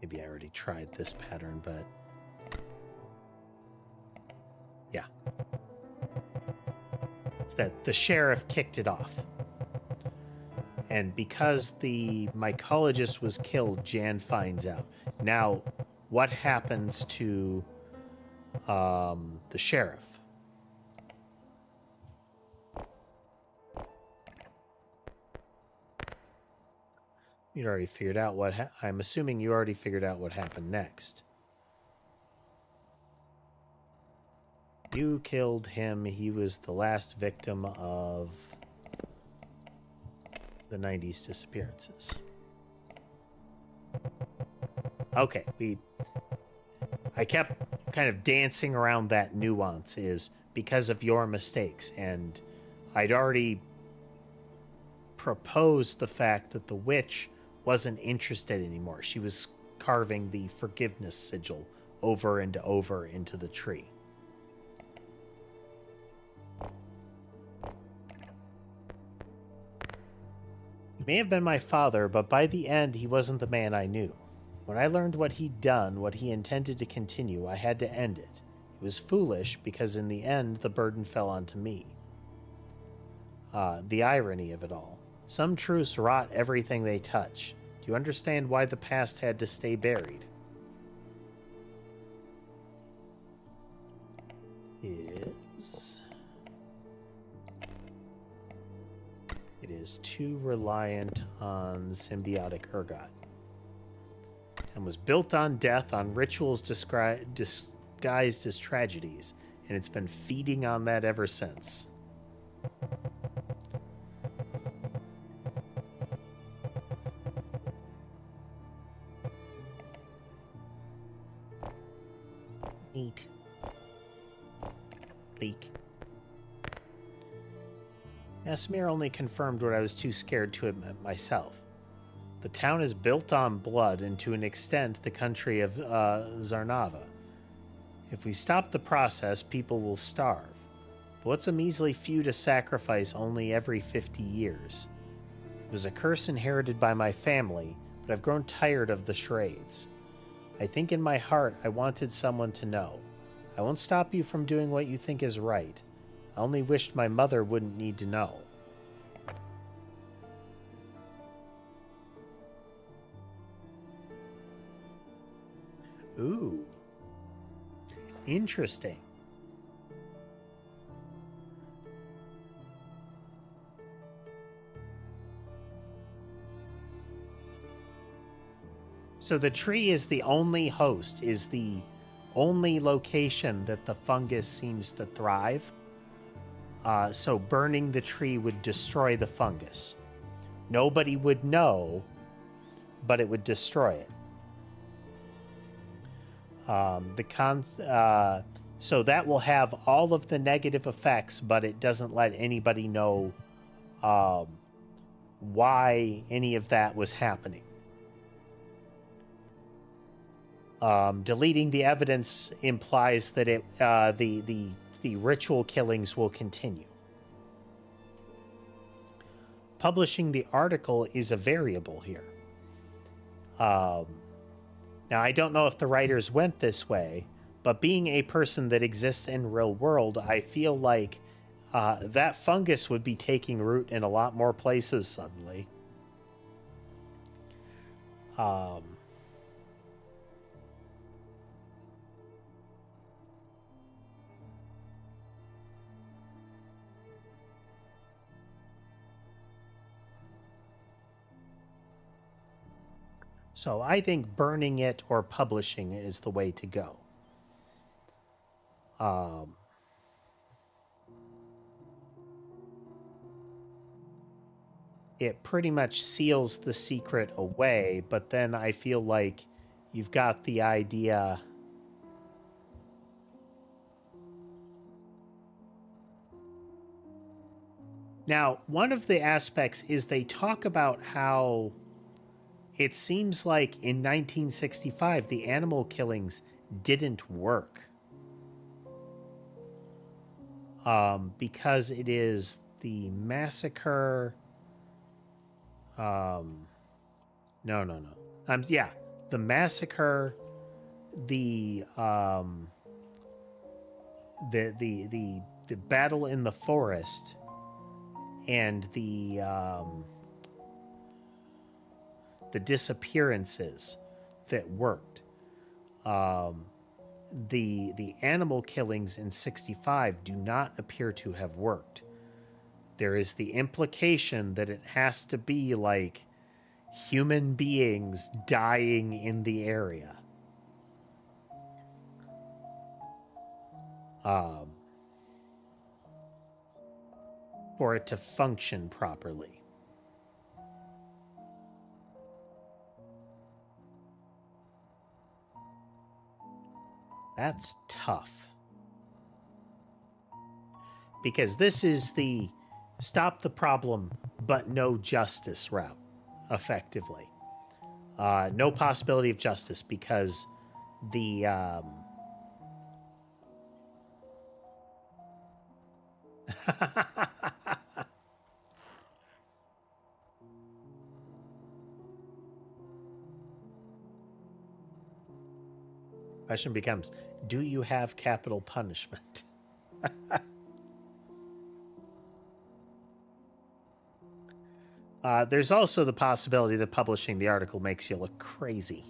Maybe I already tried this pattern, but... Yeah. It's that the sheriff kicked it off. And because the mycologist was killed, Jan finds out. Now, what happens to the sheriff? You already figured out what... I'm assuming you already figured out what happened next. You killed him. He was the last victim of the 90s disappearances. Okay, I kept kind of dancing around that nuance is because of your mistakes, and I'd already proposed the fact that the witch wasn't interested anymore. She was carving the forgiveness sigil over and over into the tree. He may have been my father, but by the end, he wasn't the man I knew. When I learned what he'd done, what he intended to continue, I had to end it. It was foolish, because in the end, the burden fell onto me. The irony of it all. Some truths rot everything they touch. Do you understand why the past had to stay buried? It is too reliant on symbiotic ergot. And was built on death, on rituals disguised as tragedies, and it's been feeding on that ever since. Neat. Leak. Esmir only confirmed what I was too scared to admit myself. The town is built on blood, and to an extent, the country of Zarnava. If we stop the process, people will starve. But what's a measly few to sacrifice only every 50 years? It was a curse inherited by my family, but I've grown tired of the charades. I think in my heart I wanted someone to know. I won't stop you from doing what you think is right. I only wished my mother wouldn't need to know. Ooh. Interesting. So the tree is the only host, is the only location that the fungus seems to thrive. So burning the tree would destroy the fungus. Nobody would know, but it would destroy it. So that will have all of the negative effects, but it doesn't let anybody know why any of that was happening. Deleting the evidence implies that the ritual killings will continue. Publishing the article is a variable here. Now, I don't know if the writers went this way, but being a person that exists in real world, I feel like that fungus would be taking root in a lot more places suddenly. So I think burning it or publishing is the way to go. It pretty much seals the secret away, but then I feel like you've got the idea. Now, one of the aspects is they talk about how it seems like in 1965 the animal killings didn't work. Because it is the massacre. No. Yeah, the massacre, the battle in the forest, and the disappearances that worked. The animal killings in 65 do not appear to have worked. There is the implication that it has to be like human beings dying in the area. For it to function properly. That's tough. Because this is the stop the problem, but no justice route, effectively. No possibility of justice because the... Question becomes, do you have capital punishment? There's also the possibility that publishing the article makes you look crazy.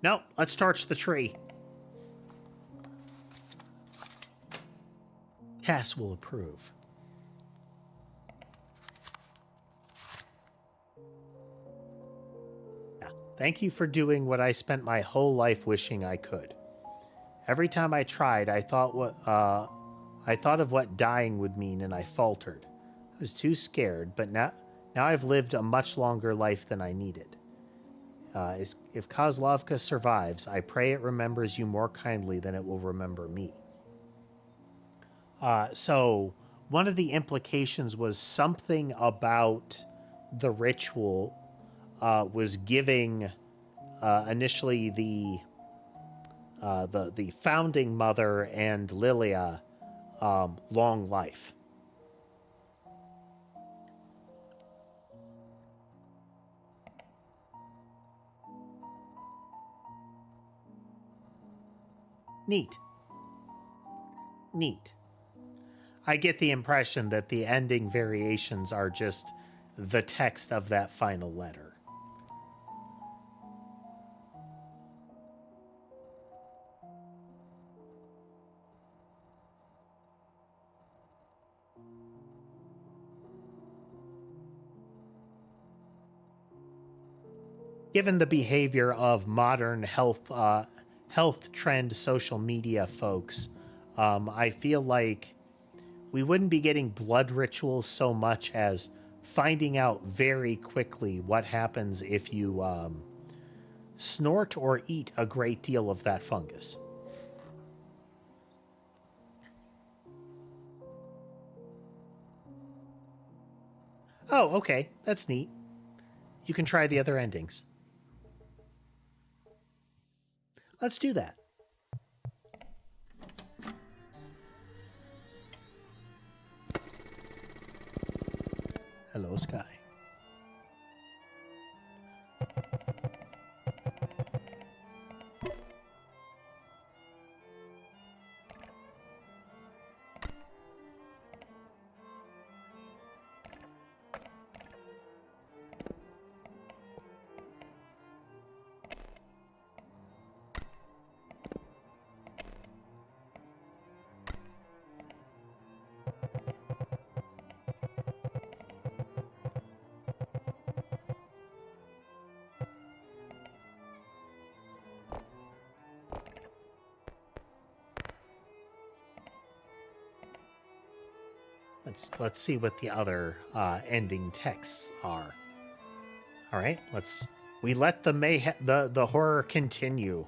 No, let's torch the tree. Cass will approve. Yeah. Thank you for doing what I spent my whole life wishing I could. Every time I tried, I thought of what dying would mean, and I faltered. I was too scared, but now I've lived a much longer life than I needed. If Kozlovka survives, I pray it remembers you more kindly than it will remember me. So one of the implications was something about the ritual was giving initially the founding mother and Lilia long life. Neat. I get the impression that the ending variations are just the text of that final letter. Given the behavior of modern health trend social media folks, I feel like we wouldn't be getting blood rituals so much as finding out very quickly what happens if you snort or eat a great deal of that fungus. Oh, okay. That's neat. You can try the other endings. Let's do that. Hello, Sky. Let's see what the other ending texts are. All right, we let the horror continue.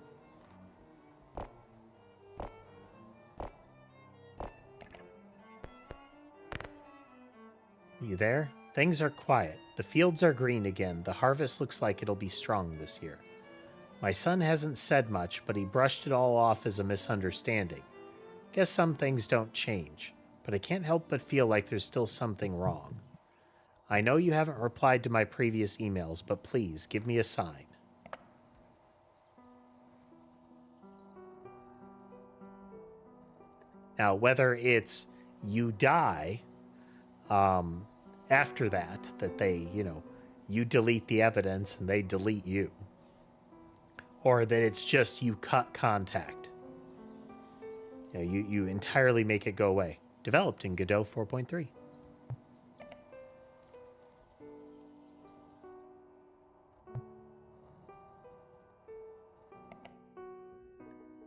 You there? Things are quiet. The fields are green again. The harvest looks like it'll be strong this year. My son hasn't said much, but he brushed it all off as a misunderstanding. Guess some things don't change, but I can't help but feel like there's still something wrong. I know you haven't replied to my previous emails, but please give me a sign. Now, whether it's you die after that they, you delete the evidence and they delete you, or that it's just you cut contact. You entirely make it go away. Developed in Godot 4.3.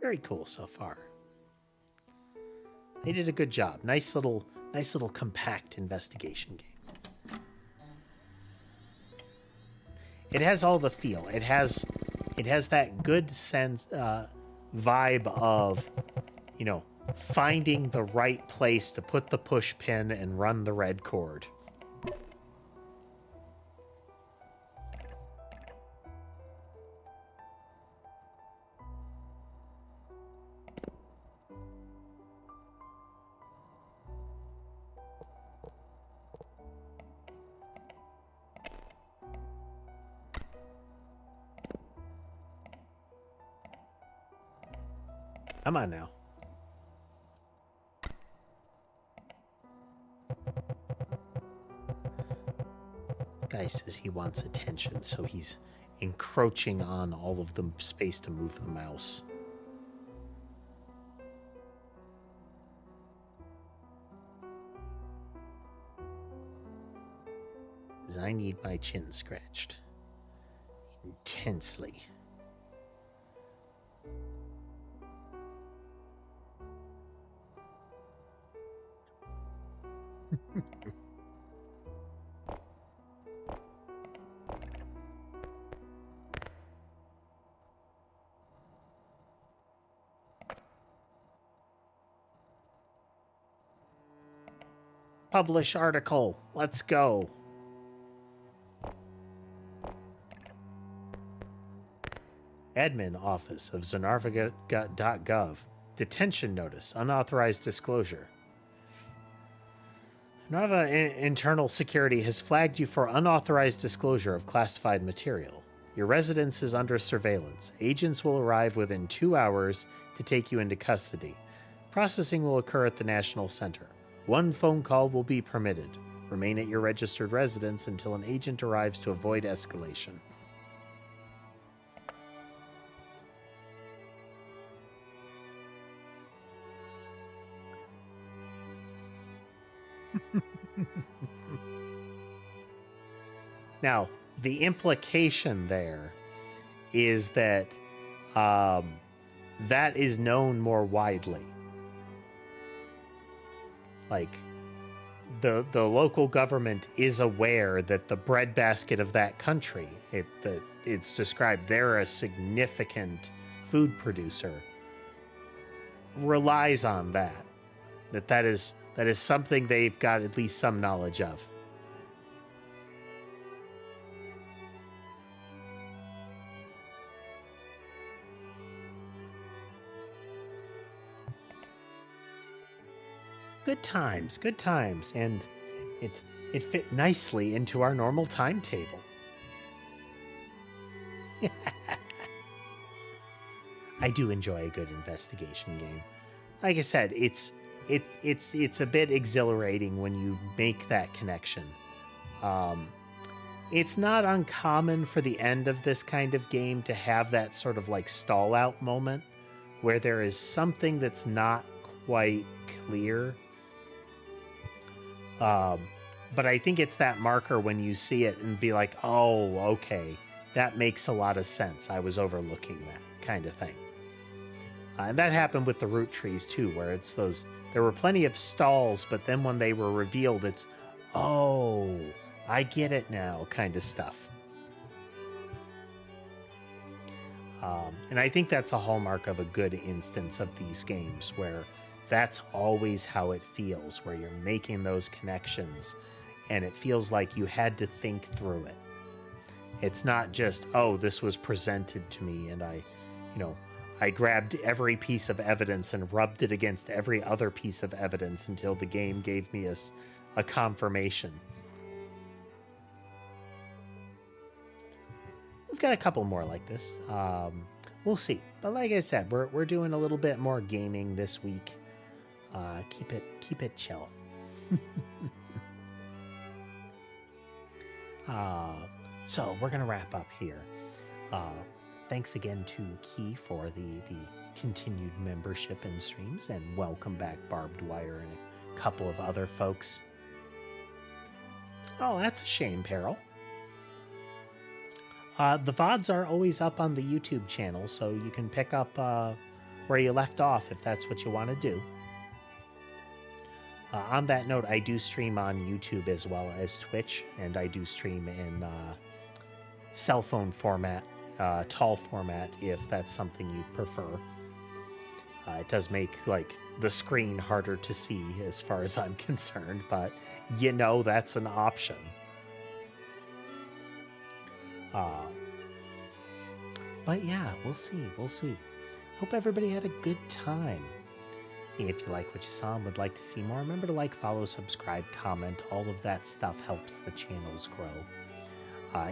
Very cool so far. They did a good job. Nice little compact investigation game. It has all the feel. It has that good sense vibe of, finding the right place to put the push pin and run the red cord. Come on now. Guy says he wants attention, so he's encroaching on all of the space to move the mouse. Because I need my chin scratched. Intensely. Publish article. Let's go. Admin Office of Zonarva.gov. Detention notice. Unauthorized disclosure. Zonarva Internal Security has flagged you for unauthorized disclosure of classified material. Your residence is under surveillance. Agents will arrive within 2 hours to take you into custody. Processing will occur at the National Center. 1 phone call will be permitted. Remain at your registered residence until an agent arrives to avoid escalation. Now, the implication there is that that is known more widely. Like, the local government is aware that the breadbasket of that country, it's described they're a significant food producer, relies on that is something they've got at least some knowledge of. Good times, and it fit nicely into our normal timetable. I do enjoy a good investigation game. Like I said, it's a bit exhilarating when you make that connection. It's not uncommon for the end of this kind of game to have that sort of like stall out moment where there is something that's not quite clear. But I think it's that marker when you see it and be like, oh, okay, that makes a lot of sense. I was overlooking that kind of thing. And that happened with the root trees too, where it's those, there were plenty of stalls, but then when they were revealed, it's, oh, I get it now kind of stuff. And I think that's a hallmark of a good instance of these games where that's always how it feels, where you're making those connections and it feels like you had to think through it. It's not just, oh, this was presented to me and I grabbed every piece of evidence and rubbed it against every other piece of evidence until the game gave me a confirmation. We've got a couple more like this. We'll see. But like I said, we're doing a little bit more gaming this week. Keep it chill. So we're gonna wrap up here. Thanks again to Key for the continued membership and streams, and welcome back Barbed Wire and a couple of other folks. Oh, that's a shame, Peril. The VODs are always up on the YouTube channel, so you can pick up where you left off if that's what you want to do. On that note, I do stream on YouTube as well as Twitch, and I do stream in cell phone format, tall format, if that's something you prefer. It does make like the screen harder to see as far as I'm concerned, but that's an option. But yeah, we'll see. Hope everybody had a good time. If you like what you saw and would like to see more, remember to like, follow, subscribe, comment. All of that stuff helps the channels grow.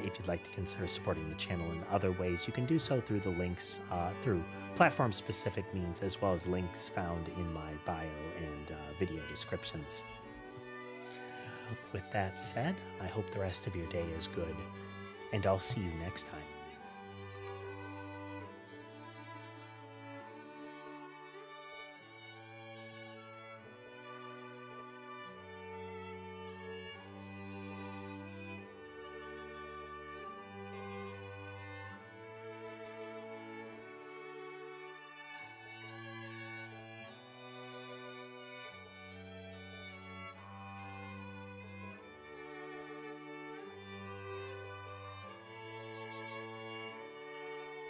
If you'd like to consider supporting the channel in other ways, you can do so through the links, through platform-specific means, as well as links found in my bio and video descriptions. With that said, I hope the rest of your day is good, and I'll see you next time.